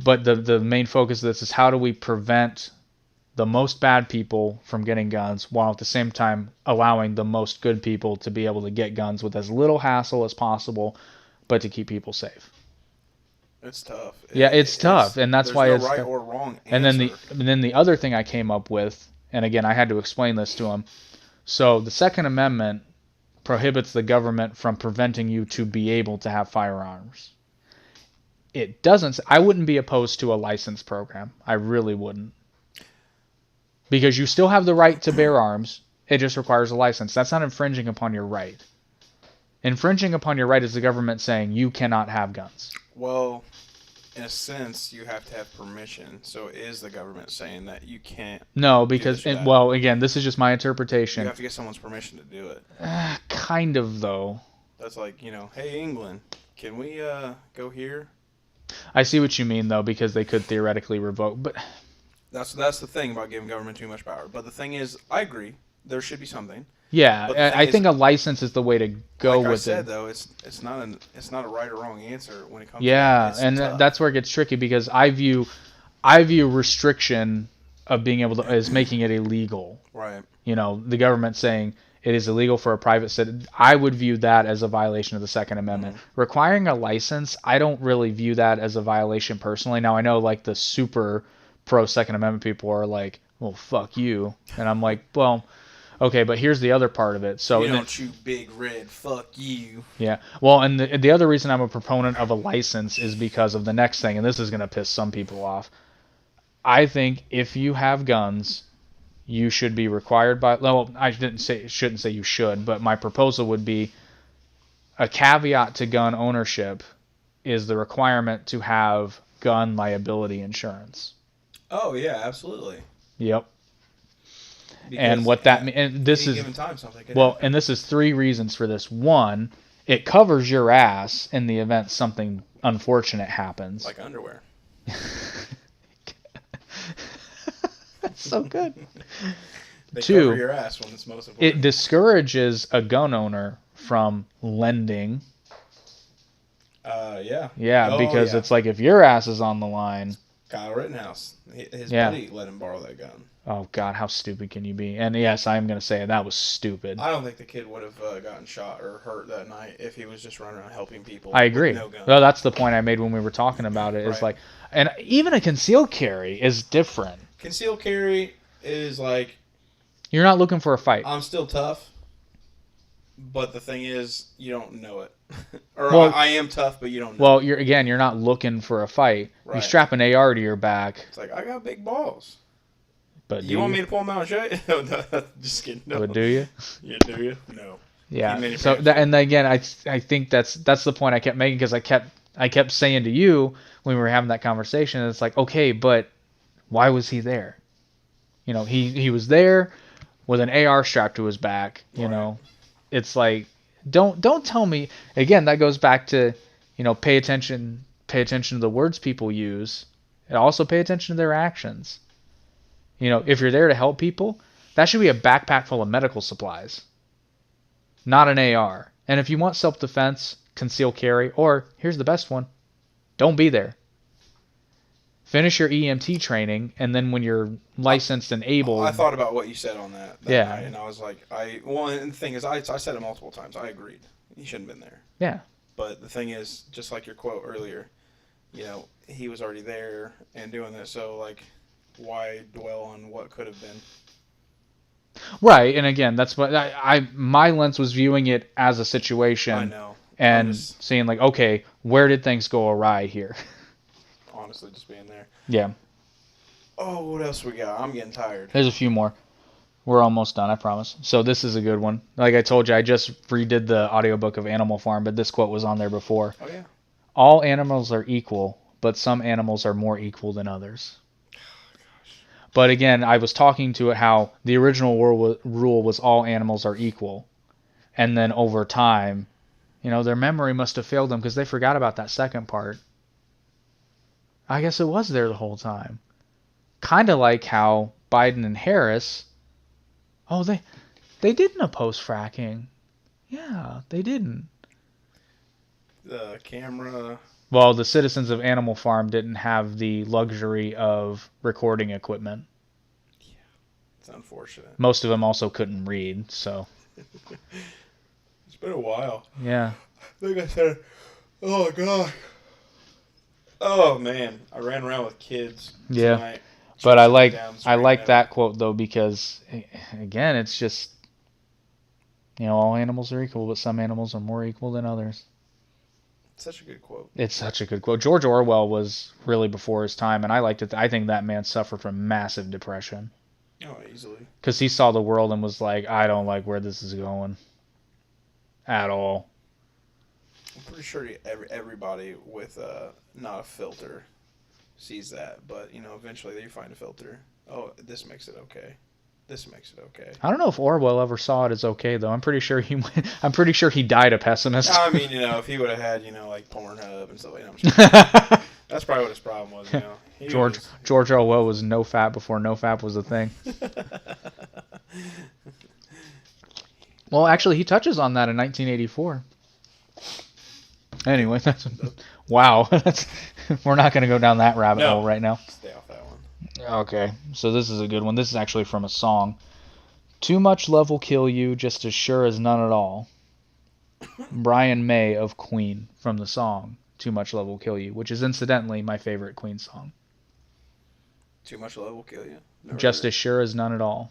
But the main focus of this is, how do we prevent the most bad people from getting guns, while at the same time allowing the most good people to be able to get guns with as little hassle as possible, but to keep people safe. It's tough. Yeah, it's tough, and that's why it's right or wrong answer. And then the other thing I came up with, and again, I had to explain this to him. So the Second Amendment prohibits the government from preventing you to be able to have firearms. It doesn't. I wouldn't be opposed to a license program. I really wouldn't. Because you still have the right to bear arms. It just requires a license. That's not infringing upon your right. Infringing upon your right is the government saying you cannot have guns. Well, in a sense, you have to have permission. So is the government saying that you can't? No, because well, again, this is just my You interpretation. have to get someone's permission to do it. Kind of though. That's like, hey England, can we go here? I see what you mean though, because they could theoretically revoke, but That's the thing about giving government too much power. But the thing is, I agree. There should be something. yeah, I think a license is the way to go like with I said, it. Though, it's not a right or wrong answer when it comes. Yeah, to that. and that's where it gets tricky because I view restriction of being able to is making it illegal. Right. The government saying it is illegal for a private citizen. I would view that as a violation of the Second Amendment. Mm-hmm. Requiring a license, I don't really view that as a violation personally. Now I know like the super pro Second Amendment people are like, well, fuck you, and I'm like, well. Okay, but here's the other part of it. So you don't you big red, fuck you. Yeah. Well, and the other reason I'm a proponent of a license is because of the next thing, and this is going to piss some people off. I think if you have guns, you should be required by. Well, I shouldn't say you should, but my proposal would be a caveat to gun ownership is the requirement to have gun liability insurance. Oh yeah, absolutely. Yep. Because and what that means, and this is well, and this is 3 reasons for this. 1, it covers your ass in the event something unfortunate happens, like underwear. That's so good. They 2, cover your ass when it's most important. It discourages a gun owner from lending. Yeah. Yeah, because it's like if your ass is on the line. Kyle Rittenhouse, his buddy let him borrow that gun. Oh, God, how stupid can you be? And yes, I am going to say that was stupid. I don't think the kid would have gotten shot or hurt that night if he was just running around helping people. I agree. With no gun. Well, that's the point I made when we were talking about it. Is like, and even a concealed carry is different. Concealed carry is like... You're not looking for a fight. I'm still tough, but the thing is, you don't know it. Or I am tough, but you don't know Well, it. you're not looking for a fight. Right. You strap an AR to your back. It's like, I got big balls. But you want me to pull them out and show you? No, just kidding. No. But do you? Yeah, do you? No. Yeah. So and again, I think that's the point I kept making because I kept saying to you when we were having that conversation, it's like, okay, but why was he there? He was there with an AR strapped to his back. You know, it's like don't tell me again. That goes back to pay attention to the words people use, and also pay attention to their actions. If you're there to help people, that should be a backpack full of medical supplies, not an AR. And if you want self-defense, conceal carry, or here's the best one, don't be there. Finish your EMT training, and then when you're licensed and able... I thought about what you said on that yeah. night, and I was like, and the thing is, I said it multiple times. I agreed. He shouldn't have been there. Yeah. But the thing is, just like your quote earlier, he was already there and doing this, so, like... Why dwell on what could have been? Right, and again, that's what my lens was viewing it as a situation. I know. And seeing like, okay, where did things go awry here? Honestly, just being there. Yeah. Oh, what else we got? I'm getting tired. There's a few more. We're almost done, I promise. So this is a good one. Like I told you, I just redid the audiobook of Animal Farm, but this quote was on there before. Oh, yeah. All animals are equal, but some animals are more equal than others. But again, I was talking to it how the original rule was all animals are equal. And then over time, their memory must have failed them because they forgot about that second part. I guess it was there the whole time. Kind of like how Biden and Harris, they didn't oppose fracking. Yeah, they didn't. The camera... Well, the citizens of Animal Farm didn't have the luxury of recording equipment. Yeah, it's unfortunate. Most of them also couldn't read, so. It's been a while. Yeah. Like I said, oh, God. Oh, man. I ran around with kids tonight. But I like that quote, though, because, again, it's just, all animals are equal, but some animals are more equal than others. Such a good quote. It's such a good quote. George Orwell was really before his time, and I liked it. I think that man suffered from massive depression. Oh, easily. Because he saw the world and was like, I don't like where this is going. At all. pretty sure everybody with not a filter sees that, but eventually they find a filter. Oh, this makes it okay. This makes it okay. I don't know if Orwell ever saw it as okay though. I'm pretty sure he died a pessimist. I mean, if he would have had like Pornhub and stuff like that, that's probably what his problem was. George Orwell was no fap before no fap was a thing. Well, actually, he touches on that in 1984. Anyway, wow. We're not going to go down that rabbit hole right now. Stay off that one. Okay, so this is a good one. This is actually from a song. Too much love will kill you, just as sure as none at all. Brian May of Queen, from the song Too Much Love Will Kill You, which is incidentally my favorite Queen song. Too much love will kill you? Just as sure as none at all.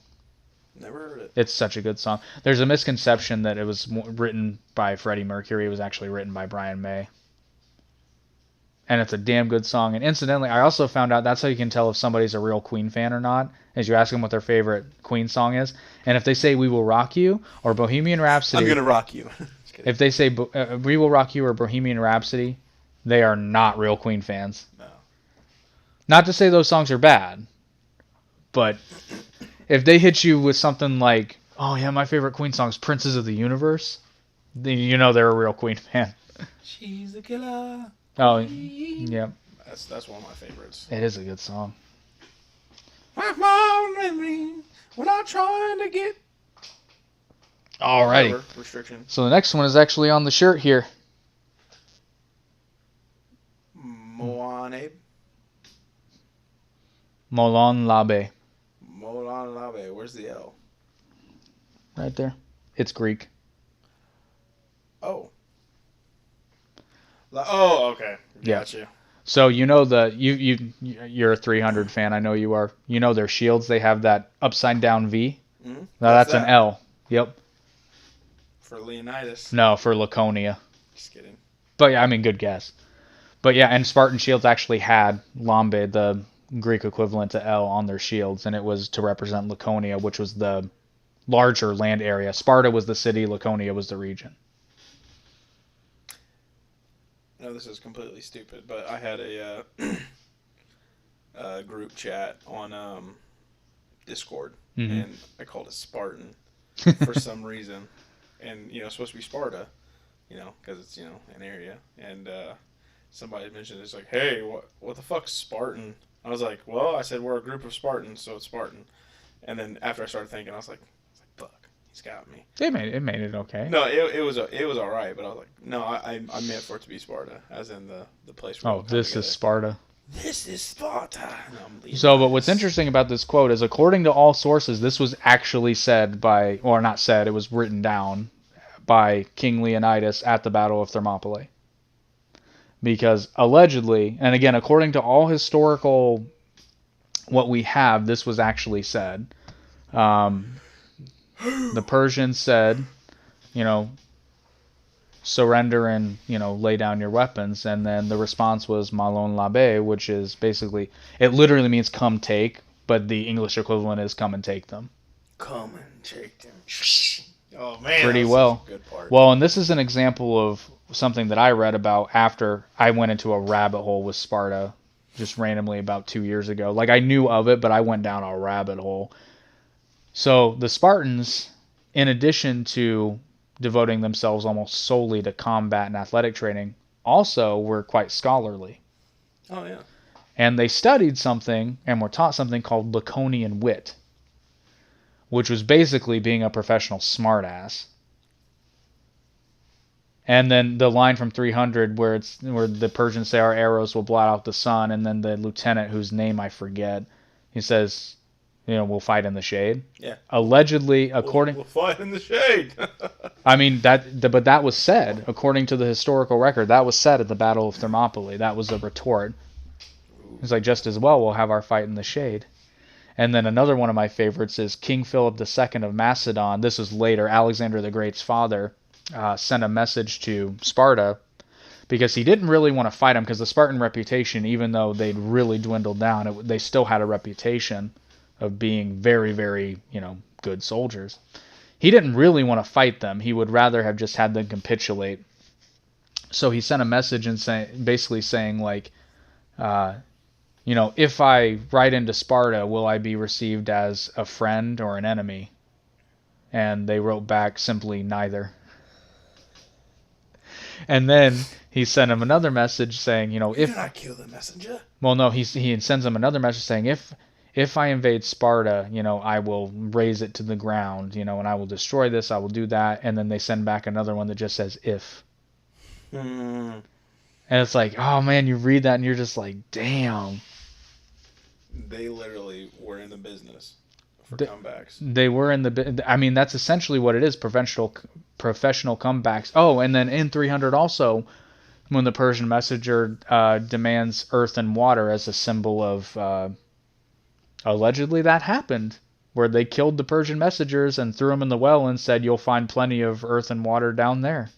Never heard it. It's such a good song. There's a misconception that it was written by Freddie Mercury. It was actually written by Brian May. And it's a damn good song. And incidentally, I also found out that's how you can tell if somebody's a real Queen fan or not, is you ask them what their favorite Queen song is. And if they say We Will Rock You or Bohemian Rhapsody... I'm going to rock you. If they say We Will Rock You or Bohemian Rhapsody, they are not real Queen fans. No. Not to say those songs are bad, but if they hit you with something like, oh yeah, my favorite Queen song is Princes of the Universe, then they're a real Queen fan. She's a killer. Oh, yeah. That's one of my favorites. It is a good song. We're not trying to get... Alrighty. Restriction. So the next one is actually on the shirt here. Moaneb. Molon Labe. Molon Labe. Where's the L? Right there. It's Greek. Oh. Oh, okay. Got you. So you're a 300 fan. I know you are. You know their shields. They have that upside down V. Mm-hmm. Now that's an L. Yep. For Leonidas. No, for Laconia. Just kidding. But yeah, I mean, good guess. But yeah, and Spartan shields actually had Lambe, the Greek equivalent to L, on their shields, and it was to represent Laconia, which was the larger land area. Sparta was the city, Laconia was the region. No, this is completely stupid, but I had a group chat on Discord, and I called it Spartan for some reason. And, it's supposed to be Sparta, because it's, an area. And somebody mentioned it's like, hey, what the fuck's Spartan? I was like, well, I said we're a group of Spartans, so it's Spartan. And then after I started thinking, I was like, fuck, he's got me. It made it okay. No, it was all right, but I was like, no, I meant for it to be Sparta, as in the place where. Oh, this is Sparta. This is Sparta. No, so, but what's interesting about this quote is, according to all sources, this was actually said by, or not said, it was written down by King Leonidas at the Battle of Thermopylae. Because allegedly, and again, according to all historical, what we have, this was actually said. The Persians said, surrender and, lay down your weapons. And then the response was Malon Labe, which is basically, it literally means come take, but the English equivalent is come and take them. Come and take them. Oh, man. Pretty well. Good part. Well, and this is an example of something that I read about after I went into a rabbit hole with Sparta just randomly about 2 years ago. Like, I knew of it, but I went down a rabbit hole. So the Spartans, in addition to devoting themselves almost solely to combat and athletic training, also were quite scholarly. Oh, yeah. And they studied something and were taught something called Laconian wit, which was basically being a professional smartass. And then the line from 300 where the Persians say our arrows will blot out the sun, and then the lieutenant, whose name I forget, he says, we'll fight in the shade. Yeah. Allegedly, according... We'll fight in the shade. I mean, but that was said, according to the historical record, that was said at the Battle of Thermopylae. That was a retort. It's like, just as well, we'll have our fight in the shade. And then another one of my favorites is King Philip II of Macedon. This was later, Alexander the Great's father, sent a message to Sparta because he didn't really want to fight him, because the Spartan reputation, even though they'd really dwindled down, they still had a reputation of being very, very, good soldiers. He didn't really want to fight them. He would rather have just had them capitulate. So he sent a message and basically saying like, if I ride into Sparta, will I be received as a friend or an enemy? And they wrote back simply neither. And then he sent him another message saying, if do not kill the messenger. Well, no, he sends him another message saying, if I invade Sparta, I will raise it to the ground, and I will destroy this, I will do that. And then they send back another one that just says if. And it's like, oh man, you read that and you're just like, damn. They literally were in the business for comebacks. They were in the. I mean, that's essentially what it is. Professional comebacks. Oh, and then in 300 also, when the Persian messenger demands earth and water as a symbol of. Allegedly, that happened, where they killed the Persian messengers and threw them in the well and said, "You'll find plenty of earth and water down there."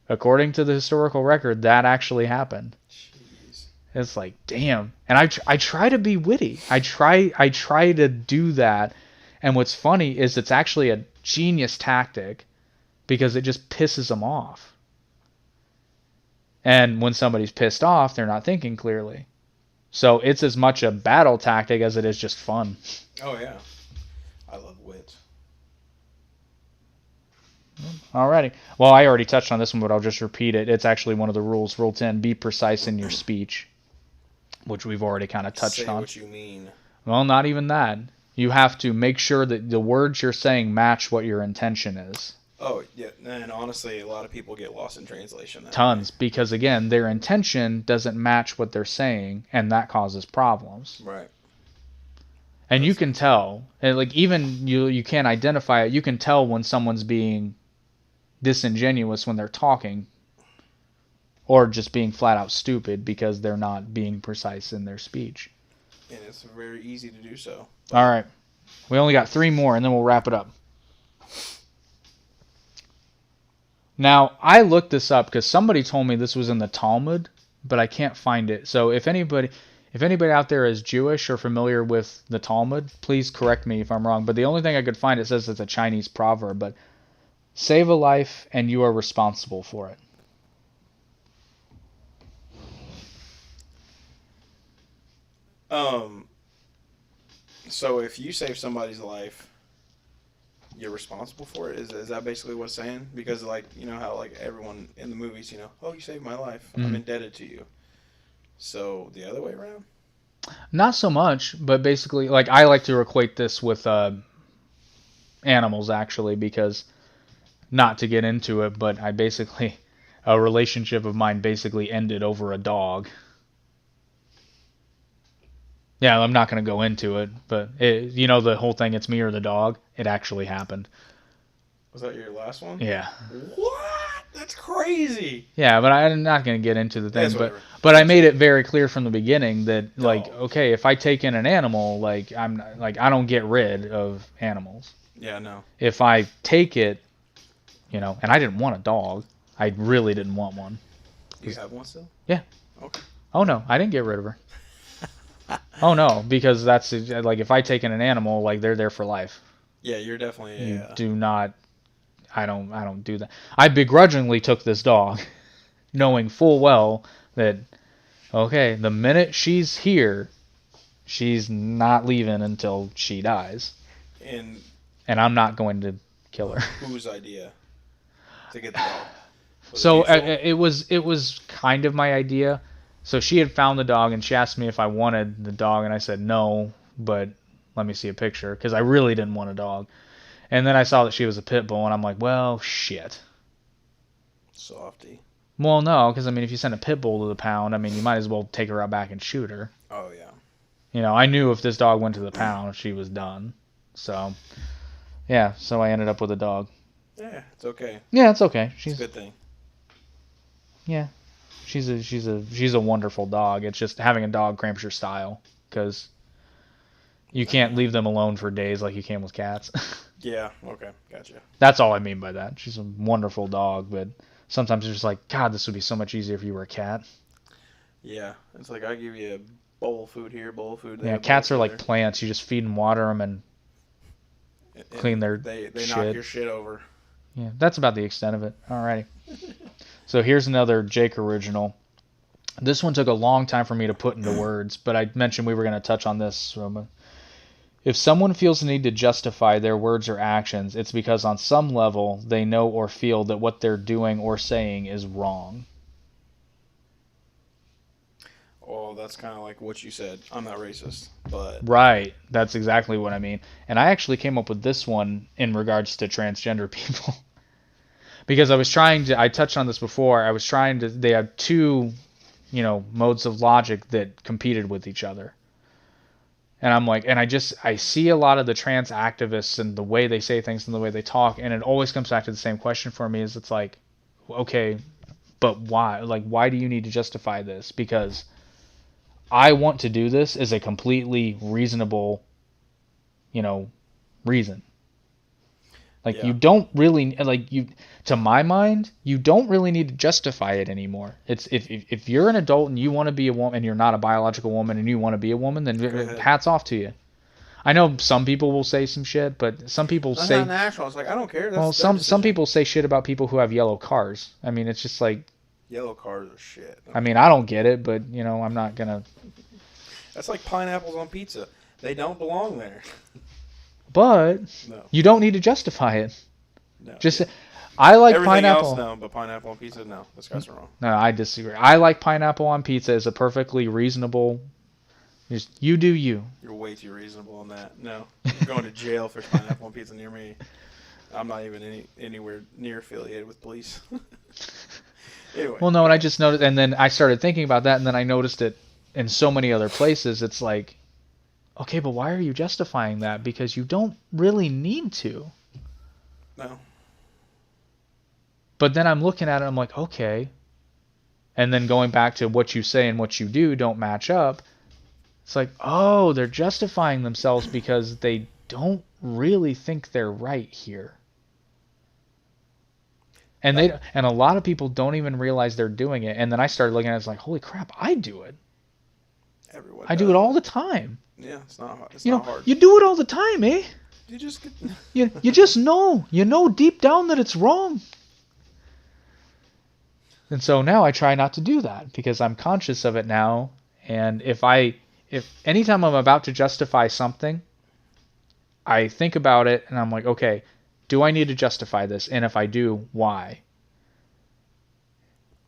According to the historical record, that actually happened. Jeez. It's like, damn. And I try to be witty. I try to do that. And what's funny is it's actually a genius tactic because it just pisses them off. And when somebody's pissed off, they're not thinking clearly. So it's as much a battle tactic as it is just fun. Oh, yeah. I love wit. Alrighty. Well, I already touched on this one, but I'll just repeat it. It's actually one of the rules. Rule 10, be precise in your speech, which we've already kind of touched on. Say what you mean. Well, not even that. You have to make sure that the words you're saying match what your intention is. Oh, yeah. And honestly, a lot of people get lost in translation. Tons. Because, again, their intention doesn't match what they're saying, and that causes problems. Right. And you can tell. And like, even you can't identify it. You can tell when someone's being disingenuous when they're talking, or just being flat out stupid because they're not being precise in their speech. And it's very easy to do so. All right. We only got 3 more, and then we'll wrap it up. Now, I looked this up because somebody told me this was in the Talmud, but I can't find it. So if anybody out there is Jewish or familiar with the Talmud, please correct me if I'm wrong. But the only thing I could find, it says it's a Chinese proverb, but save a life and you are responsible for it. So if you save somebody's life, you're responsible for it? Is that basically what it's saying? Because like, how like everyone in the movies, oh, you saved my life. I'm indebted to you. So the other way around? Not so much, but basically, like, I like to equate this with animals, actually, because, not to get into it, but a relationship of mine basically ended over a dog. Yeah, I'm not going to go into it, but, the whole thing, it's me or the dog, it actually happened. Was that your last one? Yeah. What? That's crazy. Yeah, but I'm not going to get into the thing, Yeah, but I made it very clear from the beginning that, like, okay, if I take in an animal, like, I don't get rid of animals. Yeah, no. If I take it, and I didn't want a dog. I really didn't want one. Do you have one still? Yeah. Okay. Oh, no, I didn't get rid of her. Oh, no, because that's, like, if I take in an animal, like, they're there for life. Yeah, you're definitely... You do not... I don't do that. I begrudgingly took this dog, knowing full well that, okay, the minute she's here, she's not leaving until she dies. And I'm not going to kill her. Whose idea to get the dog? So it was kind of my idea. So she had found the dog and she asked me if I wanted the dog, and I said no, but let me see a picture, because I really didn't want a dog. And then I saw that she was a pit bull, and I'm like, well, shit. Softy. Well, no, because, if you send a pit bull to the pound, you might as well take her out back and shoot her. Oh, yeah. I knew if this dog went to the pound, she was done. So, yeah, so I ended up with a dog. Yeah, it's okay. Yeah, it's okay. It's a good thing. Yeah. She's a wonderful dog. It's just having a dog cramps your style, because you can't leave them alone for days like you can with cats. Yeah, okay, gotcha. That's all I mean by that. She's a wonderful dog, but sometimes it's just like, God, this would be so much easier if you were a cat. Yeah, it's like I give you a bowl of food here, bowl of food there. Yeah, cats are like plants. You just feed and water them and clean their They shit. knock your shit over. Yeah, that's about the extent of it. Alrighty. So here's another Jake original. This one took a long time for me to put into words, but I mentioned we were going to touch on this. If someone feels the need to justify their words or actions, it's because on some level they know or feel that what they're doing or saying is wrong. Oh, that's kind of like what you said. I'm not racist, but... Right. That's exactly what I mean. And I actually came up with this one in regards to transgender people. Because I touched on this before, they have two, modes of logic that competed with each other. And I'm like, and I see a lot of the trans activists and the way they say things and the way they talk, and it always comes back to the same question for me, is it's like, okay, but why? Like, why do you need to justify this? Because I want to do this is a completely reasonable, reason. Like, you don't really, to my mind, you don't really need to justify it anymore. It's if you're an adult and you want to be a woman and you're not a biological woman and you want to be a woman, then hats off to you. I know some people will say some shit, but some people That's say... not natural. It's like, I don't care. Well, some people say shit about people who have yellow cars. I mean, it's just like... Yellow cars are shit. I mean, I don't get it, but, I'm not going to... That's like pineapples on pizza. They don't belong there. But No. You don't need to justify it. No. Just... I like Everything pineapple. Else, no, but pineapple on pizza, no. Those guys are wrong. No, I disagree. I like pineapple on pizza as a perfectly reasonable... Just, you do you. You're way too reasonable on that. No. You're going to jail if there's pineapple on pizza near me. I'm not even anywhere near affiliated with police. Anyway. Well, no, and I just noticed... And then I started thinking about that, and then I noticed it in so many other places. It's like, okay, but why are you justifying that? Because you don't really need to. No. But then I'm looking at it, I'm like, okay. And then going back to what you say and what you do don't match up. It's like, oh, they're justifying themselves because they don't really think they're right here. And a lot of people don't even realize they're doing it. And then I started looking at it, it's like, holy crap, I do it. Everyone I do it all the time. Yeah, it's not hard. It's not hard. You do it all the time, eh? You just get... you just know. You know deep down that it's wrong. And so now I try not to do that because I'm conscious of it now. And if anytime I'm about to justify something, I think about it and I'm like, okay, do I need to justify this? And if I do, why?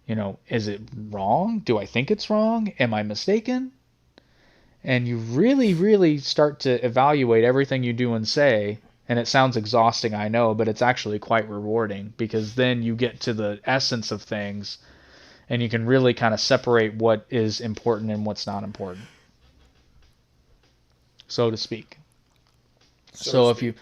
Is it wrong? Do I think it's wrong? Am I mistaken? And you really, really start to evaluate everything you do and say. And it sounds exhausting, I know, but it's actually quite rewarding because then you get to the essence of things and you can really kind of separate what is important and what's not important, so to speak. So if you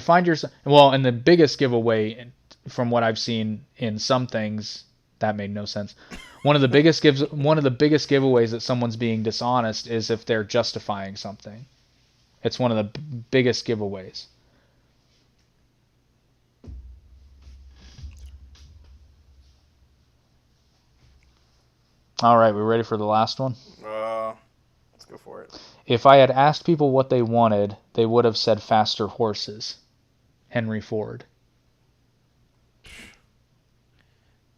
find yourself... Well, and the biggest giveaway from what I've seen in some things, that made no sense. One of the biggest giveaways that someone's being dishonest is if they're justifying something. It's one of the biggest giveaways. All right, we ready for the last one? Let's go for it. If I had asked people what they wanted, they would have said faster horses. Henry Ford.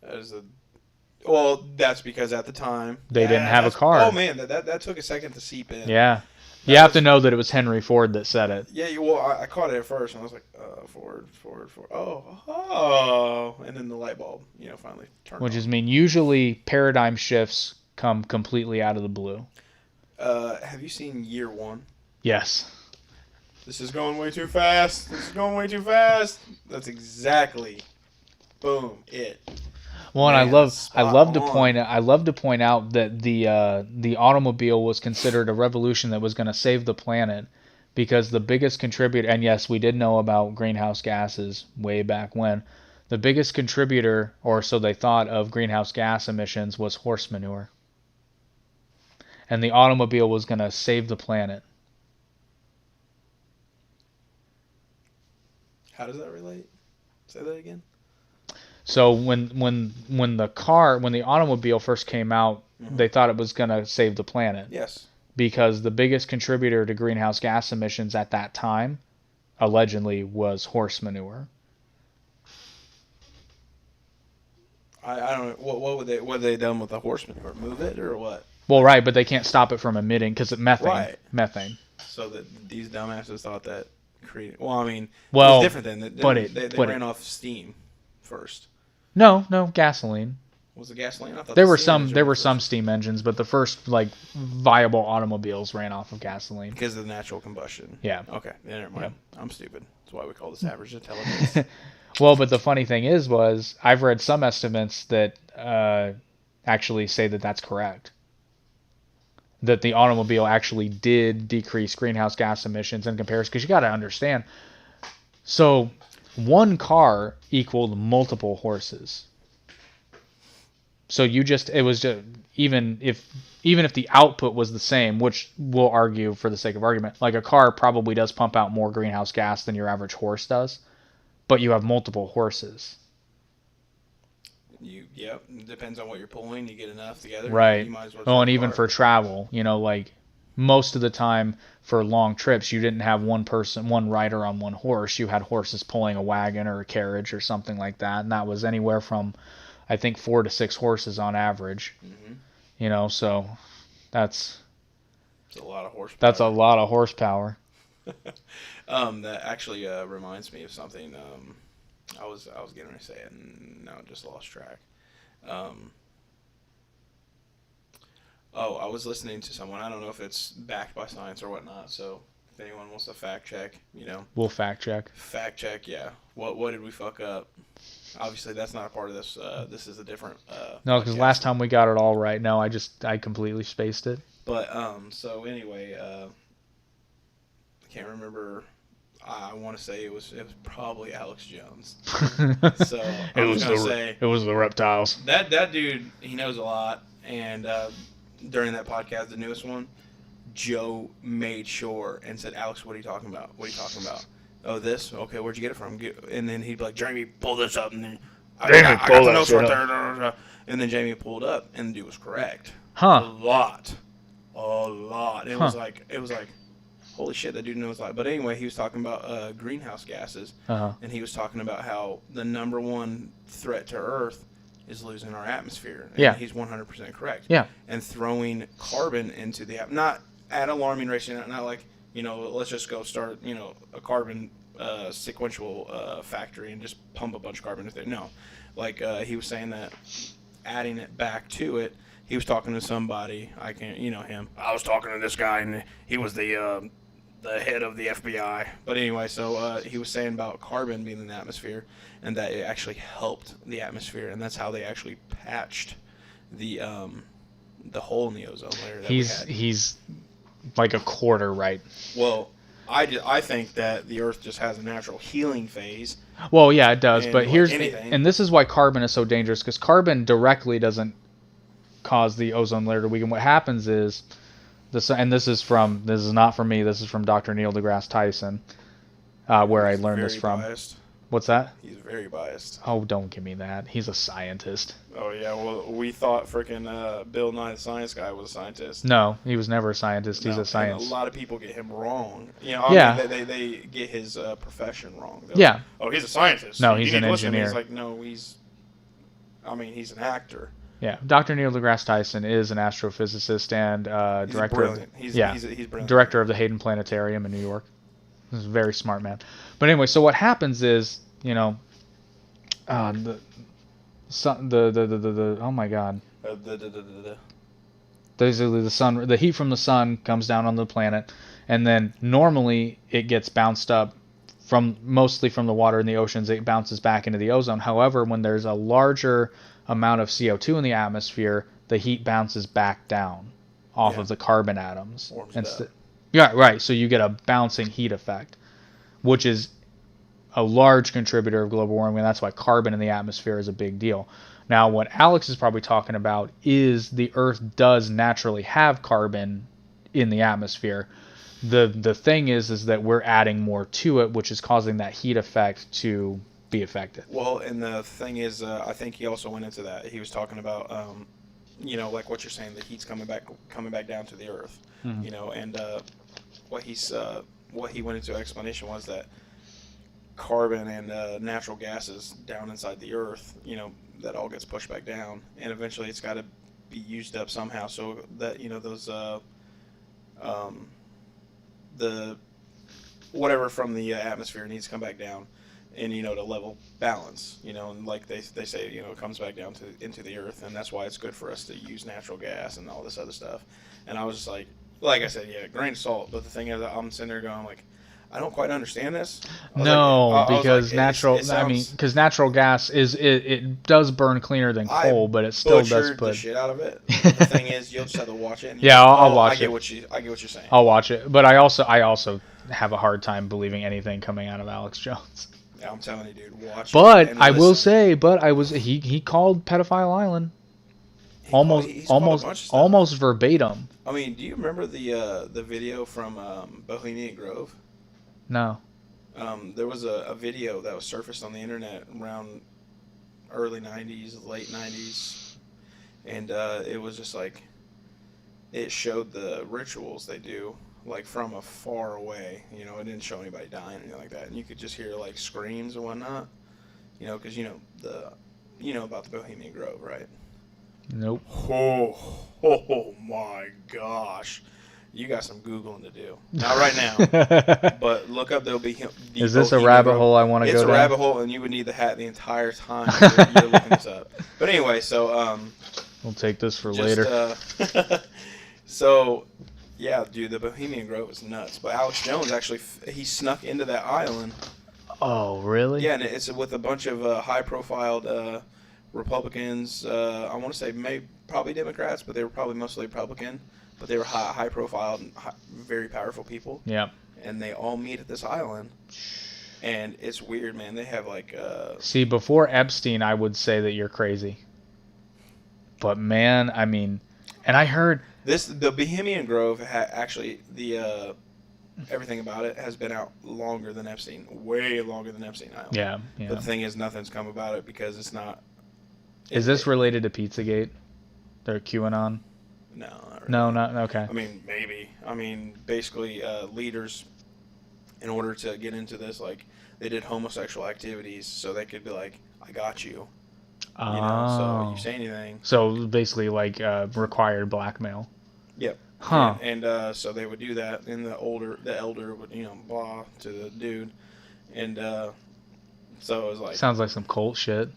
That's because at the time they didn't have a car. Oh man, that took a second to seep in. Yeah. You have to know that it was Henry Ford that said it. Yeah, I caught it at first, and I was like, Ford. Oh. And then the light bulb, finally turned on. Which is usually paradigm shifts come completely out of the blue. Have you seen Year One? Yes. This is going way too fast. That's exactly, boom, it. Well, and I love to point out that the automobile was considered a revolution that was going to save the planet because the biggest contributor, and yes, we did know about greenhouse gases way back when, the biggest contributor, or so they thought, of greenhouse gas emissions was horse manure. And the automobile was going to save the planet. How does that relate? Say that again. So when the automobile first came out, they thought it was going to save the planet. Yes. Because the biggest contributor to greenhouse gas emissions at that time, allegedly, was horse manure. I don't know. What would they done with the horse manure? Move it or what? Well, right, but they can't stop it from emitting because it methane. Right. Methane. So that these dumbasses thought that created. Well, I mean, it Well, was different then. They ran off steam first. No, gasoline. Was it gasoline? I thought There the were steam engine was some first. steam engines, but the first like viable automobiles ran off of gasoline. Because of the natural combustion. Yeah. Okay. Yeah, never mind. I'm stupid. That's why we call this average intelligence. Well, but the funny thing was I've read some estimates that actually say that that's correct. That the automobile actually did decrease greenhouse gas emissions in comparison. Because you got to understand. So one car equaled multiple horses. So it was just, even if the output was the same, which we'll argue for the sake of argument, like a car probably does pump out more greenhouse gas than your average horse does, but you have multiple horses. Yep. Depends on what you're pulling. You get enough together. Right. You might as well. Well, and even for travel, like most of the time for long trips, you didn't have one rider on one horse. You had horses pulling a wagon or a carriage or something like that, and that was anywhere from, I think, 4 to 6 horses on average. Mm-hmm. So that's a lot of horsepower. That's a lot of horsepower. That actually reminds me of something. I was getting ready to say it, and now I just lost track. I was listening to someone. I don't know if it's backed by science or whatnot. So if anyone wants to fact check, we'll fact check. Fact check, yeah. What did we fuck up? Obviously, that's not a part of this. This is a different. No, because last time we got it all right. No, I completely spaced it. But so anyway, I can't remember. I want to say it was probably Alex Jones. So it was the reptiles. That dude, he knows a lot, and during that podcast, the newest one, Joe made sure and said, "Alex, what are you talking about? What are you talking about? Oh, this? Okay, where'd you get it from?" And then he'd be like, "Jamie, pull this up," and then I got the notes right there. And then Jamie pulled up, and the dude was correct. Huh? A lot. It was like. Holy shit, that dude knows a lot. But anyway, he was talking about greenhouse gases, and he was talking about how the number one threat to Earth is losing our atmosphere. And he's 100% correct. Yeah. And throwing carbon into the atmosphere, not at alarming rates, not like, let's just go start, a carbon sequential factory and just pump a bunch of carbon into it. No. Like he was saying that adding it back to it, he was talking to somebody, I can't, him. I was talking to this guy, and he was the head of the FBI. But anyway, so he was saying about carbon being in the atmosphere, and that it actually helped the atmosphere, and that's how they actually patched the hole in the ozone layer that he's like a quarter right. Well, I think that the Earth just has a natural healing phase. Well, yeah, it does, but and this is why carbon is so dangerous, because carbon directly doesn't cause the ozone layer to weaken. What happens is this is not from me. This is from Dr. Neil deGrasse Tyson, where I learned this from. Biased. What's that? He's very biased. Oh, don't give me that. He's a scientist. Oh yeah, well we thought freaking Bill Nye the Science Guy was a scientist. No, he was never a scientist. He's a science. And a lot of people get him wrong. They get his profession wrong. Yeah. Oh, he's a scientist. No, he's an engineer. He's like, no, he's an actor. Yeah, Dr. Neil deGrasse Tyson is an astrophysicist and director. He's brilliant. Director of the Hayden Planetarium in New York. He's a very smart man. But anyway, so what happens is, oh my God. Basically, the heat from the sun comes down on the planet, and then normally it gets bounced up mostly from the water in the oceans. It bounces back into the ozone. However, when there's a larger amount of CO2 in the atmosphere, the heat bounces back down off of the carbon atoms. Yeah, right. So you get a bouncing heat effect, which is a large contributor of global warming, and that's why carbon in the atmosphere is a big deal. Now, what Alex is probably talking about is the Earth does naturally have carbon in the atmosphere. The thing is that we're adding more to it, which is causing that heat effect to be affected. Well, and the thing is, I think he also went into that. He was talking about, like what you're saying, the heat's coming back down to the Earth. Mm-hmm. And what he went into explanation was that carbon and natural gases down inside the earth, that all gets pushed back down, and eventually it's got to be used up somehow. So that those the whatever from the atmosphere needs to come back down, and to level balance. And like they say, it comes back down into the earth, and that's why it's good for us to use natural gas and all this other stuff. And I was just like I said, yeah, grain of salt. But the thing is, I'm sitting there going like, I don't quite understand this. Because natural gas it does burn cleaner than coal, but it still does put the shit out of it. But the thing is, you'll just have to watch it. And I'll watch it. I get what you're saying. I'll watch it, but I also have a hard time believing anything coming out of Alex Jones. Yeah, I'm telling you, dude, watch. But I will say, he called Pedophile Island almost verbatim. I mean, do you remember the video from Bohemian Grove? No. There was a video that was surfaced on the internet around early 90s, late 90s, and it was just like, it showed the rituals they do, like from a far away. It didn't show anybody dying or anything like that, and you could just hear like screams and whatnot, because about the Bohemian Grove, right? Nope. Oh my gosh. You got some Googling to do. Not right now, but look up. There'll be. Is this a rabbit hole I want to go down? It's a rabbit hole, and you would need the hat the entire time you're looking this up. But anyway, so we'll take this for later. So, yeah, dude, the Bohemian Grove is nuts. But Alex Jones actually he snuck into that island. Oh, really? Yeah, and it's with a bunch of high-profiled Republicans. I want to say probably Democrats, but they were probably mostly Republican. But they were high-profile and very powerful people. Yeah. And they all meet at this island. And it's weird, man. They have like... See, before Epstein, I would say that you're crazy. But, man, I mean... And I heard... The Bohemian Grove, actually, everything about it has been out longer than Epstein. Way longer than Epstein Island. Yeah. But the thing is, nothing's come about it because it's not... Is this related to Pizzagate? They're QAnon? No, not really. No, not okay. I mean, maybe. I mean, basically, leaders, in order to get into this, like, they did homosexual activities so they could be like, I got you. So you say anything. So basically, like, required blackmail. Yep. Huh. And so they would do that, and the elder would, blah to the dude. And so it was like... Sounds like some cult shit.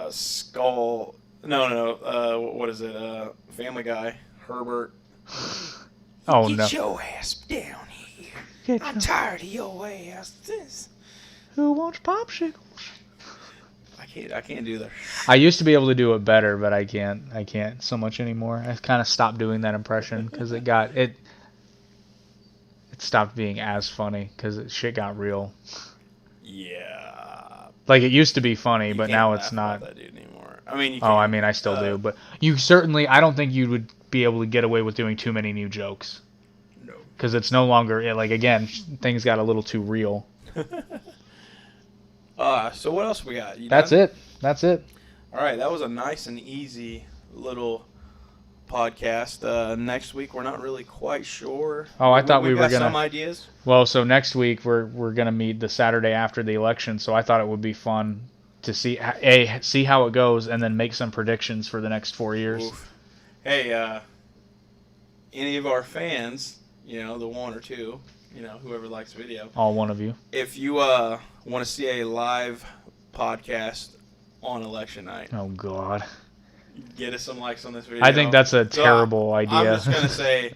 Skull... No. What is it? Family Guy. Herbert. Oh, no. Get your ass down here. I'm tired of your ass. Who wants popsicles? I can't do that. I used to be able to do it better, but I can't so much anymore. I kind of stopped doing that impression because it stopped being as funny because shit got real. Yeah. Like, it used to be funny, You but can't now laugh it's about not. that dude anymore. I mean, you I can. still do, but you certainly, I don't think you would be able to get away with doing too many new jokes. No. Because it's no longer, like, again, things got a little too real. So what else we got? That's it. All right, that was a nice and easy little podcast. Next week, we're not really quite sure. Oh, I thought we were got gonna some ideas. Well, so next week we're gonna meet the Saturday after the election. So I thought it would be fun to see how it goes, and then make some predictions for the next 4 years. Oof. Hey, any of our fans, the one or two, whoever likes video. All one of you. If you want to see a live podcast on election night. Oh God. Get us some likes on this video. I think that's a terrible idea. I'm just gonna say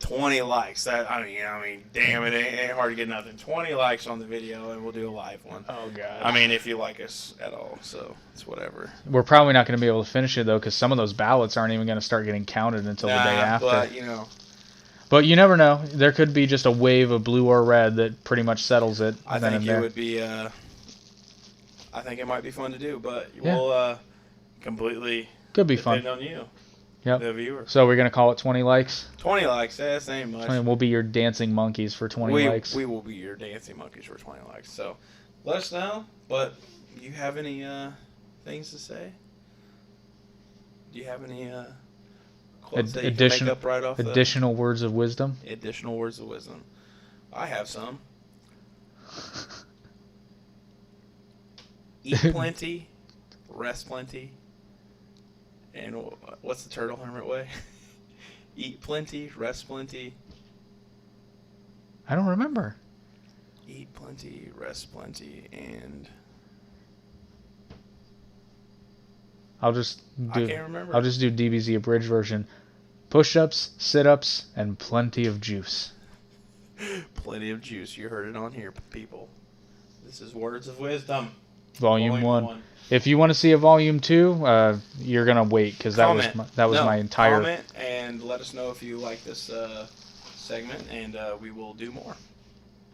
20 likes. I mean, damn it, ain't hard to get nothing. 20 likes on the video, and we'll do a live one. Oh God. I mean, if you like us at all, so it's whatever. We're probably not going to be able to finish it though, because some of those ballots aren't even going to start getting counted until the day after. But But you never know. There could be just a wave of blue or red that pretty much settles it. I think it would be. I think it might be fun to do, but we'll completely could be depend fun on you, Yep. the viewer. So we're going to call it 20 likes? 20 likes, that ain't much. We'll be your dancing monkeys for 20 likes. We will be your dancing monkeys for 20 likes. So let us know. But do you have any things to say? Do you have any quotes that you can make up right off additional words of wisdom? Additional words of wisdom. I have some. Eat plenty, rest plenty, and what's the turtle hermit way? Eat plenty, rest plenty. I don't remember. Eat plenty, rest plenty, and I can't remember. I'll just do DBZ abridged version. Push-ups, sit-ups, and plenty of juice. Plenty of juice. You heard it on here, people. This is Words of Wisdom. Volume 1. If you want to see a Volume 2, you're going to wait, because that was my entire... Comment and let us know if you like this segment, and we will do more.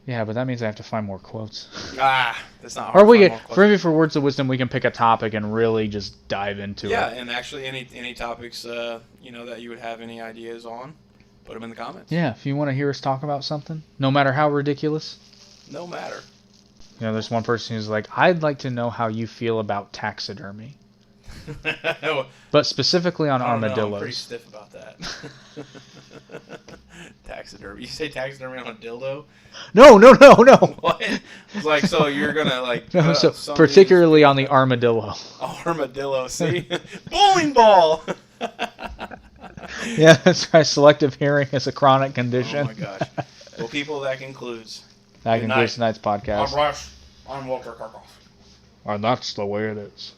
Yeah, but that means I have to find more quotes. That's not hard. Or maybe for Words of Wisdom, we can pick a topic and really just dive into it. Yeah, and actually any topics, that you would have any ideas on, put them in the comments. Yeah, if you want to hear us talk about something, no matter how ridiculous. No matter. There's one person who's like, I'd like to know how you feel about taxidermy. But specifically on armadillos. I'm pretty stiff about that. Taxidermy. You say taxidermy on a dildo? No. What? It's like, so you're gonna No, so particularly on the armadillo. Armadillo, see? Bowling ball! Yeah, that's right. Selective hearing is a chronic condition. Oh my gosh. Well, people, that concludes. That concludes tonight's podcast. I'm Rush. I'm Walter Karkoff. And that's the way it is.